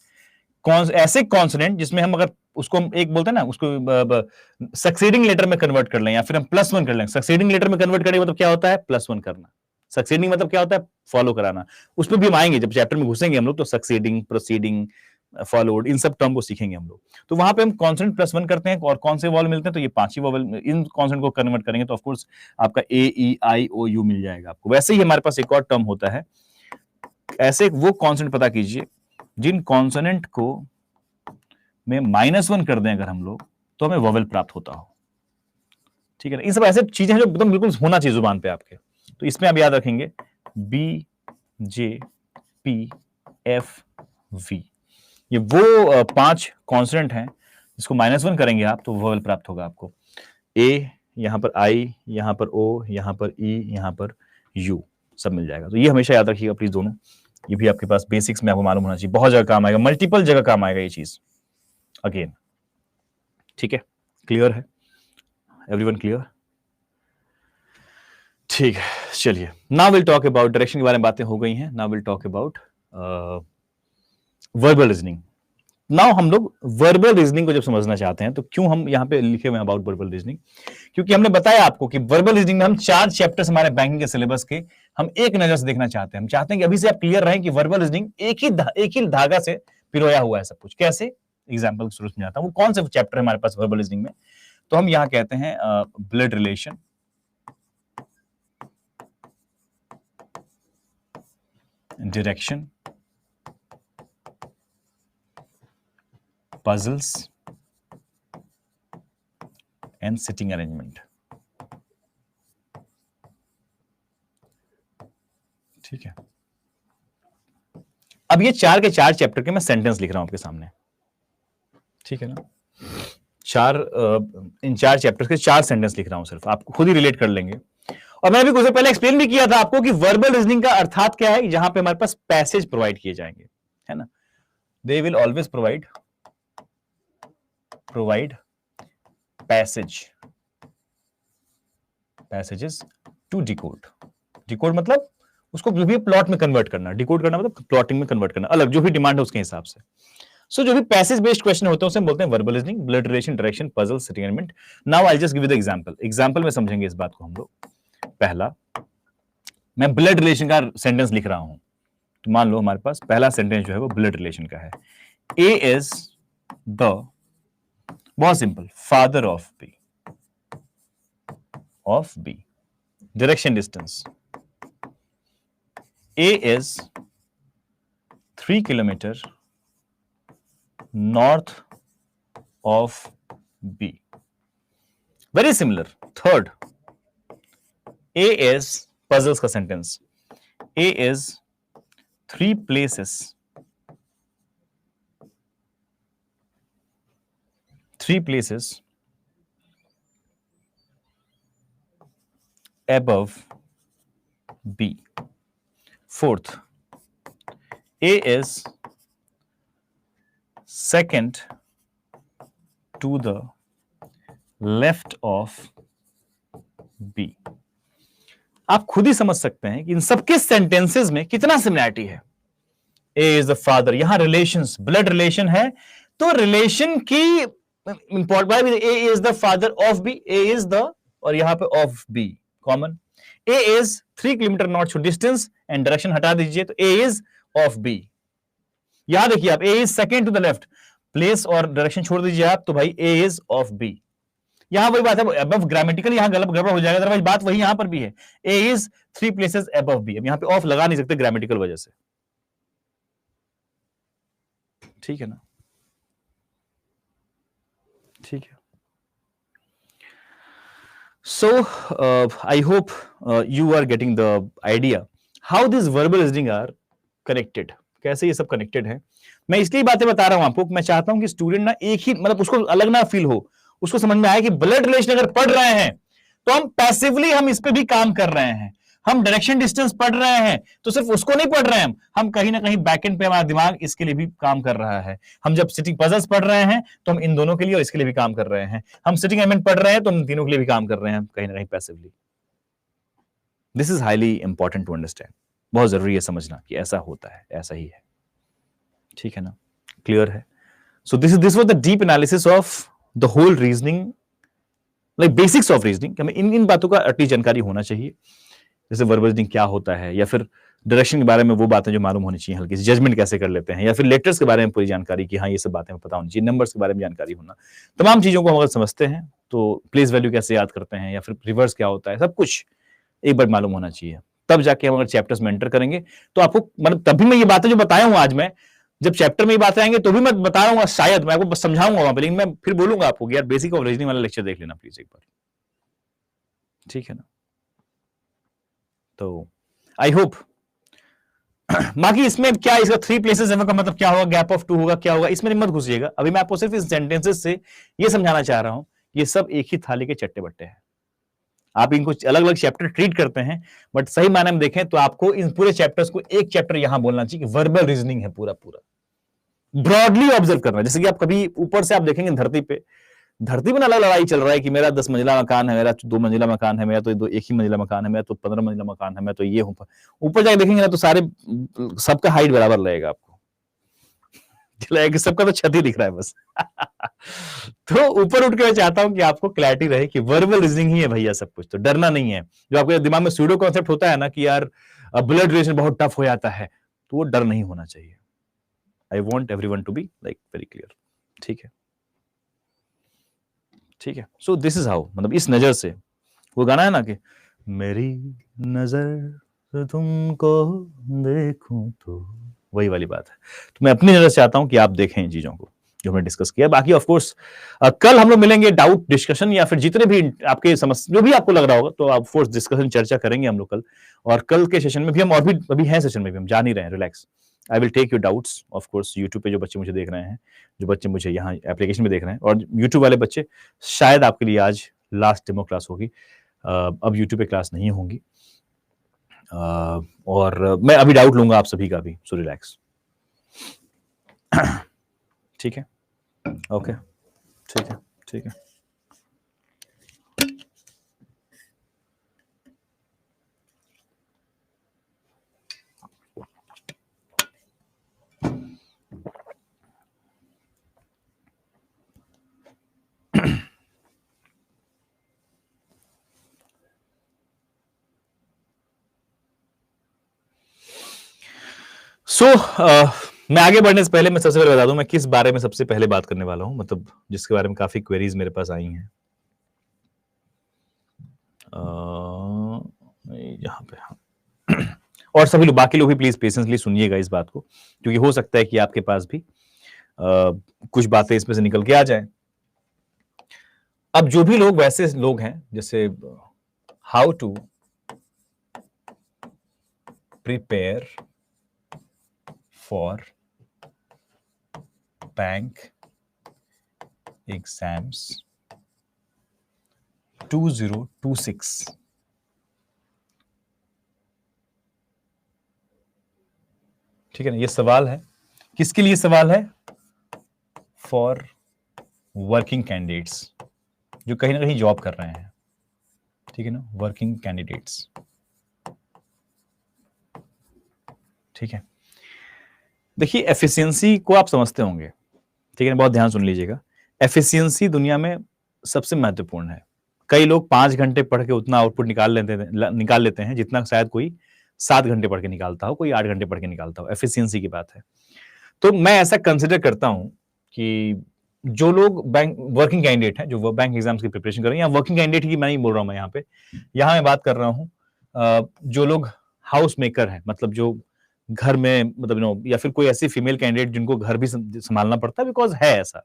ऐसे कॉन्सोनेंट जिसमें हम अगर उसको हम एक बोलते हैं ना, उसको सक्सीडिंग लेटर में कन्वर्ट कर लें या फिर हम प्लस वन कर लें। सक्सीडिंग लेटर में कन्वर्ट करेंगे मतलब क्या होता है? प्लस वन करना। सक्सीडिंग मतलब क्या होता है? फॉलो कराना। उस पर भी हम आएंगे, जब चैप्टर में घुसेंगे हम लोग तो सक्सीडिंग, प्रोसीडिंग, फॉलोड, इन सब टर्म को सीखेंगे हम लोग। तो वहां पे हम कॉन्सोनेंट प्लस वन करते हैं, और कौन से वॉवल मिलते हैं? तो ये 5 ही वॉवल, इन कॉन्सोनेंट को कन्वर्ट करेंगे तो ऑफकोर्स आपका ए, ई, आई, ओ, यू मिल जाएगा आपको। वैसे ही हमारे पास एक और टर्म होता है, ऐसे वो कॉन्सोनेंट पता कीजिए जिन कॉन्सोनेंट को में -1 कर दें अगर हम लोग, तो हमें वोवेल प्राप्त होता हो। ठीक है ना, इन सब ऐसे चीजें हैं जो एकदम बिल्कुल होना चाहिए जुबान पे आपके। तो इसमें आप याद रखेंगे B, J, P, F, V, ये वो 5 कॉन्स्टेंट हैं जिसको -1 करेंगे आप तो वोवेल प्राप्त होगा आपको। ए, यहां पर आई, यहां पर ओ, यहां पर ई, यहां पर यू, सब मिल जाएगा। तो ये हमेशा याद रखिएगा प्लीज दोनों, ये भी आपके पास बेसिक्स में आपको मालूम होना चाहिए, बहुत जगह काम आएगा, मल्टीपल जगह काम आएगा ये चीज अगेन। ठीक है, क्लियर है? Everyone clear? ठीक है, चलिए, now will talk about, direction के बारे में बातें हो गई हैं, now will talk about verbal reasoning. Now हम लोग वर्बल रीजनिंग को जब समझना चाहते हैं तो क्यों हम यहां पे लिखे हुए हैं अबाउट वर्बल रीजनिंग? क्योंकि हमने बताया आपको कि वर्बल रीजनिंग में हम 4 चैप्टर्स हमारे बैंकिंग के सिलेबस के हम एक नजर से देखना चाहते हैं। हम चाहते हैं कि अभी से आप क्लियर रहें कि वर्बल रीजनिंग एक ही धागा से पिरोया हुआ है सब कुछ। कैसे? एग्जाम्पल के शुरू समझाता हूं। वो कौन से चैप्टर है हमारे पास वर्बल रीजनिंग में? तो हम यहां कहते हैं blood relation, direction, puzzles and sitting arrangement। ठीक है, अब ये 4 के 4 चैप्टर के मैं सेंटेंस लिख रहा हूं आपके सामने। ठीक है ना, इन 4 चैप्टर्स के 4 सेंटेंस लिख रहा हूं, सिर्फ आप खुद ही रिलेट कर लेंगे। और मैंने भी कुछ पहले एक्सप्लेन भी किया था आपको कि वर्बल रीजनिंग का अर्थात क्या है, जहां पे हमारे पास पैसेज प्रोवाइड किए जाएंगे, है ना। They will always provide passages to decode. Decode मतलब उसको जो भी प्लॉट में कन्वर्ट करना, डिकोड करना मतलब प्लॉटिंग में कन्वर्ट करना, अलग जो भी डिमांड है उसके हिसाब से। सो जो भी पैसेज बेस्ड क्वेश्चन होते हैं उसे हम बोलते हैं verbal reasoning, blood relation, direction, puzzle, sitting arrangement. Now I just give you the example, example में समझेंगे इस बात को हम लोग। पहला, मैं ब्लड रिलेशन का सेंटेंस लिख रहा हूं, तो मान लो हमारे पास पहला सेंटेंस जो है वो ब्लड रिलेशन का है। ए इज द, बहुत simple, father of B. Direction distance, A is 3 kilometers north of B. Very similar. Third, A is puzzles का sentence. A is 3 places above B. Fourth, A is second to the left of B. आप खुद ही समझ सकते हैं कि इन सबके सेंटेंसेस में कितना सिमिलैरिटी है. A is the father. यहां रिलेशंस, ब्लड रिलेशन है, तो रिलेशन की important. A is the father of B. A is the, और यहां पे of B common. A is 3 kilometre north to distance and direction हटा दीजिए तो A is of B. यहां देखिए आप, A is second to the left, place और डायरेक्शन छोड़ दीजिए आप, तो भाई A is of B. यहां वही बात है, अबव ग्रामेटिकल यहां गड़बड़ हो जाएगा, अदरवाइज बात वही यहां पर भी है. A is 3 places above B. अब यहां पे ऑफ लगा नहीं सकते ग्रामेटिकल वजह से. ठीक है ना, ठीक है. So I hope you are getting the idea how these verbal reasoning are connected. कैसे ये सब कनेक्टेड है. मैं इसलिए बातें बता रहा हूं आपको, मैं चाहता हूं कि स्टूडेंट ना एक ही, मतलब उसको अलग ना फील हो, उसको समझ में आए कि ब्लड रिलेशन अगर पढ़ रहे हैं तो हम पैसिवली हम इस पे भी काम कर रहे हैं. हम डायरेक्शन डिस्टेंस पढ़ रहे हैं तो सिर्फ उसको नहीं पढ़ रहे हैं, हम कहीं ना कहीं बैकएंड पे हमारा दिमाग इसके लिए भी काम कर रहा है. हम जब सिटिंग पजल्स पढ़ रहे हैं तो हम इन दोनों के लिए और इसके लिए भी काम कर रहे हैं. हम सिटिंग एलिमेंट पढ़ रहे हैं तो इन तीनों के लिए भी काम कर रहे हैं, कहीं ना कहीं passively. This is highly important to understand. बहुत जरूरी है समझना कि ऐसा होता है, ऐसा ही है. ठीक है ना, क्लियर है. So this was the deep analysis of the whole reasoning, like basics of reasoning. हमें इन बातों का अटी जानकारी होना चाहिए, जैसे वर्बल रीजनिंग क्या होता है, या फिर डायरेक्शन के बारे में वो बातें जो मालूम होनी चाहिए, हल्की सी जजमेंट कैसे कर लेते हैं, या फिर लेटर्स के बारे में पूरी जानकारी कि हाँ ये सब बातें पता होनी चाहिए, नंबर्स के बारे में जानकारी होना. तमाम चीजों को हम अगर समझते हैं तो प्लेस वैल्यू कैसे याद करते हैं, या फिर रिवर्स क्या होता है, सब कुछ एक बार मालूम होना चाहिए. तब जाके हम अगर चैप्टर्स में एंटर करेंगे तो आपको, मतलब तभी मैं ये बातें जो बताया हूं आज, मैं जब चैप्टर में ये बातें आएंगे तो भी मैं बता रहा हूँ, शायद मैं आपको समझाऊंगा वहां पर, लेकिन मैं फिर बोलूंगा आपको कि यार बेसिक ऑफ रीजनिंग वाला लेक्चर देख लेना प्लीज एक बार. ठीक है ना. तो आई होप. बाकी इसमें क्या, इसका 3 प्लेसेस का मतलब क्या होगा, गैप ऑफ 2 होगा, क्या होगा, इसमें मत घुसिएगा. अभी मैं आपको सिर्फ इस सेंटेंसेस से ये समझाना चाह रहा हूं, ये सब एक ही थाली के चट्टे बट्टे हैं. आप इनको अलग अलग चैप्टर ट्रीट करते हैं, बट सही मायने में देखें तो आपको इन पूरे चैप्टर्स को एक चैप्टर यहां बोलना चाहिए कि वर्बल रीजनिंग है पूरा पूरा. ब्रॉडली ऑब्जर्व करना. जैसे कि आप कभी ऊपर से आप देखेंगे धरती में अलग लड़ाई चल रहा है कि मेरा 10 मंजिला मकान है, मेरा 2 मंजिला मकान है, मेरा तो एक ही मंजिला मकान है, मेरा तो 15 मंजिला मकान है, मैं तो ये हूं. ऊपर जाके देखेंगे ना तो सारे, सबका हाइट बराबर लगेगा आपको, कि सबका तो छत ही दिख रहा है बस. तो ऊपर उठ के मैं चाहता हूं कि आपको क्लैरिटी रहे कि वर्बल रीजनिंग ही है भैया सब कुछ, तो डरना नहीं है. जो आपके दिमाग में सूडो कॉन्सेप्ट होता है ना कि यार ब्लड रिलेशन बहुत टफ हो जाता है, तो वो डर नहीं होना चाहिए. I want everyone to be like very clear. ठीक है, ठीक है. सो दिस इज हाउ, मतलब इस नजर से, वो गाना है ना कि मेरी नजर तुमको देखूं, तो वही वाली बात है. तो मैं अपनी नजर से चाहता हूं कि आप देखें इन चीजों को जो हमने डिस्कस किया. बाकी ऑफ कोर्स कल हम लोग मिलेंगे डाउट डिस्कशन, या फिर जितने भी आपके समस्या जो भी आपको लग रहा होगा, तो ऑफ कोर्स डिस्कशन चर्चा करेंगे हम लोग कल. और कल के सेशन में भी हम, और भी अभी है सेशन में भी, हम जान ही रहे हैं, relax. I will take your doubts. Of course YouTube पे जो बच्चे मुझे देख रहे हैं, जो बच्चे मुझे यहाँ एप्लीकेशन में देख रहे हैं, और यूट्यूब वाले बच्चे, शायद आपके लिए आज लास्ट डेमो क्लास होगी. अब यूट्यूब पे क्लास नहीं होंगी, और मैं अभी डाउट लूंगा आप सभी का भी, सो रिलैक्स. ठीक है, ओके, ठीक है, ठीक है. सो मैं आगे बढ़ने से पहले मैं सबसे पहले बता दूं मैं किस बारे में सबसे पहले बात करने वाला हूं, मतलब जिसके बारे में काफी क्वेरीज मेरे पास आई हैं. यहाँ पे हाँ. और सभी लोग, बाकी लोग भी प्लीज पेशेंसली सुनिएगा इस बात को, क्योंकि हो सकता है कि आपके पास भी कुछ बातें इसमें से निकल के आ जाएं. अब जो भी लोग वैसे लोग हैं, जैसे how to prepare for bank exams 2026। ठीक है ना, ये सवाल है, किसके लिए सवाल है? फॉर वर्किंग कैंडिडेट्स जो कहीं ना कहीं जॉब कर रहे हैं। ठीक है ना, वर्किंग कैंडिडेट्स। ठीक है, देखिए एफिशिएंसी को आप समझते होंगे। ठीक है, बहुत ध्यान सुन लीजिएगा। एफिशिएंसी दुनिया में सबसे महत्वपूर्ण है। कई लोग 5 घंटे पढ़ के उतना आउटपुट निकाल लेते हैं जितना शायद कोई 7 घंटे पढ़ के निकालता हो, कोई 8 घंटे पढ़ के निकालता हो। एफिशिएंसी की बात है। तो मैं ऐसा कंसिडर करता हूं कि जो लोग बैंक वर्किंग कैंडिडेट हैं, जो बैंक एग्जाम्स की प्रिपरेशन कर रहे हैं, या वर्किंग कैंडिडेट की मैं नहीं बोल रहा हूं, मैं यहाँ मैं बात कर रहा हूं जो लोग हाउस मेकर हैं, मतलब जो घर में, मतलब या फिर कोई ऐसी फीमेल कैंडिडेट जिनको घर भी संभालना पड़ता है, बिकॉज है ऐसा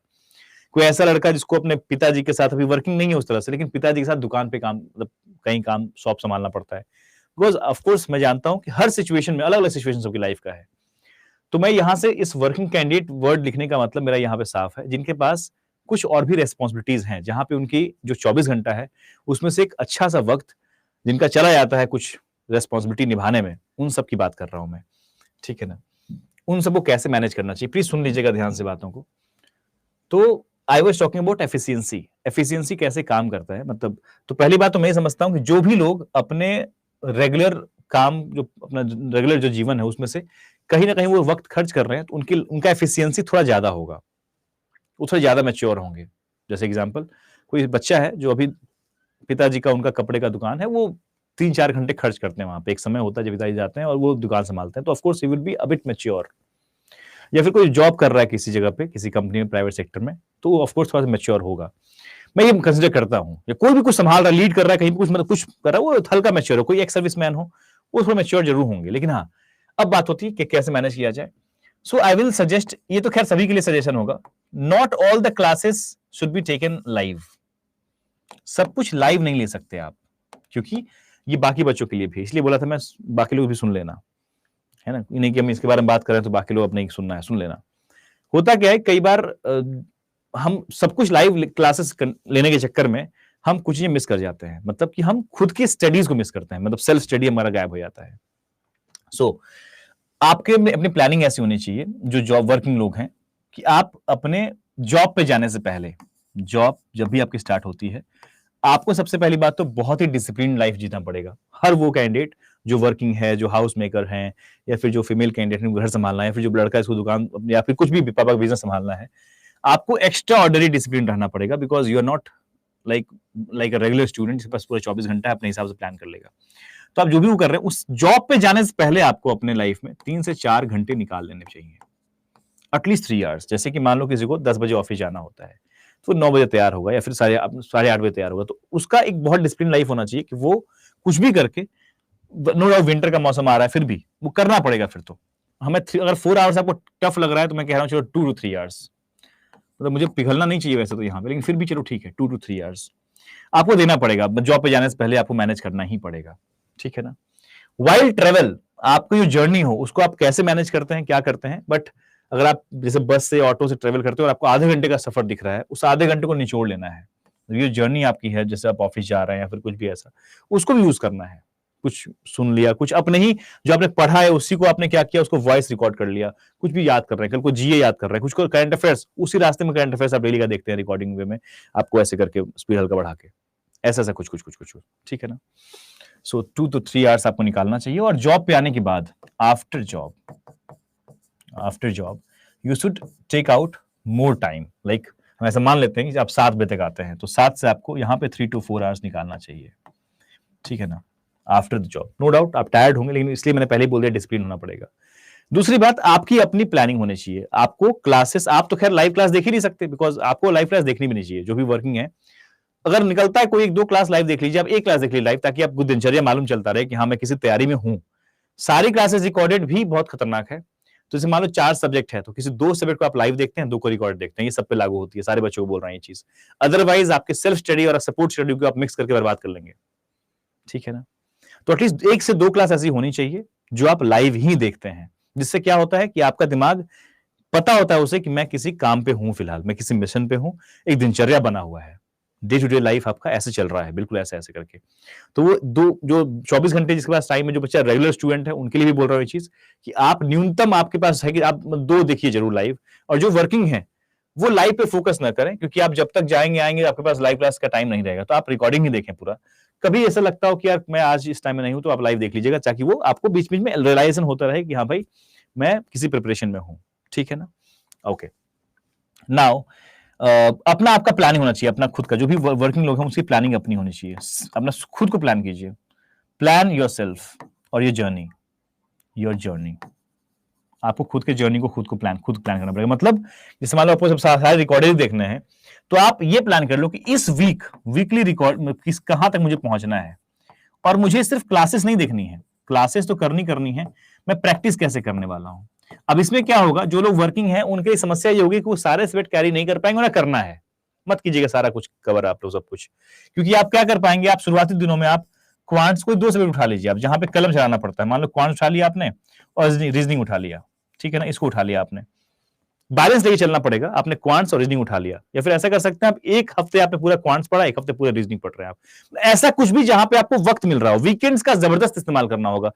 कोई ऐसा लड़का जिसको अपने पिताजी के साथ, अभी वर्किंग नहीं है उस तरह से, लेकिन पिताजी के साथ दुकान पे काम, मतलब कहीं काम, शॉप संभालना पड़ता है। बिकॉज ऑफकोर्स मैं जानता हूं कि हर सिचुएशन में अलग अलग सिचुएशन सबकी लाइफ का है। तो मैं यहां से इस वर्किंग कैंडिडेट वर्ड लिखने का मतलब मेरा यहाँ पे साफ है, जिनके पास कुछ और भी रेस्पॉन्सिबिलिटीज हैं, जहां पे उनकी जो 24 घंटा है उसमें से एक अच्छा सा वक्त जिनका चला जाता है कुछ रेस्पॉन्सिबिलिटी निभाने में, उन सब की बात कर रहा हूं मैं। ठीक है ना, उन सबको कैसे मैनेज करना चाहिए, प्लीज सुन लीजिएगा ध्यान से बातों को। तो I was talking about efficiency. Efficiency कैसे काम करता है, मतलब तो पहली बात तो मैं समझता हूं कि जो भी लोग अपने रेगुलर काम, जो अपना रेगुलर जो जीवन है उसमें से कहीं ना कहीं वो वक्त खर्च कर रहे हैं, तो उनका एफिशिएंसी थोड़ा ज्यादा होगा, वो थोड़ा ज्यादा मैच्योर होंगे। जैसे एग्जांपल, कोई बच्चा है जो अभी पिताजी का, उनका कपड़े का दुकान है, वो 3-4 घंटे खर्च करते हैं वहां पे, एक समय होता है जब पिताजी जाते हैं और वो दुकान संभालते हैं, तो of course he will be a bit mature. या फिर कोई जॉब कर रहा है किसी जगह पे, किसी कंपनी में, प्राइवेट सेक्टर में, तो ऑफकोर्स थोड़ा सा मैच्योर होगा। मैं ये कंसिडर करता हूं, या कोई भी कुछ संभाल रहा है, लीड कर रहा है, कहीं कुछ मतलब कुछ कर रहा है, वो हल्का मैच्योर हो। कोई एक्स सर्विसमैन हो, वो थोड़ा मैच्योर जरूर होंगे। लेकिन हाँ, अब बात होती है कि कैसे मैनेज किया जाए। सो आई विल सजेस्ट, ये तो खैर सभी के लिए सजेशन होगा, not all the classes should be taken live. सब कुछ लाइव नहीं ले सकते आप, क्योंकि ये बाकी बच्चों के लिए भी, इसलिए बोला था मैं, बाकी लोग भी सुन लेना, है ना, नहीं कि हम इसके बारे में बात करें तो बाकी लोग अपने सुनना है, सुन लेना। होता क्या है, कई बार हम सब कुछ लाइव क्लासेस लेने के चक्कर में हम कुछ चीजें मिस कर जाते हैं, मतलब कि हम खुद की स्टडीज को मिस करते हैं, मतलब सेल्फ स्टडी हमारा गायब हो जाता है। सो आपके अपनी प्लानिंग ऐसी होनी चाहिए, जो जॉब वर्किंग लोग हैं, कि आप अपने जॉब पे जाने से पहले, जॉब जब भी आपकी स्टार्ट होती है, आपको सबसे पहली बात तो बहुत ही डिसिप्लिन लाइफ जीना पड़ेगा। हर वो कैंडिडेट जो वर्किंग है, जो हाउस मेकर हैं, या फिर जो फीमेल कैंडिडेट ने घर संभालना है, या फिर जो लड़का इसको दुकान या फिर कुछ भी पापा का बिजनेस संभालना है, आपको एक्स्ट्रा ऑर्डनरी डिसिप्लिन रहना पड़ेगा, because you are not like a regular student जिसके पास पूरे 24 घंटा अपने हिसाब से प्लान कर लेगा। तो आप जो भी वो कर रहे हैं, उस जॉब पे जाने से पहले आपको अपने लाइफ में 3 से 4 घंटे निकाल लेने चाहिए, एटलीस्ट 3 आवर्स। जैसे कि मान लो किसी को 10 बजे ऑफिस जाना होता है, तो 9 बजे तैयार होगा, या फिर 8:30 बजे तैयार होगा, तो उसका एक बहुत डिसिप्लिन लाइफ होना चाहिए कि वो कुछ भी करके, नो डाउट विंटर का मौसम आ रहा है, फिर भी वो करना पड़ेगा। फिर तो हमें अगर 4 आवर्स आपको टफ लग रहा है, तो मैं कह रहा हूँ चलो 2 to 3 आवर्स, मतलब मुझे पिघलना नहीं चाहिए वैसे तो यहाँ पे, लेकिन फिर भी चलो ठीक है, 2 to 3 आवर्स आपको देना पड़ेगा। जॉब पे जाने से पहले आपको मैनेज करना ही पड़ेगा। ठीक है ना, वाइल ट्रेवल, आपकी जो जर्नी हो उसको आप कैसे मैनेज करते हैं, क्या करते हैं, बट अगर आप जैसे बस से, ऑटो से ट्रेवल करते हो और आपको आधे घंटे का सफर दिख रहा है, उस आधे घंटे को निचोड़ लेना है। ये जर्नी आपकी है, जैसे आप ऑफिस जा रहे हैं या फिर कुछ भी ऐसा, उसको भी यूज करना है। कुछ सुन लिया, कुछ अपने ही जो आपने पढ़ा है उसी को आपने क्या किया, उसको वॉइस रिकॉर्ड कर लिया। कुछ भी याद कर रहे हैं, कल को जीए याद कर रहे हैं, कुछ को करंट अफेयर्स, उसी रास्ते में करंट अफेयर्स आप डेली का देखते हैं रिकॉर्डिंग वे में, आपको ऐसे करके स्पीड हल्का बढ़ा के, ऐसा ऐसा कुछ कुछ कुछ कुछ, ठीक है ना। सो 2 to 3 आवर्स आपको निकालना चाहिए। और जॉब पे आने के बाद, after job you should take out more time. Like हम ऐसा मान लेते हैं कि आप 7 बजे तक आते हैं, तो 7 से आपको यहाँ पे 3 to 4 आवर्स निकालना चाहिए। ठीक है ना, after the job. No doubt आप टायर्ड होंगे, लेकिन इसलिए मैंने पहले ही बोल दिया डिसिप्लिन होना पड़ेगा। दूसरी बात, आपकी अपनी प्लानिंग होनी चाहिए। आपको क्लासेस, आप तो खैर लाइव क्लास देख ही नहीं सकते, बिकॉज आपको लाइव क्लास देखनी भी नहीं चाहिए। जो भी वर्किंग है, अगर निकलता है कोई 1-2 क्लास लाइव देख लीजिए, आप एक क्लास देख लीजिए लाइव, ताकि आपको दिनचर्या मालूम चलता रहे कि हाँ मैं किसी तैयारी में हूं। सारी क्लासेस रिकॉर्डेड भी बहुत खतरनाक है। तो जैसे मान लो 4 सब्जेक्ट है, तो किसी 2 सब्जेक्ट को आप लाइव देखते हैं, 2 को रिकॉर्ड देखते हैं। ये सब पे लागू होती है, सारे बच्चों को बोल रहे हैं ये चीज। अदरवाइज आपके सेल्फ स्टडी और सपोर्ट स्टडी को आप मिक्स करके बर्बाद कर लेंगे। ठीक है ना, तो एटलीस्ट 1 से 2 क्लास ऐसी होनी चाहिए जो आप लाइव ही देखते हैं। जिससे क्या होता है कि आपका दिमाग पता होता है उसे कि मैं किसी काम पे हूं, फिलहाल मैं किसी मिशन पे हूं, एक दिनचर्या बना हुआ है, डे टू डे लाइफ आपका ऐसे चल रहा है, बिल्कुल ऐसे ऐसे करके। तो वो दो जो 24 घंटे जिसके पास टाइम है, जो बच्चा रेगुलर स्टूडेंट है, उनके लिए भी बोल रहा हूँ ये चीज कि आप न्यूनतम आपके पास है कि आप 2 देखिए जरूर लाइव, और जो वर्किंग है वो लाइव पे फोकस ना करें, क्योंकि आप जब तक जाएंगे आएंगे आपके पास लाइव क्लास का टाइम नहीं रहेगा, तो आप रिकॉर्डिंग ही देखें पूरा। कभी ऐसा लगता हो कि यार मैं आज इस टाइम में नहीं हूं, तो आप लाइव देख लीजिएगा, ताकि वो आपको बीच बीच में रियलाइजेशन होता रहे कि हाँ भाई मैं किसी प्रिपरेशन में हूं। ठीक है ना? ओके, नाउ अपना आपका प्लानिंग होना चाहिए, अपना खुद का, जो भी वर्किंग लोग हैं उसकी प्लानिंग अपनी होनी चाहिए। अपना खुद को प्लान कीजिए, प्लान योर सेल्फ और योर जर्नी। आपको खुद के जर्नी को खुद प्लान करना पड़ेगा। मतलब जैसे मान लो आपको सब सारे रिकॉर्डेड देखने हैं, तो आप ये प्लान कर लो कि इस वीकली रिकॉर्ड किस कहां तक मुझे पहुंचना है, और मुझे सिर्फ क्लासेस नहीं देखनी है, क्लासेस तो करनी है, मैं प्रैक्टिस कैसे करने वाला हूं। अब इसमें क्या होगा, जो लोग वर्किंग हैं उनके लिए समस्या ये होगी कि वो सारे सब्जेक्ट कैरी नहीं कर पाएंगे, ना करना है, मत कीजिएगा सारा कुछ कवर आप लोग सब कुछ, क्योंकि आप क्या कर पाएंगे, आप शुरुआती दिनों में आप क्वांट्स को 2 सब्जेक्ट उठा लीजिए, आप जहां पे कलम चलाना पड़ता है, मान लो क्वांट्स उठा लिया आपने और रीजनिंग उठा लिया, ठीक है ना, इसको उठा लिया आपने, बैलेंस लेके चलना पड़ेगा, आपने क्वांट्स और रीजनिंग उठा लिया, या फिर ऐसा कर सकते हैं आप एक हफ्ते आपने पूरा क्वांट्स पढ़ा, एक हफ्ते पूरा रीजनिंग पढ़ रहे हैं आप, ऐसा कुछ भी जहां पे आपको वक्त मिल रहा हो। वीकेंड्स का जबरदस्त इस्तेमाल करना होगा,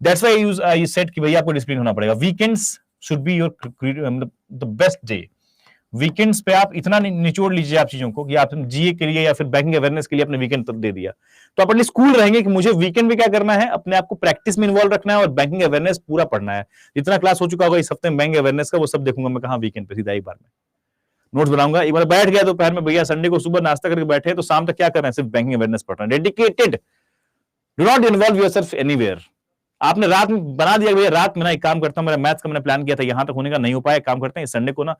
दैट्स व्हाई आई सेड कि भैया आपको डिसिप्लिन होना पड़ेगा। Weekends should be your the best day. Weekends पे आप इतना निचोड़ लीजिए आप चीजों को कि आप जीए के लिए या फिर बैंकिंग अवेयरनेस के लिए अपने वीकेंड दे दिया, तो आप एटलीस्ट स्कूल रहेंगे कि मुझे वीकेंड में क्या करना है, अपने आप को प्रैक्टिस में इन्वॉल्व रखना है और बैंकिंग अवेयरनेस पूरा पढ़ना है। जितना क्लास हो चुका होगा इस हफ्ते में बैंकिंग अवेयरनेस का, वो सब देखूंगा मैं कहां, वीकेंड पे सीधा एक बार में नोट्स बनाऊंगा। एक बार बैठ गया दोपहर में, भैया संडे को सुबह नाश्ता करके बैठे तो शाम तक क्या कर रहे हैं, सिर्फ बैंकिंग अवेयरनेस पढ़ रहे हैं, dedicated. Do not involve yourself anywhere. आपने रात में बना दिया भैया, रात में ना एक काम करता हूं, मेरा मैथ्स का मैंने प्लान किया था यहां तक होने का, नहीं हो पाया, काम करते हैं संडे को ना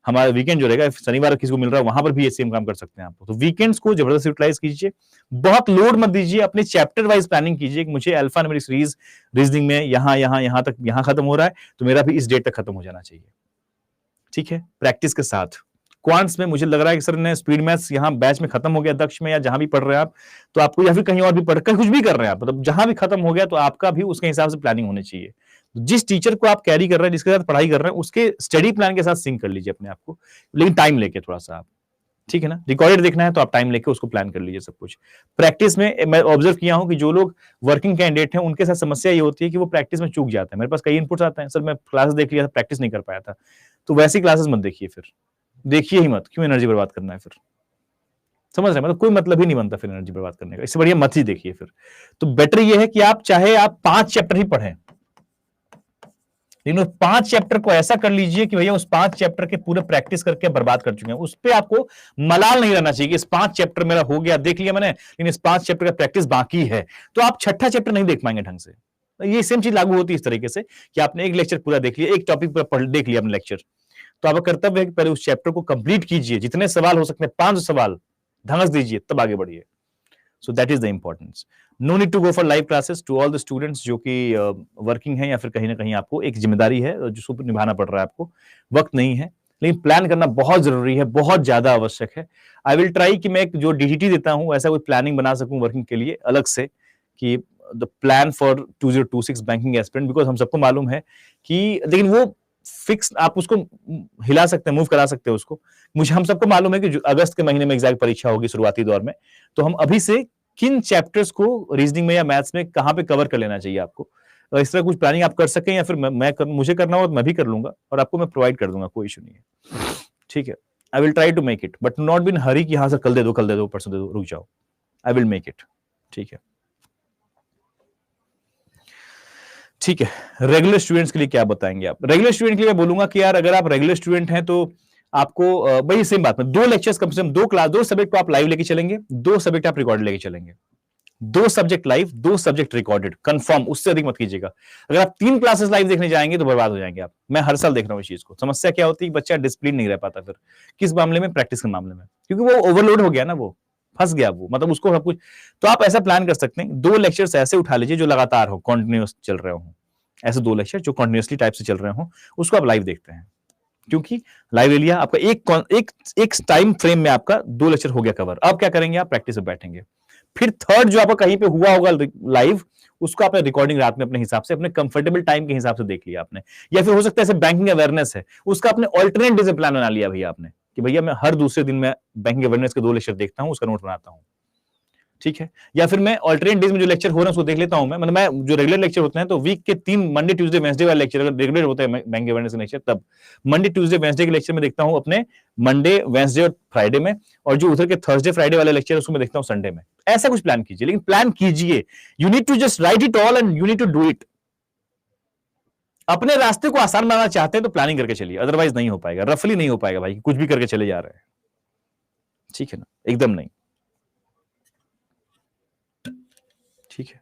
हमारा वीकेंड जो रहेगा, शनिवार किसी को मिल रहा है वहां पर भी ये सेम काम कर सकते हैं आप। तो वीकेंड्स को जबरदस्त यूटिलाइज कीजिए, बहुत लोड मत दीजिए, अपने चैप्टर वाइज प्लानिंग कीजिए कि मुझे अल्फा न्यूमेरिक सीरीज रीजनिंग में यहां तक यहां खत्म हो रहा है, तो मेरा भी इस डेट तक खत्म हो जाना चाहिए। ठीक है, प्रैक्टिस के साथ। क्वांट्स में मुझे लग रहा है कि सर ने स्पीड मैथ्स यहाँ बैच में खत्म हो गया, दक्ष में या जहां भी पढ़ रहे हैं आप, तो आपको या फिर कहीं और भी पढ़कर कुछ भी कर रहे हैं आप, मतलब जहां भी खत्म हो गया तो आपका भी उसके हिसाब से प्लानिंग होनी चाहिए। जिस टीचर को आप कैरी कर रहे हैं, जिसके साथ पढ़ाई कर रहे हैं, उसके स्टडी प्लान के साथ सिंक कर लीजिए अपने आप को, लेकिन टाइम लेके थोड़ा सा आप, ठीक है ना। रिकॉर्डेड देखना है तो आप टाइम लेके उसको प्लान कर लीजिए सब कुछ। प्रैक्टिस में मैं ऑब्जर्व किया हूं कि जो लोग वर्किंग कैंडिडेट हैं उनके साथ समस्या ये होती है कि वो प्रैक्टिस में चूक जाते हैं। मेरे पास कई इनपुट्स आते हैं, सर मैं क्लास देख लिया था, प्रैक्टिस नहीं कर पाया था, तो वैसी क्लासेस मत देखिए, फिर देखिए ही मत, क्यों एनर्जी बर्बाद करना है फिर, समझ रहे हैं, मतलब कोई मतलब ही नहीं बनता फिर एनर्जी बर्बाद करने का, इससे बढ़िया मत ही देखिए फिर। तो बेटर ये है कि आप चाहे आप 5 चैप्टर ही पढ़ें, लेकिन उस 5 चैप्टर को ऐसा कर लीजिए कि भैया उस 5 चैप्टर के पूरे प्रैक्टिस करके बर्बाद कर चुके हैं, उस पर आपको मलाल नहीं रहना चाहिए कि इस 5 चैप्टर मेरा हो गया, देख लिया मैंने, लेकिन इस 5 चैप्टर का प्रैक्टिस बाकी है, तो आप छठा चैप्टर नहीं देख पाएंगे ढंग से। ये सेम चीज लागू होती है इस तरीके से कि आपने एक लेक्चर पूरा देख लिया, एक टॉपिक पूरा देख लिया अपने लेक्चर, तो आपका कर्तव्य है कि पहले उस चैप्टर को कंप्लीट कीजिए, जितने सवाल हो सकते हैं 5 सवाल धंस दीजिए, तब आगे बढ़िए। So that is the importance. No need to go for live classes to all the students जो कि वर्किंग है या फिर कहीं ना कहीं आपको एक जिम्मेदारी है जिसको निभाना पड़ रहा है, आपको वक्त नहीं है, लेकिन प्लान करना बहुत जरूरी है, बहुत ज्यादा आवश्यक है। आई विल ट्राई कि मैं एक जो डीडीटी देता हूं ऐसा कोई प्लानिंग बना सकूं वर्किंग के लिए अलग से, कि the plan for 2026 banking aspirant, because हम सबको मालूम है कि, लेकिन वो फिक्स आप उसको हिला सकते हैं, मूव करा सकते हैं उसको। मुझे हम सबको मालूम है कि अगस्त के महीने में एग्जैक्ट परीक्षा होगी शुरुआती दौर में, तो हम अभी से किन चैप्टर्स को रीजनिंग में या मैथ्स में कहां पे कवर कर लेना चाहिए आपको, इस तरह कुछ प्लानिंग आप कर सकें, या फिर मुझे करना हो तो मैं भी कर लूंगा और आपको मैं प्रोवाइड कर दूंगा, कोई इशू नहीं है, ठीक है। I will try to make it, but not been hurry कि हाँ सर कल दे दो परसों दे दो, रुक जाओ, आई विल मेक इट, ठीक है। ठीक है, रेगुलर स्टूडेंट्स के लिए क्या बताएंगे आप? रेगुलर स्टूडेंट के लिए मैं बोलूंगा कि यार अगर आप रेगुलर स्टूडेंट हैं तो आपको भाई सेम बात में 2 लेक्चर्स कम से कम, 2 सब्जेक्ट को आप लाइव लेके चलेंगे, 2 सब्जेक्ट आप रिकॉर्ड लेके चलेंगे, 2 subject live, 2 subject recorded, confirm, उससे अधिक मत कीजिएगा। अगर आप 3 क्लासेस लाइव देखने जाएंगे तो बर्बाद हो जाएंगे आप। मैं हर साल देख रहा हूं इस चीज को। समस्या क्या होती है, बच्चा डिसिप्लिन नहीं रह पाता फिर, किस मामले में, प्रैक्टिस के मामले में, क्योंकि वो ओवरलोड हो गया ना, वो फंस गया, वो मतलब उसको सब कुछ। तो आप ऐसा प्लान कर सकते हैं, 2 लेक्चर्स ऐसे उठा लीजिए जो लगातार हो, कॉन्टिन्यूस चल रहे हो, ऐसे 2 लेक्चर जो कॉन्टिन्यूसली टाइप से चल रहे हो, उसको आप लाइव देखते हैं, क्योंकि लाइव ले लिया आपका एक टाइम फ्रेम में आपका 2 लेक्चर हो गया कवर। अब क्या करेंगे, आप प्रैक्टिस में बैठेंगे। फिर थर्ड जो आपका कहीं पे हुआ होगा लाइव, उसको आपने रिकॉर्डिंग रात में अपने हिसाब से, अपने कंफर्टेबल टाइम के हिसाब से देख लिया आपने। या फिर हो सकता है ऐसे बैंकिंग अवेयरनेस है, उसका आपने ऑल्टरनेट डे से प्लान बना लिया भैया आपने, कि भैया मैं हर दूसरे दिन में बैंकिंग अवेयरनेस के 2 लेक्चर देखता हूं, उसका नोट बनाता हूं, ठीक है। या फिर मैं अल्टरनेट डेज में जो लेक्चर हो रहे हैं उसको देख लेता हूं, मतलब मैं जो रेगुलर लेक्चर होते हैं तो वीक के 3 मंडे ट्यूसडे वेडनेसडे वाले लेक्चर अगर रेगुलर होते हैं बैंक अवेयरनेस के लेक्चर, तब मंडे ट्यूसडे वेडनेसडे के लेक्चर में देखता हूं अपने मंडे वेडनेसडे और फ्राइडे में, और जो उधर के थर्सडे फ्राइडे वाले लेक्चर उसको मैं देखता हूं संडे में। ऐसा कुछ प्लान कीजिए, लेकिन प्लान कीजिए, you need to just write it all and you need to do it. अपने रास्ते को आसान बनाना चाहते हैं तो प्लानिंग करके चलिए, अदरवाइज नहीं हो पाएगा, रफली नहीं हो पाएगा भाई, कुछ भी करके चले जा रहे हैं, ठीक है ना, एकदम नहीं, ठीक है।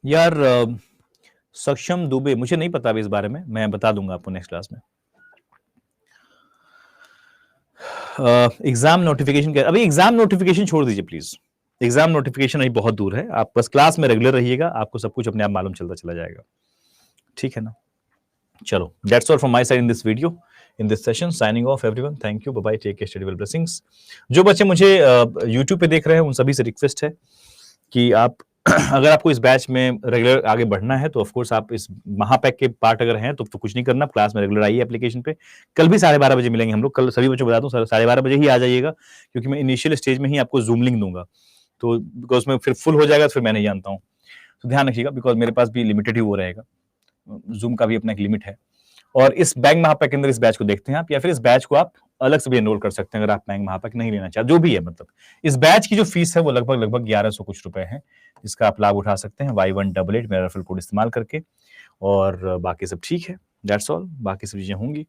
यार सक्षम दुबे, मुझे नहीं पता अभी इस बारे में, मैं बता दूंगा आपको नेक्स्ट क्लास में। एग्जाम नोटिफिकेशन क्या, अभी एग्जाम नोटिफिकेशन छोड़ दीजिए प्लीज, एग्जाम नोटिफिकेशन अभी बहुत दूर है, आप बस क्लास में रेगुलर रहिएगा, आपको सब कुछ अपने आप मालूम चलता चला जाएगा, ठीक है ना। चलो, that's all from my side in this video, in this session, signing off everyone, thank you, bye bye, take care, study well, blessings. जो बच्चे मुझे यूट्यूब पे देख रहे हैं उन सभी से रिक्वेस्ट है कि आप अगर आपको इस बैच में रेगुलर आगे बढ़ना है तो ऑफ कोर्स आप इस महापैक के पार्ट अगर हैं तो कुछ नहीं करना, क्लास में रेगुलर आइए एप्लीकेशन पे। कल भी 12:30 बजे मिलेंगे हम लोग, कल सभी बच्चों को बता दूं 12:30 बजे ही आ जाइएगा, क्योंकि मैं इनिशियल स्टेज में ही आपको जूम लिंक दूंगा, तो बिकॉज में फिर फुल हो जाएगा तो फिर मैं नहीं जानता हूँ, तो ध्यान रखिएगा, बिकॉज मेरे पास भी लिमिटेड ही वो रहेगा, जूम का भी अपना एक लिमिट है। और इस बैंक महापैक के अंदर इस बैच को देखते हैं आप, या फिर इस बैच को आप अलग से भी एनरोल कर सकते हैं अगर आप बैंक महापैक नहीं लेना चाहते, जो भी है, मतलब इस बैच की जो फीस है वो लगभग 1100 कुछ रुपए है, इसका आप लाभ उठा सकते हैं Y188 मेरा रेफरल कोड इस्तेमाल करके, और बाकी सब ठीक है, दैट्स ऑल, बाकी सब चीजें होंगी।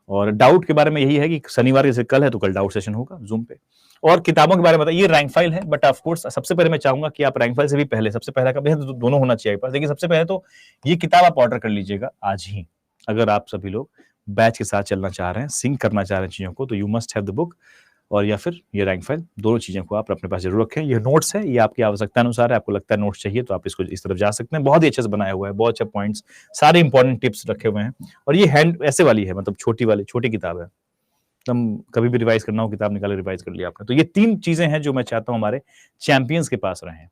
और डाउट के बारे में यही है कि शनिवार जैसे कल है तो कल डाउट सेशन होगा जूम पे। और किताबों के बारे में बताइए, ये रैंक फाइल है, बट ऑफ कोर्स सबसे पहले मैं चाहूंगा कि आप रैंक फाइल से भी पहले, सबसे पहला का तो दोनों होना चाहिए पास, लेकिन सबसे पहले तो ये किताब आप ऑर्डर कर लीजिएगा आज ही, अगर आप सभी लोग बैच के साथ चलना चाह रहे हैं, सिंक करना चाह रहे हैं चीजों को, तो you must have the book, और या फिर ये रैंक फाइल, दोनों चीजों को आप अपने पास जरूर रखें। ये नोट्स है, ये आपकी आवश्यकता अनुसार है, आपको लगता है नोट्स चाहिए तो आप इसको इस तरफ जा सकते हैं, बहुत ही अच्छे से बनाया हुआ है, बहुत अच्छे पॉइंट्स, सारे इंपॉर्टेंट टिप्स रखे हुए हैं, और ये हैंड ऐसे वाली है, मतलब छोटी किताब है, हम कभी भी रिवाइज करना हो किताब निकाले रिवाइज कर लिया आपने। तो ये 3 चीजें हैं जो मैं चाहता हूं हमारे चैंपियंस के पास रहें,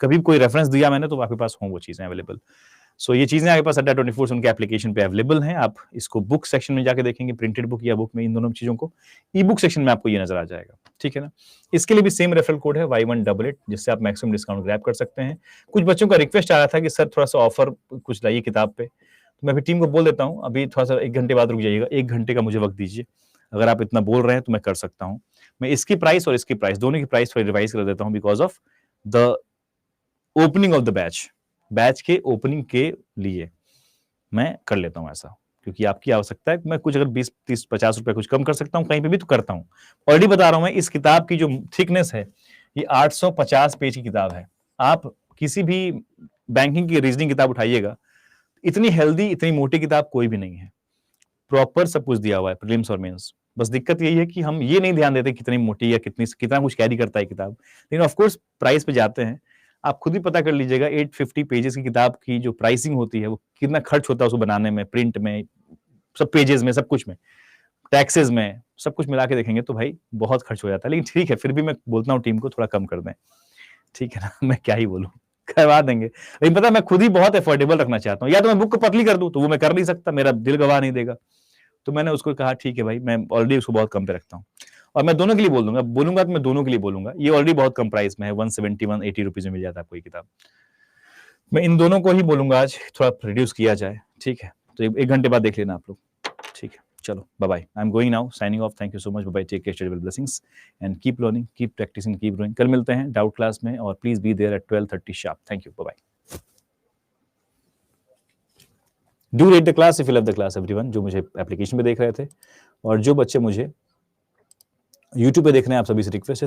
कभी कोई रेफरेंस दिया मैंने तो आपके पास हो वो चीजें अवेलेबल। सो ये चीजें आपके पास अड्डा 24 उनके एप्लीकेशन पे अवेलेबल हैं, आप इसको बुक सेक्शन में जाके देखेंगे, प्रिंटेड बुक या बुक में, इन दोनों चीजों को ई बुक सेक्शन में आपको ये नजर आ जाएगा, ठीक है ना। इसके लिए भी सेम रेफरल कोड है Y188, जिससे आप मैक्सिमम डिस्काउंट ग्रैब कर सकते हैं। कुछ बच्चों का रिक्वेस्ट आ रहा था कि सर थोड़ा सा ऑफर कुछ लाइए किताब पे, तो मैं भी टीम को बोल देता हूँ अभी थोड़ा सा 1 घंटे बाद रुक जाइएगा, 1 घंटे का मुझे वक्त दीजिए, अगर आप इतना बोल रहे हैं तो मैं कर सकता हूँ, मैं इसकी प्राइस और इसकी प्राइस दोनों की प्राइस रिवाइज कर देता हूँ, because of the opening of the batch के ओपनिंग के लिए मैं कर लेता हूं ऐसा, क्योंकि आपकी आवश्यकता है, मैं कुछ अगर 20 30 50 रुपए कुछ कम कर सकता हूं कहीं पे भी तो करता हूं। ऑलरेडी बता रहा हूं मैं, इस किताब की जो थिकनेस है ये 850 पेज की किताब है, आप किसी भी बैंकिंग की रीजनिंग किताब उठाइएगा, इतनी हेल्दी इतनी मोटी किताब कोई भी नहीं है, प्रॉपर सब कुछ दिया हुआ है, प्रीलिम्स और मेंस। बस दिक्कत यही है कि हम ये नहीं ध्यान देते कितनी मोटी या कितना कुछ कैरी करता है किताब, लेकिन ऑफ कोर्स प्राइस पे जाते हैं, आप खुद ही पता कर लीजिएगा 850 पेजेस की किताब की जो प्राइसिंग होती है वो कितना खर्च होता है उसको बनाने में, प्रिंट में, सब पेजेस में, सब कुछ में, टैक्सेस में, सब कुछ मिला के देखेंगे तो भाई बहुत खर्च हो जाता है, लेकिन ठीक है, फिर भी मैं बोलता हूँ टीम को थोड़ा कम कर दें, ठीक है ना, मैं क्या ही बोलूँ, करवा देंगे, लेकिन पता है मैं खुद ही बहुत एफोर्डेबल रखना चाहता हूँ, या तो मैं बुक को पतली कर दूं तो वो मैं कर नहीं सकता, मेरा दिल गवाह नहीं देगा, तो मैंने उसको कहा ठीक है भाई, मैं ऑलरेडी उसको बहुत कम पे रखता हूँ, और मैं दोनों के लिए बोलूंगा तो मैं दोनों के लिए बोलूंगा, ये ऑलरेडी बहुत कम प्राइस में है, 170 180 रुपीज में मिल जाता है आपको ये किताब, मैं इन दोनों को ही बोलूंगा आज थोड़ा रिड्यूस किया जाए, ठीक है, तो 1 घंटे बाद देख लेना आप लोग, ठीक है, चलो bye bye, I am going now, signing off, thank you so much, bye bye, take care, study well, blessings and keep learning, keep practising, keep growing, कल मिलते हैं डाउट क्लास में, और please be there at 12:30 sharp, thank you, bye bye. Do rate the class if you love the class everyone, जो मुझे एप्लीकेशन पे देख रहे थे और जो बच्चे मुझे यूट्यूब पे देख रहे हैं, आप सभी से रिक्वेस्ट है